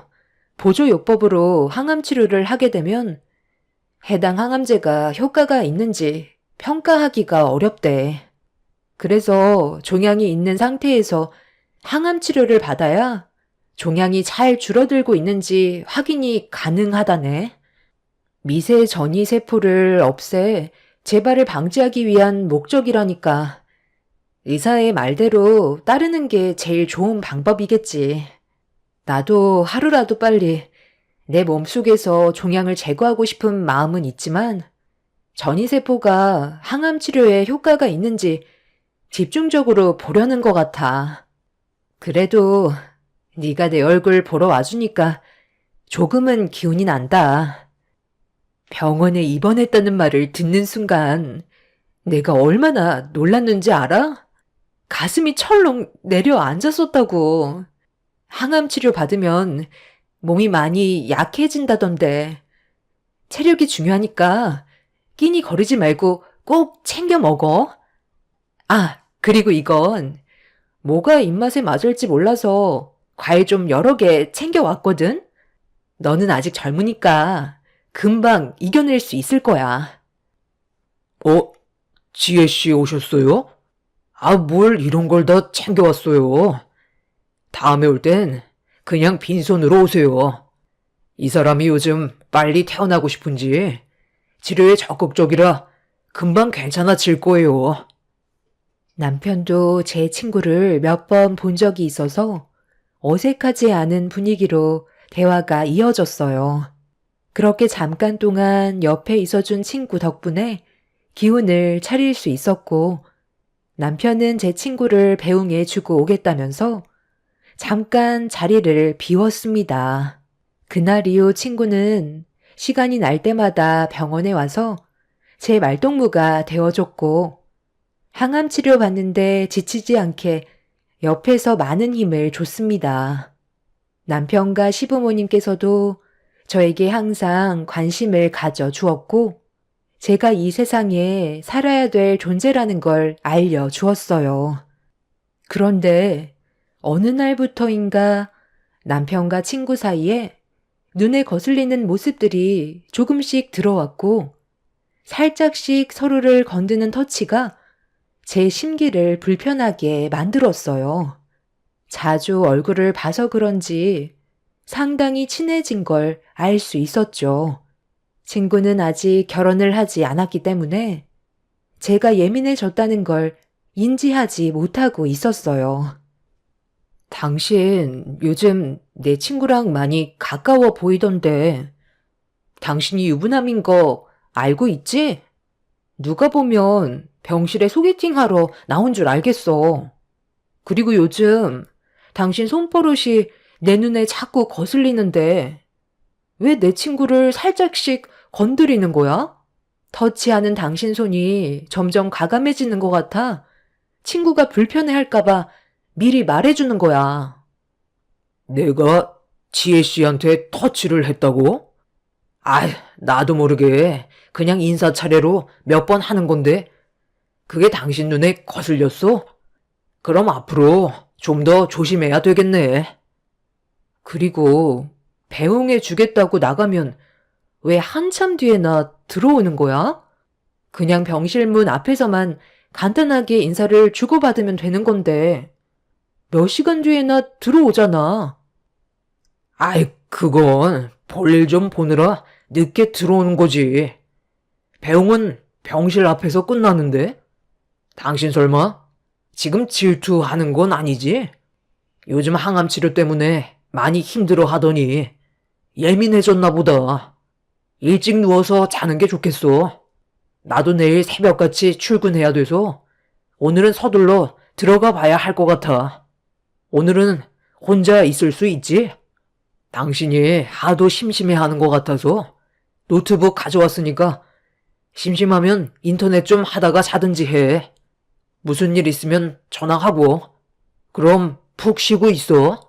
보조요법으로 항암 치료를 하게 되면 해당 항암제가 효과가 있는지 평가하기가 어렵대. 그래서 종양이 있는 상태에서 항암 치료를 받아야 종양이 잘 줄어들고 있는지 확인이 가능하다네. 미세 전이 세포를 없애 재발을 방지하기 위한 목적이라니까 의사의 말대로 따르는 게 제일 좋은 방법이겠지. 나도 하루라도 빨리 내 몸속에서 종양을 제거하고 싶은 마음은 있지만 전이세포가 항암 치료에 효과가 있는지 집중적으로 보려는 것 같아. 그래도 네가 내 얼굴 보러 와주니까 조금은 기운이 난다. 병원에 입원했다는 말을 듣는 순간 내가 얼마나 놀랐는지 알아? 가슴이 철렁 내려앉았었다고. 항암 치료 받으면 몸이 많이 약해진다던데. 체력이 중요하니까 끼니 거르지 말고 꼭 챙겨 먹어. 아, 그리고 이건 뭐가 입맛에 맞을지 몰라서 과일 좀 여러 개 챙겨왔거든? 너는 아직 젊으니까 금방 이겨낼 수 있을 거야. 지혜씨 오셨어요? 뭘 이런 걸 다 챙겨왔어요. 다음에 올 땐 그냥 빈손으로 오세요. 이 사람이 요즘 빨리 태어나고 싶은지 치료에 적극적이라 금방 괜찮아질 거예요. 남편도 제 친구를 몇 번 본 적이 있어서 어색하지 않은 분위기로 대화가 이어졌어요. 그렇게 잠깐 동안 옆에 있어준 친구 덕분에 기운을 차릴 수 있었고, 남편은 제 친구를 배웅해 주고 오겠다면서 잠깐 자리를 비웠습니다. 그날 이후 친구는 시간이 날 때마다 병원에 와서 제 말동무가 되어줬고, 항암 치료 받는데 지치지 않게 옆에서 많은 힘을 줬습니다. 남편과 시부모님께서도 저에게 항상 관심을 가져 주었고, 제가 이 세상에 살아야 될 존재라는 걸 알려주었어요. 그런데 어느 날부터인가 남편과 친구 사이에 눈에 거슬리는 모습들이 조금씩 들어왔고, 살짝씩 서로를 건드는 터치가 제 심기를 불편하게 만들었어요. 자주 얼굴을 봐서 그런지 상당히 친해진 걸 알 수 있었죠. 친구는 아직 결혼을 하지 않았기 때문에 제가 예민해졌다는 걸 인지하지 못하고 있었어요. 당신 요즘 내 친구랑 많이 가까워 보이던데 당신이 유부남인 거 알고 있지? 누가 보면 병실에 소개팅하러 나온 줄 알겠어. 그리고 요즘 당신 손버릇이 내 눈에 자꾸 거슬리는데 왜 내 친구를 살짝씩 건드리는 거야? 터치하는 당신 손이 점점 가감해지는 것 같아 친구가 불편해할까봐 미리 말해주는 거야. 내가 지혜 씨한테 터치를 했다고? 나도 모르게 그냥 인사차례로 몇 번 하는 건데 그게 당신 눈에 거슬렸어? 그럼 앞으로 좀 더 조심해야 되겠네. 그리고 배웅해 주겠다고 나가면 왜 한참 뒤에나 들어오는 거야? 그냥 병실 문 앞에서만 간단하게 인사를 주고받으면 되는 건데 몇 시간 뒤에나 들어오잖아. 그건 볼일 좀 보느라 늦게 들어오는 거지. 배웅은 병실 앞에서 끝나는데? 당신 설마 지금 질투하는 건 아니지? 요즘 항암 치료 때문에 많이 힘들어 하더니 예민해졌나 보다. 일찍 누워서 자는 게 좋겠어. 나도 내일 새벽같이 출근해야 돼서 오늘은 서둘러 들어가 봐야 할 것 같아. 오늘은 혼자 있을 수 있지? 당신이 하도 심심해하는 것 같아서 노트북 가져왔으니까 심심하면 인터넷 좀 하다가 자든지 해. 무슨 일 있으면 전화하고. 그럼 푹 쉬고 있어.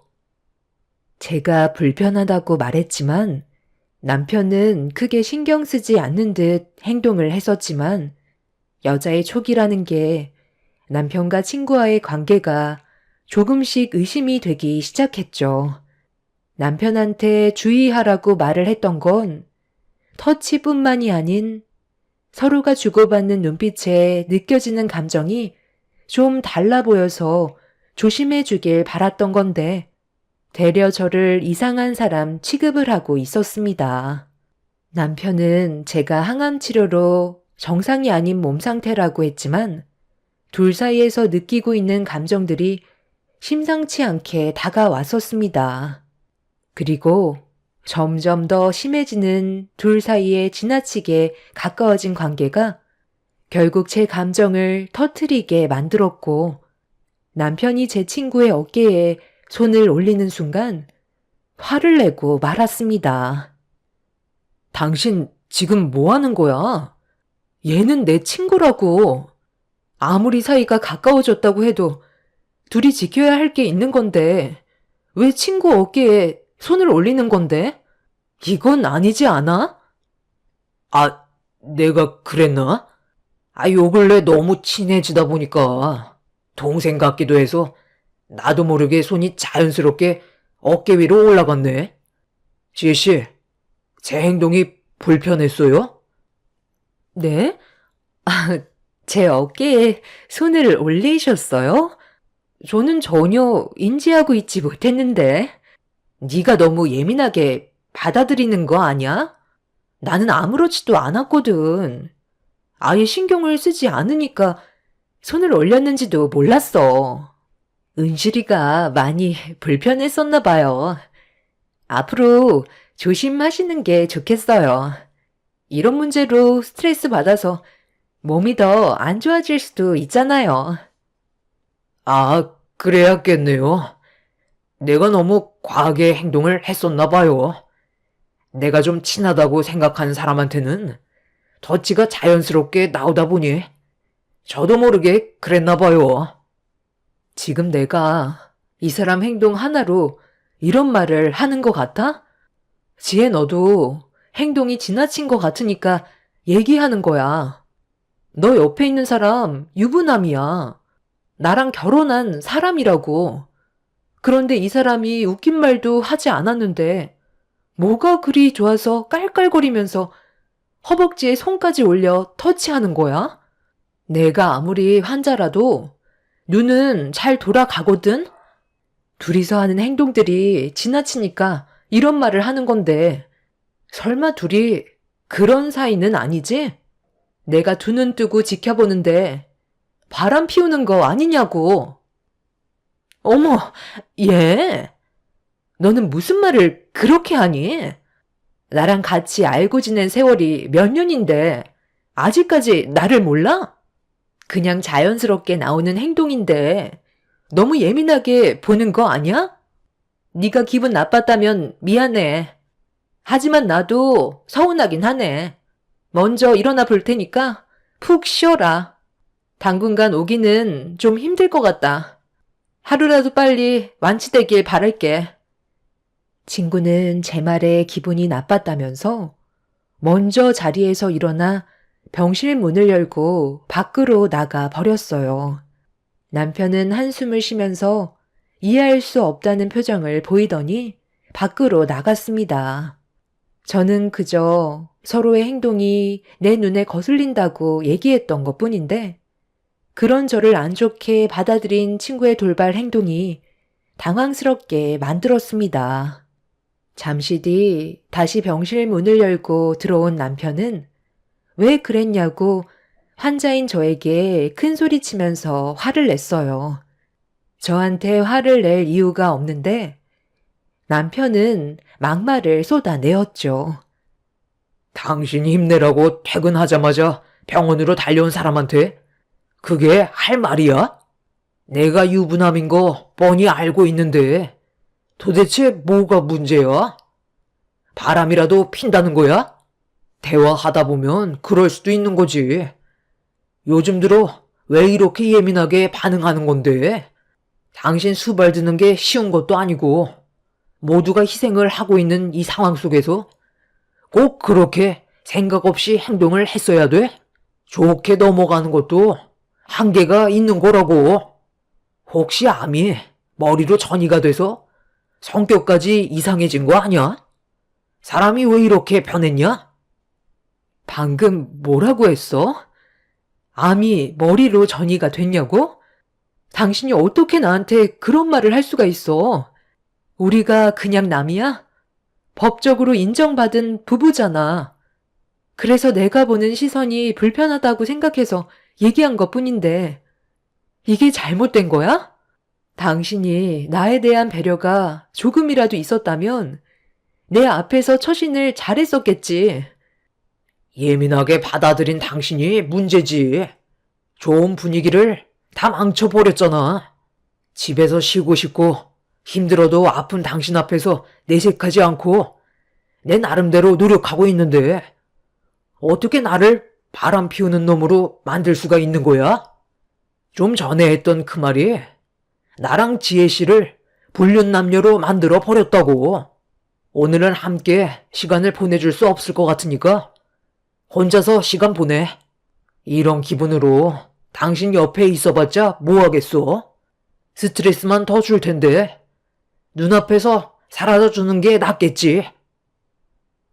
제가 불편하다고 말했지만 남편은 크게 신경 쓰지 않는 듯 행동을 했었지만 여자의 촉이라는 게 남편과 친구와의 관계가 조금씩 의심이 되기 시작했죠. 남편한테 주의하라고 말을 했던 건 터치뿐만이 아닌 서로가 주고받는 눈빛에 느껴지는 감정이 좀 달라 보여서 조심해 주길 바랐던 건데 되려 저를 이상한 사람 취급을 하고 있었습니다. 남편은 제가 항암 치료로 정상이 아닌 몸 상태라고 했지만 둘 사이에서 느끼고 있는 감정들이 심상치 않게 다가왔었습니다. 그리고 점점 더 심해지는 둘 사이에 지나치게 가까워진 관계가 결국 제 감정을 터트리게 만들었고 남편이 제 친구의 어깨에 손을 올리는 순간 화를 내고 말았습니다. 당신 지금 뭐 하는 거야? 얘는 내 친구라고. 아무리 사이가 가까워졌다고 해도 둘이 지켜야 할 게 있는 건데 왜 친구 어깨에 손을 올리는 건데? 이건 아니지 않아? 아, 내가 그랬나? 요 근래 너무 친해지다 보니까 동생 같기도 해서 나도 모르게 손이 자연스럽게 어깨 위로 올라갔네. 지혜씨, 제 행동이 불편했어요? 네? 제 어깨에 손을 올리셨어요? 저는 전혀 인지하고 있지 못했는데. 네가 너무 예민하게 받아들이는 거 아니야? 나는 아무렇지도 않았거든. 아예 신경을 쓰지 않으니까 손을 올렸는지도 몰랐어. 은실이가 많이 불편했었나 봐요. 앞으로 조심하시는 게 좋겠어요. 이런 문제로 스트레스 받아서 몸이 더 안 좋아질 수도 있잖아요. 아, 그래야겠네요. 내가 너무 과하게 행동을 했었나 봐요. 내가 좀 친하다고 생각하는 사람한테는 덧지가 자연스럽게 나오다 보니 저도 모르게 그랬나 봐요. 지금 내가 이 사람 행동 하나로 이런 말을 하는 것 같아? 지혜 너도 행동이 지나친 것 같으니까 얘기하는 거야. 너 옆에 있는 사람 유부남이야. 나랑 결혼한 사람이라고. 그런데 이 사람이 웃긴 말도 하지 않았는데 뭐가 그리 좋아서 깔깔거리면서 허벅지에 손까지 올려 터치하는 거야? 내가 아무리 환자라도 눈은 잘 돌아가거든? 둘이서 하는 행동들이 지나치니까 이런 말을 하는 건데 설마 둘이 그런 사이는 아니지? 내가 두 눈 뜨고 지켜보는데 바람 피우는 거 아니냐고. 어머, 얘. 너는 무슨 말을 그렇게 하니? 나랑 같이 알고 지낸 세월이 몇 년인데 아직까지 나를 몰라? 그냥 자연스럽게 나오는 행동인데 너무 예민하게 보는 거 아니야? 네가 기분 나빴다면 미안해. 하지만 나도 서운하긴 하네. 먼저 일어나 볼 테니까 푹 쉬어라. 당분간 오기는 좀 힘들 것 같다. 하루라도 빨리 완치되길 바랄게. 친구는 제 말에 기분이 나빴다면서 먼저 자리에서 일어나 병실 문을 열고 밖으로 나가 버렸어요. 남편은 한숨을 쉬면서 이해할 수 없다는 표정을 보이더니 밖으로 나갔습니다. 저는 그저 서로의 행동이 내 눈에 거슬린다고 얘기했던 것 뿐인데 그런 저를 안 좋게 받아들인 친구의 돌발 행동이 당황스럽게 만들었습니다. 잠시 뒤 다시 병실 문을 열고 들어온 남편은 왜 그랬냐고 환자인 저에게 큰 소리 치면서 화를 냈어요. 저한테 화를 낼 이유가 없는데 남편은 막말을 쏟아내었죠. 당신이 힘내라고 퇴근하자마자 병원으로 달려온 사람한테 그게 할 말이야? 내가 유부남인 거 뻔히 알고 있는데 도대체 뭐가 문제야? 바람이라도 핀다는 거야? 대화하다 보면 그럴 수도 있는 거지. 요즘 들어 왜 이렇게 예민하게 반응하는 건데? 당신 수발 드는 게 쉬운 것도 아니고 모두가 희생을 하고 있는 이 상황 속에서 꼭 그렇게 생각 없이 행동을 했어야 돼? 좋게 넘어가는 것도 한계가 있는 거라고. 혹시 암이 머리로 전이가 돼서 성격까지 이상해진 거 아니야? 사람이 왜 이렇게 변했냐? 방금 뭐라고 했어? 암이 머리로 전이가 됐냐고? 당신이 어떻게 나한테 그런 말을 할 수가 있어? 우리가 그냥 남이야? 법적으로 인정받은 부부잖아. 그래서 내가 보는 시선이 불편하다고 생각해서 얘기한 것 뿐인데 이게 잘못된 거야? 당신이 나에 대한 배려가 조금이라도 있었다면 내 앞에서 처신을 잘했었겠지. 예민하게 받아들인 당신이 문제지. 좋은 분위기를 다 망쳐버렸잖아. 집에서 쉬고 싶고 힘들어도 아픈 당신 앞에서 내색하지 않고 내 나름대로 노력하고 있는데 어떻게 나를 바람 피우는 놈으로 만들 수가 있는 거야? 좀 전에 했던 그 말이 나랑 지혜 씨를 불륜남녀로 만들어 버렸다고. 오늘은 함께 시간을 보내줄 수 없을 것 같으니까 혼자서 시간 보내. 이런 기분으로 당신 옆에 있어봤자 뭐하겠어? 스트레스만 더 줄 텐데 눈앞에서 사라져주는 게 낫겠지.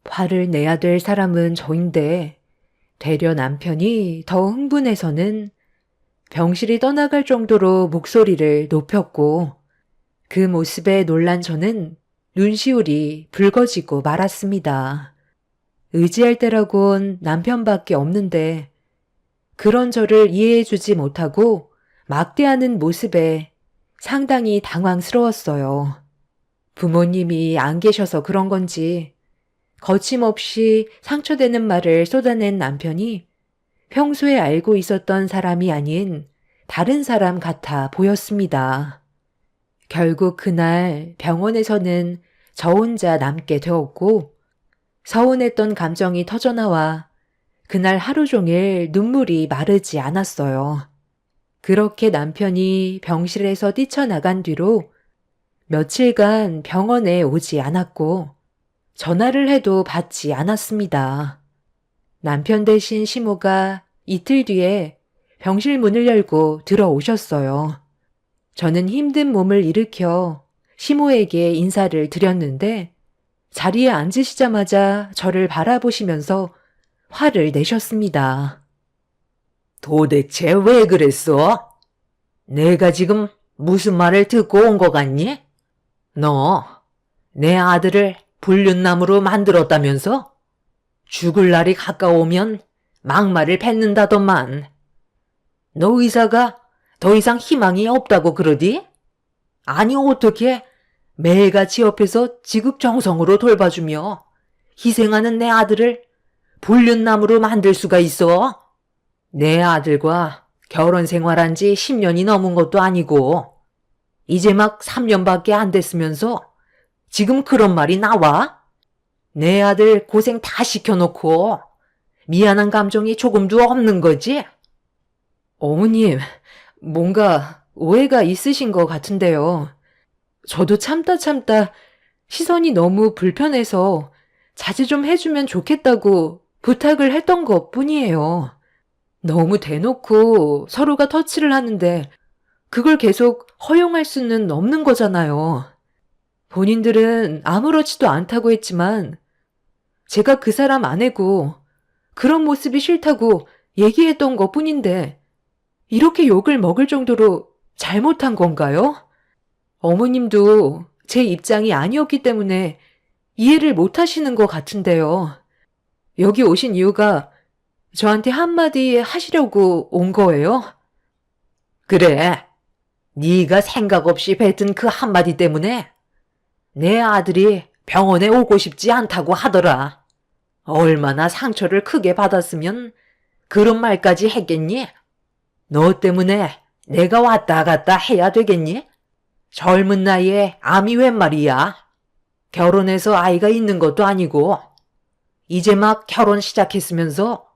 화를 내야 될 사람은 저인데 되려 남편이 더 흥분해서는 병실이 떠나갈 정도로 목소리를 높였고 그 모습에 놀란 저는 눈시울이 붉어지고 말았습니다. 의지할 때라곤 남편밖에 없는데 그런 저를 이해해주지 못하고 막대하는 모습에 상당히 당황스러웠어요. 부모님이 안 계셔서 그런 건지 거침없이 상처되는 말을 쏟아낸 남편이 평소에 알고 있었던 사람이 아닌 다른 사람 같아 보였습니다. 결국 그날 병원에서는 저 혼자 남게 되었고 서운했던 감정이 터져나와 그날 하루 종일 눈물이 마르지 않았어요. 그렇게 남편이 병실에서 뛰쳐나간 뒤로 며칠간 병원에 오지 않았고 전화를 해도 받지 않았습니다. 남편 대신 시모가 이틀 뒤에 병실 문을 열고 들어오셨어요. 저는 힘든 몸을 일으켜 시모에게 인사를 드렸는데 자리에 앉으시자마자 저를 바라보시면서 화를 내셨습니다. 도대체 왜 그랬어? 내가 지금 무슨 말을 듣고 온 것 같니? 너 내 아들을 불륜남으로 만들었다면서? 죽을 날이 가까우면 막말을 뱉는다더만. 너 의사가 더 이상 희망이 없다고 그러디? 아니 어떻게 매일같이 옆에서 지극정성으로 돌봐주며 희생하는 내 아들을 불륜남으로 만들 수가 있어? 내 아들과 결혼 생활한 지 10년이 넘은 것도 아니고 이제 막 3년밖에 안 됐으면서 지금 그런 말이 나와? 내 아들 고생 다 시켜놓고 미안한 감정이 조금도 없는 거지? 어머님, 뭔가 오해가 있으신 것 같은데요. 저도 참다 시선이 너무 불편해서 자제 좀 해주면 좋겠다고 부탁을 했던 것 뿐이에요. 너무 대놓고 서로가 터치를 하는데 그걸 계속 허용할 수는 없는 거잖아요. 본인들은 아무렇지도 않다고 했지만 제가 그 사람 아내고 그런 모습이 싫다고 얘기했던 것 뿐인데 이렇게 욕을 먹을 정도로 잘못한 건가요? 어머님도 제 입장이 아니었기 때문에 이해를 못 하시는 것 같은데요. 여기 오신 이유가 저한테 한마디 하시려고 온 거예요? 그래. 네가 생각 없이 뱉은 그 한마디 때문에 내 아들이 병원에 오고 싶지 않다고 하더라. 얼마나 상처를 크게 받았으면 그런 말까지 했겠니? 너 때문에 내가 왔다 갔다 해야 되겠니? 젊은 나이에 암이 웬 말이야. 결혼해서 아이가 있는 것도 아니고 이제 막 결혼 시작했으면서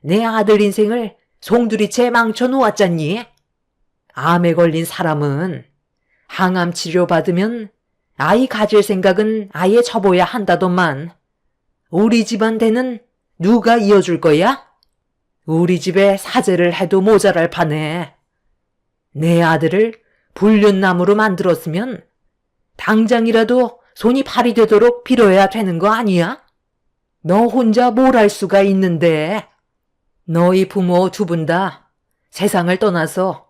내 아들 인생을 송두리째 망쳐 놓았잖니? 암에 걸린 사람은 항암 치료 받으면 아이 가질 생각은 아예 접어야 한다더만 우리 집안대는 누가 이어줄 거야? 우리 집에 사죄를 해도 모자랄 판에 내 아들을 불륜남으로 만들었으면 당장이라도 손이 발이 되도록 빌어야 되는 거 아니야? 너 혼자 뭘 할 수가 있는데 너희 부모 두 분 다 세상을 떠나서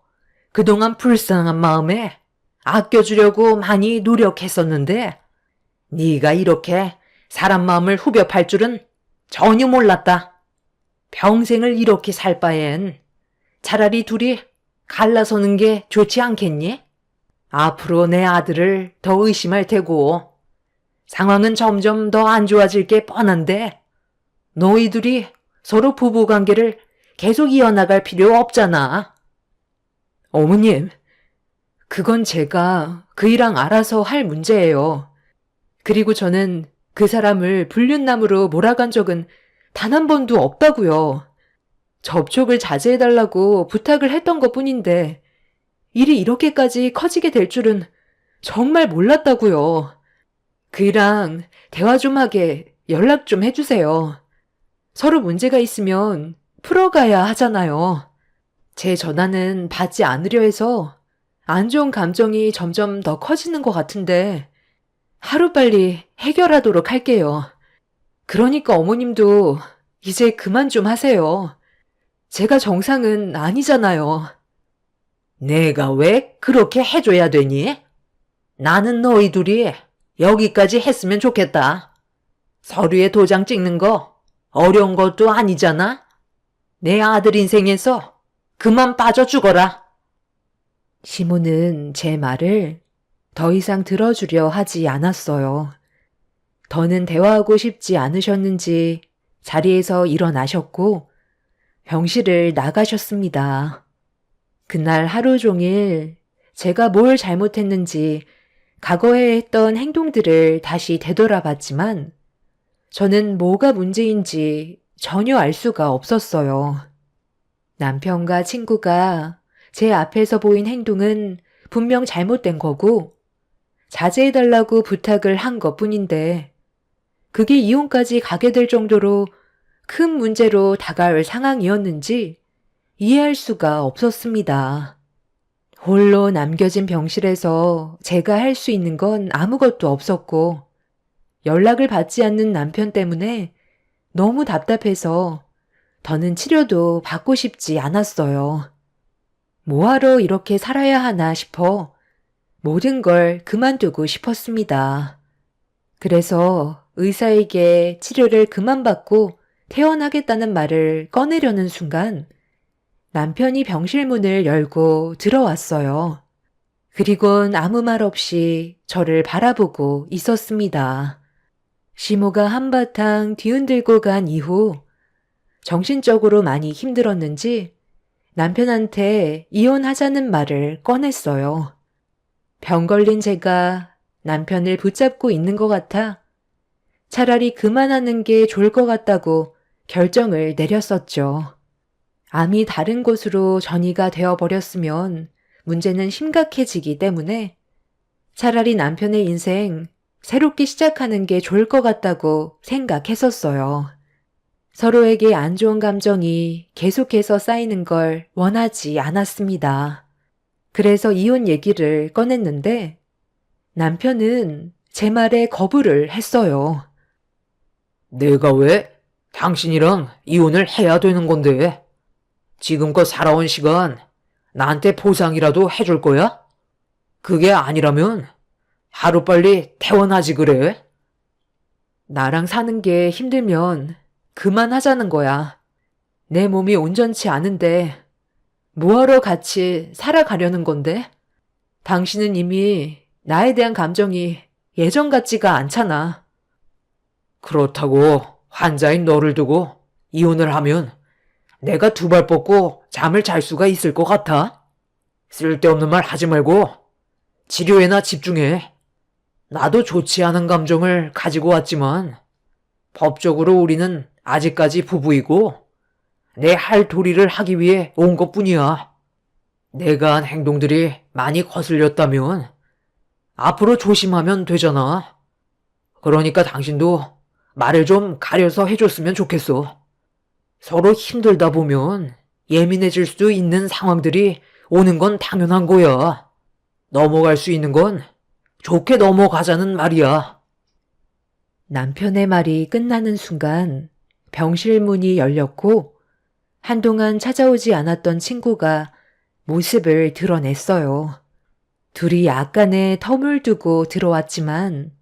그동안 불쌍한 마음에 아껴주려고 많이 노력했었는데 네가 이렇게 사람 마음을 후벼 팔 줄은 전혀 몰랐다. 평생을 이렇게 살 바엔 차라리 둘이 갈라서는 게 좋지 않겠니? 앞으로 내 아들을 더 의심할 테고 상황은 점점 더 안 좋아질 게 뻔한데 너희들이 서로 부부관계를 계속 이어나갈 필요 없잖아. 어머님, 그건 제가 그이랑 알아서 할 문제예요. 그리고 저는 그 사람을 불륜남으로 몰아간 적은 단 한 번도 없다고요. 접촉을 자제해달라고 부탁을 했던 것 뿐인데 일이 이렇게까지 커지게 될 줄은 정말 몰랐다고요. 그이랑 대화 좀 하게 연락 좀 해주세요. 서로 문제가 있으면 풀어가야 하잖아요. 제 전화는 받지 않으려 해서 안 좋은 감정이 점점 더 커지는 것 같은데 하루빨리 해결하도록 할게요. 그러니까 어머님도 이제 그만 좀 하세요. 제가 정상은 아니잖아요. 내가 왜 그렇게 해줘야 되니? 나는 너희 둘이 여기까지 했으면 좋겠다. 서류에 도장 찍는 거 어려운 것도 아니잖아. 내 아들 인생에서 그만 빠져 죽어라. 시모는 제 말을 더 이상 들어주려 하지 않았어요. 더는 대화하고 싶지 않으셨는지 자리에서 일어나셨고 병실을 나가셨습니다. 그날 하루 종일 제가 뭘 잘못했는지 과거에 했던 행동들을 다시 되돌아봤지만 저는 뭐가 문제인지 전혀 알 수가 없었어요. 남편과 친구가 제 앞에서 보인 행동은 분명 잘못된 거고 자제해달라고 부탁을 한 것뿐인데 그게 이혼까지 가게 될 정도로 큰 문제로 다가올 상황이었는지 이해할 수가 없었습니다. 홀로 남겨진 병실에서 제가 할 수 있는 건 아무것도 없었고 연락을 받지 않는 남편 때문에 너무 답답해서 더는 치료도 받고 싶지 않았어요. 뭐하러 이렇게 살아야 하나 싶어 모든 걸 그만두고 싶었습니다. 그래서 의사에게 치료를 그만받고 퇴원하겠다는 말을 꺼내려는 순간 남편이 병실 문을 열고 들어왔어요. 그리곤 아무 말 없이 저를 바라보고 있었습니다. 시모가 한바탕 뒤흔들고 간 이후 정신적으로 많이 힘들었는지 남편한테 이혼하자는 말을 꺼냈어요. 병 걸린 제가 남편을 붙잡고 있는 것 같아 차라리 그만하는 게 좋을 것 같다고 결정을 내렸었죠. 암이 다른 곳으로 전이가 되어버렸으면 문제는 심각해지기 때문에 차라리 남편의 인생 새롭게 시작하는 게 좋을 것 같다고 생각했었어요. 서로에게 안 좋은 감정이 계속해서 쌓이는 걸 원하지 않았습니다. 그래서 이혼 얘기를 꺼냈는데 남편은 제 말에 거부를 했어요. 내가 왜 당신이랑 이혼을 해야 되는 건데? 지금껏 살아온 시간 나한테 보상이라도 해줄 거야? 그게 아니라면 하루빨리 퇴원하지 그래? 나랑 사는 게 힘들면 그만하자는 거야. 내 몸이 온전치 않은데 뭐하러 같이 살아가려는 건데? 당신은 이미 나에 대한 감정이 예전 같지가 않잖아. 그렇다고 환자인 너를 두고 이혼을 하면 내가 두 발 뻗고 잠을 잘 수가 있을 것 같아? 쓸데없는 말 하지 말고 치료에나 집중해. 나도 좋지 않은 감정을 가지고 왔지만 법적으로 우리는 아직까지 부부이고 내 할 도리를 하기 위해 온 것뿐이야. 내가 한 행동들이 많이 거슬렸다면 앞으로 조심하면 되잖아. 그러니까 당신도 말을 좀 가려서 해줬으면 좋겠어. 서로 힘들다 보면 예민해질 수도 있는 상황들이 오는 건 당연한 거야. 넘어갈 수 있는 건 좋게 넘어가자는 말이야. 남편의 말이 끝나는 순간 병실 문이 열렸고 한동안 찾아오지 않았던 친구가 모습을 드러냈어요. 둘이 약간의 텀을 두고 들어왔지만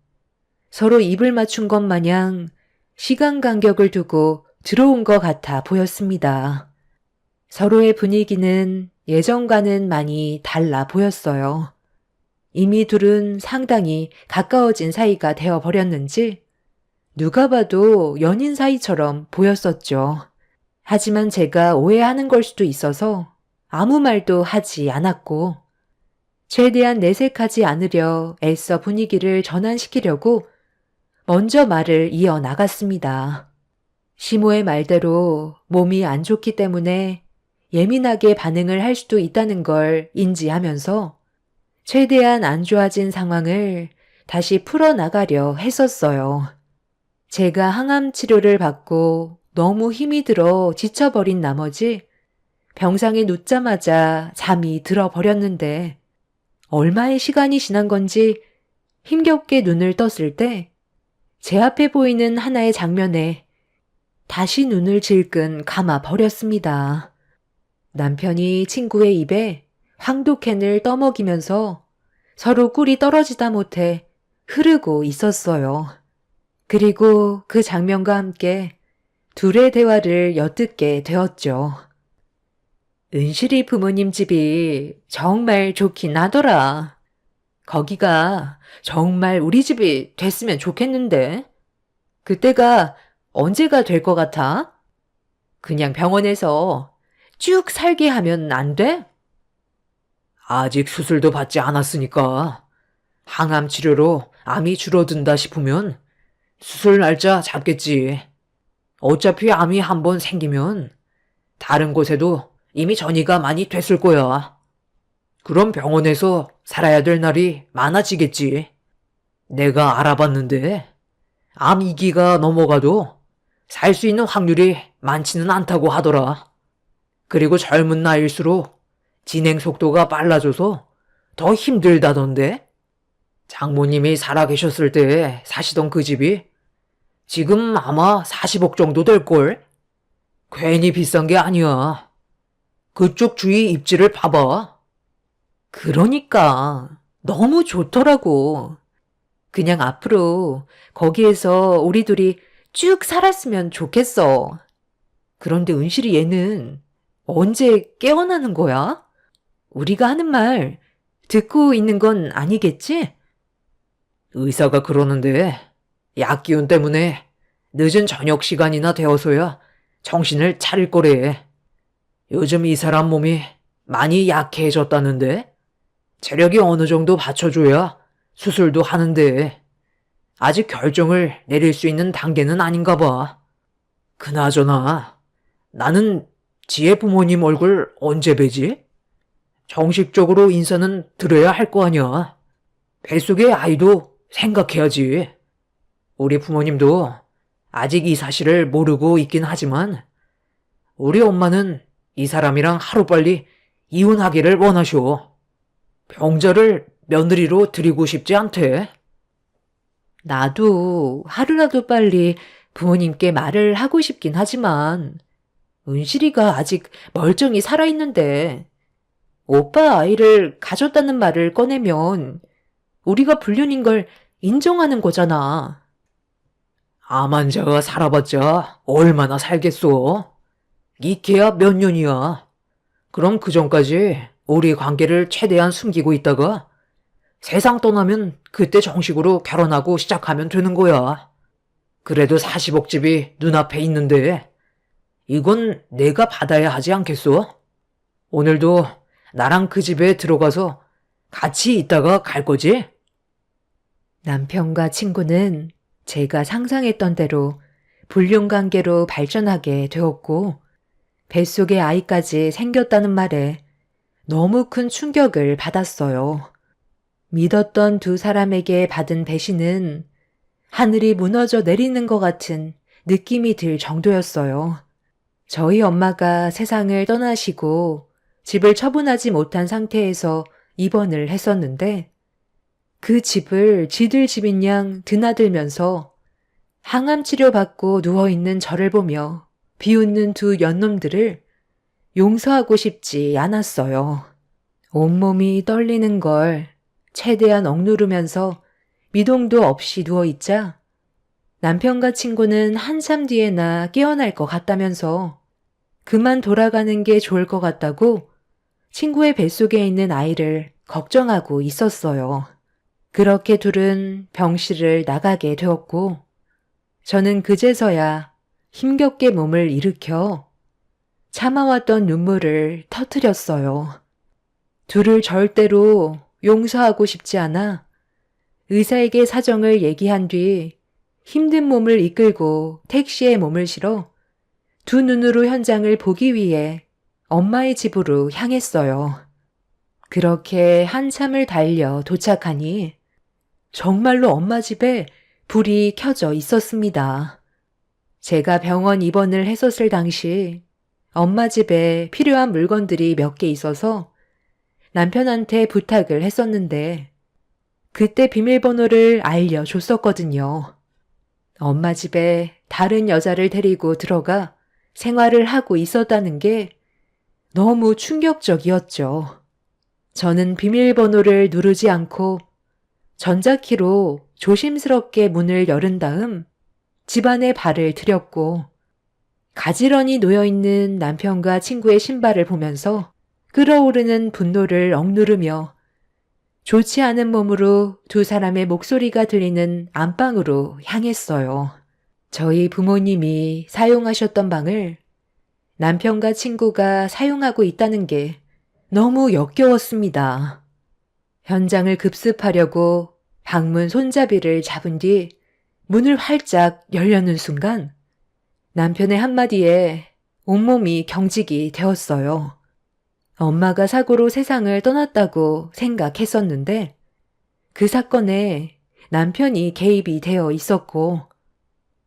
서로 입을 맞춘 것 마냥 시간 간격을 두고 들어온 것 같아 보였습니다. 서로의 분위기는 예전과는 많이 달라 보였어요. 이미 둘은 상당히 가까워진 사이가 되어버렸는지 누가 봐도 연인 사이처럼 보였었죠. 하지만 제가 오해하는 걸 수도 있어서 아무 말도 하지 않았고 최대한 내색하지 않으려 애써 분위기를 전환시키려고 먼저 말을 이어나갔습니다. 시모의 말대로 몸이 안 좋기 때문에 예민하게 반응을 할 수도 있다는 걸 인지하면서 최대한 안 좋아진 상황을 다시 풀어나가려 했었어요. 제가 항암 치료를 받고 너무 힘이 들어 지쳐버린 나머지 병상에 눕자마자 잠이 들어버렸는데 얼마의 시간이 지난 건지 힘겹게 눈을 떴을 때 제 앞에 보이는 하나의 장면에 다시 눈을 질끈 감아 버렸습니다. 남편이 친구의 입에 황도캔을 떠먹이면서 서로 꿀이 떨어지다 못해 흐르고 있었어요. 그리고 그 장면과 함께 둘의 대화를 엿듣게 되었죠. 은실이 부모님 집이 정말 좋긴 하더라. 거기가 정말 우리 집이 됐으면 좋겠는데. 그때가 언제가 될 것 같아? 그냥 병원에서 쭉 살게 하면 안 돼? 아직 수술도 받지 않았으니까 항암 치료로 암이 줄어든다 싶으면 수술 날짜 잡겠지. 어차피 암이 한번 생기면 다른 곳에도 이미 전이가 많이 됐을 거야. 그럼 병원에서 살아야 될 날이 많아지겠지. 내가 알아봤는데 암 2기가 넘어가도 살 수 있는 확률이 많지는 않다고 하더라. 그리고 젊은 나이일수록 진행 속도가 빨라져서 더 힘들다던데. 장모님이 살아계셨을 때 사시던 그 집이 지금 아마 40억 정도 될걸? 괜히 비싼 게 아니야. 그쪽 주위 입지를 봐봐. 그러니까 너무 좋더라고. 그냥 앞으로 거기에서 우리 둘이 쭉 살았으면 좋겠어. 그런데 은실이 얘는 언제 깨어나는 거야? 우리가 하는 말 듣고 있는 건 아니겠지? 의사가 그러는데 약 기운 때문에 늦은 저녁 시간이나 되어서야 정신을 차릴 거래. 요즘 이 사람 몸이 많이 약해졌다는데 체력이 어느 정도 받쳐줘야 수술도 하는데 아직 결정을 내릴 수 있는 단계는 아닌가 봐. 그나저나 나는 지혜 부모님 얼굴 언제 뵈지? 정식적으로 인사는 드려야 할 거 아니야. 뱃속의 아이도 생각해야지. 우리 부모님도 아직 이 사실을 모르고 있긴 하지만 우리 엄마는 이 사람이랑 하루빨리 이혼하기를 원하쇼. 병자를 며느리로 드리고 싶지 않대. 나도 하루라도 빨리 부모님께 말을 하고 싶긴 하지만 은실이가 아직 멀쩡히 살아있는데 오빠 아이를 가졌다는 말을 꺼내면 우리가 불륜인 걸 인정하는 거잖아. 암 환자가 살아봤자 얼마나 살겠어? 이케야 몇 년이야. 그럼 그 전까지 우리 관계를 최대한 숨기고 있다가 세상 떠나면 그때 정식으로 결혼하고 시작하면 되는 거야. 그래도 40억 집이 눈앞에 있는데 이건 내가 받아야 하지 않겠어? 오늘도 나랑 그 집에 들어가서 같이 있다가 갈 거지? 남편과 친구는 제가 상상했던 대로 불륜 관계로 발전하게 되었고 뱃속에 아이까지 생겼다는 말에 너무 큰 충격을 받았어요. 믿었던 두 사람에게 받은 배신은 하늘이 무너져 내리는 것 같은 느낌이 들 정도였어요. 저희 엄마가 세상을 떠나시고 집을 처분하지 못한 상태에서 입원을 했었는데 그 집을 지들 집인 양 드나들면서 항암 치료받고 누워있는 저를 보며 비웃는 두 연놈들을 용서하고 싶지 않았어요. 온몸이 떨리는 걸 최대한 억누르면서 미동도 없이 누워있자 남편과 친구는 한참 뒤에나 깨어날 것 같다면서 그만 돌아가는 게 좋을 것 같다고 친구의 뱃속에 있는 아이를 걱정하고 있었어요. 그렇게 둘은 병실을 나가게 되었고 저는 그제서야 힘겹게 몸을 일으켜 참아왔던 눈물을 터뜨렸어요. 둘을 절대로 용서하고 싶지 않아 의사에게 사정을 얘기한 뒤 힘든 몸을 이끌고 택시에 몸을 실어 두 눈으로 현장을 보기 위해 엄마의 집으로 향했어요. 그렇게 한참을 달려 도착하니 정말로 엄마 집에 불이 켜져 있었습니다. 제가 병원 입원을 했었을 당시 엄마 집에 필요한 물건들이 몇 개 있어서 남편한테 부탁을 했었는데 그때 비밀번호를 알려줬었거든요. 엄마 집에 다른 여자를 데리고 들어가 생활을 하고 있었다는 게 너무 충격적이었죠. 저는 비밀번호를 누르지 않고 전자키로 조심스럽게 문을 열은 다음 집안에 발을 들였고 가지런히 놓여있는 남편과 친구의 신발을 보면서 끓어오르는 분노를 억누르며 좋지 않은 몸으로 두 사람의 목소리가 들리는 안방으로 향했어요. 저희 부모님이 사용하셨던 방을 남편과 친구가 사용하고 있다는 게 너무 역겨웠습니다. 현장을 급습하려고 방문 손잡이를 잡은 뒤 문을 활짝 열려는 순간 남편의 한마디에 온몸이 경직이 되었어요. 엄마가 사고로 세상을 떠났다고 생각했었는데 그 사건에 남편이 개입이 되어 있었고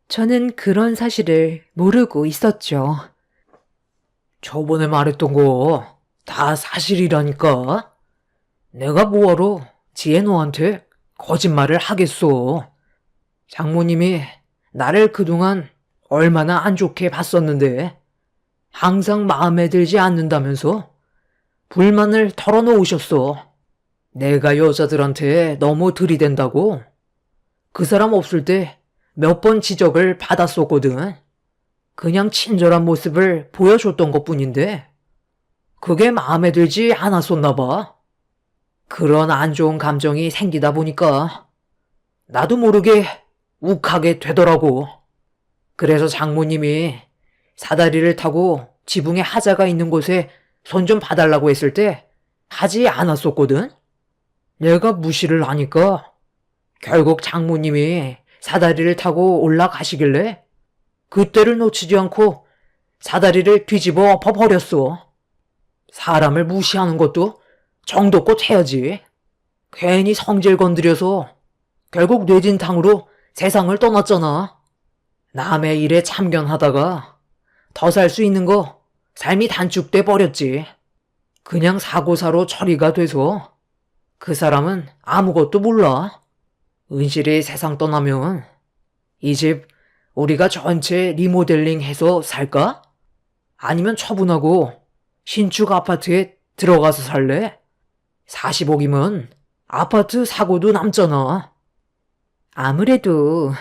저는 그런 사실을 모르고 있었죠. 저번에 말했던 거 다 사실이라니까. 내가 뭐하러 지혜 너한테 거짓말을 하겠어. 장모님이 나를 그동안 얼마나 안 좋게 봤었는데 항상 마음에 들지 않는다면서 불만을 털어놓으셨어. 내가 여자들한테 너무 들이댄다고. 그 사람 없을 때 몇 번 지적을 받았었거든. 그냥 친절한 모습을 보여줬던 것뿐인데 그게 마음에 들지 않았었나 봐. 그런 안 좋은 감정이 생기다 보니까 나도 모르게 욱하게 되더라고. 그래서 장모님이 사다리를 타고 지붕에 하자가 있는 곳에 손 좀 봐달라고 했을 때 하지 않았었거든. 내가 무시를 하니까 결국 장모님이 사다리를 타고 올라가시길래 그때를 놓치지 않고 사다리를 뒤집어 엎어버렸어. 사람을 무시하는 것도 정도껏 해야지. 괜히 성질 건드려서 결국 뇌진탕으로 세상을 떠났잖아. 남의 일에 참견하다가 더 살 수 있는 거 삶이 단축돼 버렸지. 그냥 사고사로 처리가 돼서 그 사람은 아무것도 몰라. 은실이 세상 떠나면 이 집 우리가 전체 리모델링 해서 살까? 아니면 처분하고 신축 아파트에 들어가서 살래? 40억이면 아파트 사고도 남잖아. 아무래도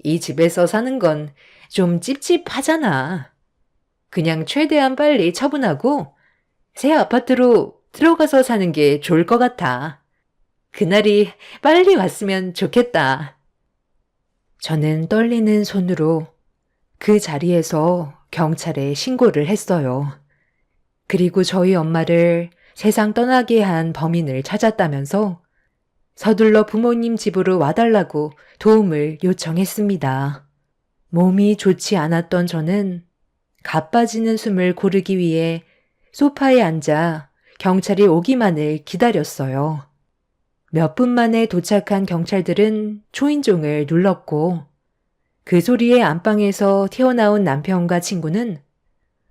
이 집에서 사는 건 좀 찝찝하잖아. 그냥 최대한 빨리 처분하고 새 아파트로 들어가서 사는 게 좋을 것 같아. 그날이 빨리 왔으면 좋겠다. 저는 떨리는 손으로 그 자리에서 경찰에 신고를 했어요. 그리고 저희 엄마를 세상 떠나게 한 범인을 찾았다면서 서둘러 부모님 집으로 와달라고 도움을 요청했습니다. 몸이 좋지 않았던 저는 가빠지는 숨을 고르기 위해 소파에 앉아 경찰이 오기만을 기다렸어요. 몇 분 만에 도착한 경찰들은 초인종을 눌렀고 그 소리에 안방에서 튀어나온 남편과 친구는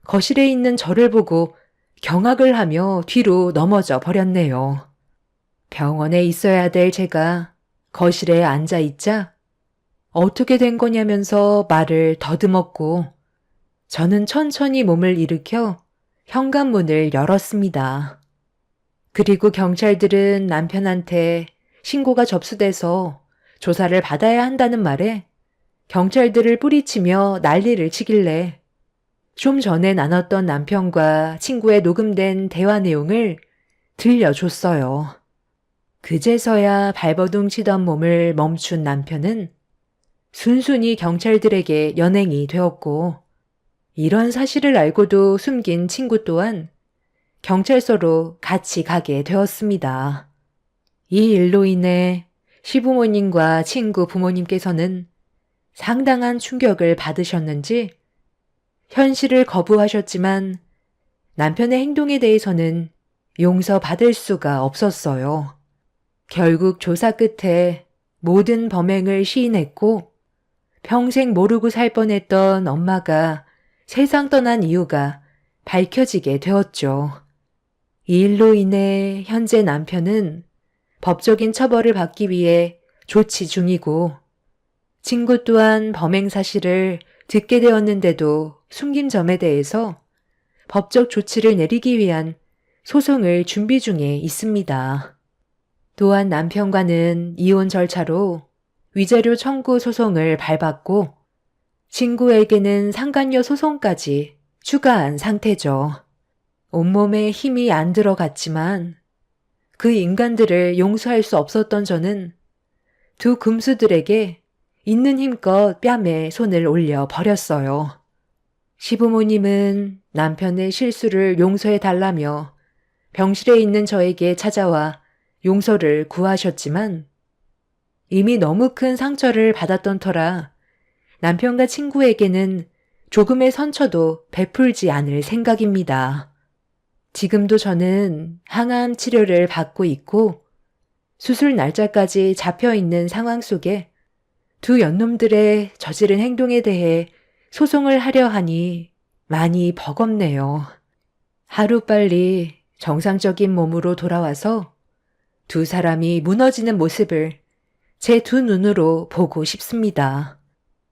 거실에 있는 저를 보고 경악을 하며 뒤로 넘어져 버렸네요. 병원에 있어야 될 제가 거실에 앉아 있자 어떻게 된 거냐면서 말을 더듬었고 저는 천천히 몸을 일으켜 현관문을 열었습니다. 그리고 경찰들은 남편한테 신고가 접수돼서 조사를 받아야 한다는 말에 경찰들을 뿌리치며 난리를 치길래 좀 전에 나눴던 남편과 친구의 녹음된 대화 내용을 들려줬어요. 그제서야 발버둥 치던 몸을 멈춘 남편은 순순히 경찰들에게 연행이 되었고 이런 사실을 알고도 숨긴 친구 또한 경찰서로 같이 가게 되었습니다. 이 일로 인해 시부모님과 친구 부모님께서는 상당한 충격을 받으셨는지 현실을 거부하셨지만 남편의 행동에 대해서는 용서받을 수가 없었어요. 결국 조사 끝에 모든 범행을 시인했고 평생 모르고 살 뻔했던 엄마가 세상 떠난 이유가 밝혀지게 되었죠. 이 일로 인해 현재 남편은 법적인 처벌을 받기 위해 조치 중이고 친구 또한 범행 사실을 듣게 되었는데도 숨긴 점에 대해서 법적 조치를 내리기 위한 소송을 준비 중에 있습니다. 또한 남편과는 이혼 절차로 위자료 청구 소송을 밟았고 친구에게는 상간녀 소송까지 추가한 상태죠. 온몸에 힘이 안 들어갔지만 그 인간들을 용서할 수 없었던 저는 두 금수들에게 있는 힘껏 뺨에 손을 올려 버렸어요. 시부모님은 남편의 실수를 용서해 달라며 병실에 있는 저에게 찾아와 용서를 구하셨지만 이미 너무 큰 상처를 받았던 터라 남편과 친구에게는 조금의 선처도 베풀지 않을 생각입니다. 지금도 저는 항암 치료를 받고 있고 수술 날짜까지 잡혀 있는 상황 속에 두 연놈들의 저지른 행동에 대해 소송을 하려 하니 많이 버겁네요. 하루빨리 정상적인 몸으로 돌아와서 두 사람이 무너지는 모습을 제 두 눈으로 보고 싶습니다.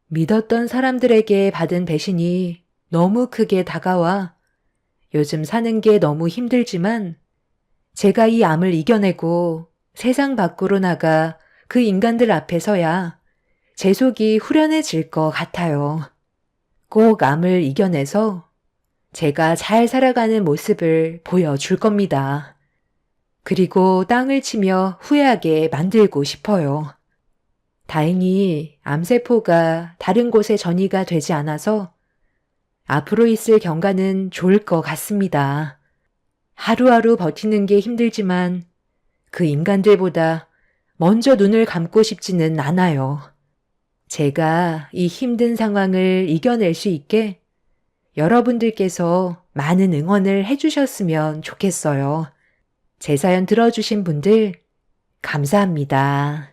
믿었던 사람들에게 받은 배신이 너무 크게 다가와 요즘 사는 게 너무 힘들지만 제가 이 암을 이겨내고 세상 밖으로 나가 그 인간들 앞에 서야 제 속이 후련해질 것 같아요. 꼭 암을 이겨내서 제가 잘 살아가는 모습을 보여줄 겁니다. 그리고 땅을 치며 후회하게 만들고 싶어요. 다행히 암세포가 다른 곳에 전이가 되지 않아서 앞으로 있을 경과는 좋을 것 같습니다. 하루하루 버티는 게 힘들지만 그 인간들보다 먼저 눈을 감고 싶지는 않아요. 제가 이 힘든 상황을 이겨낼 수 있게 여러분들께서 많은 응원을 해주셨으면 좋겠어요. 제 사연 들어주신 분들 감사합니다.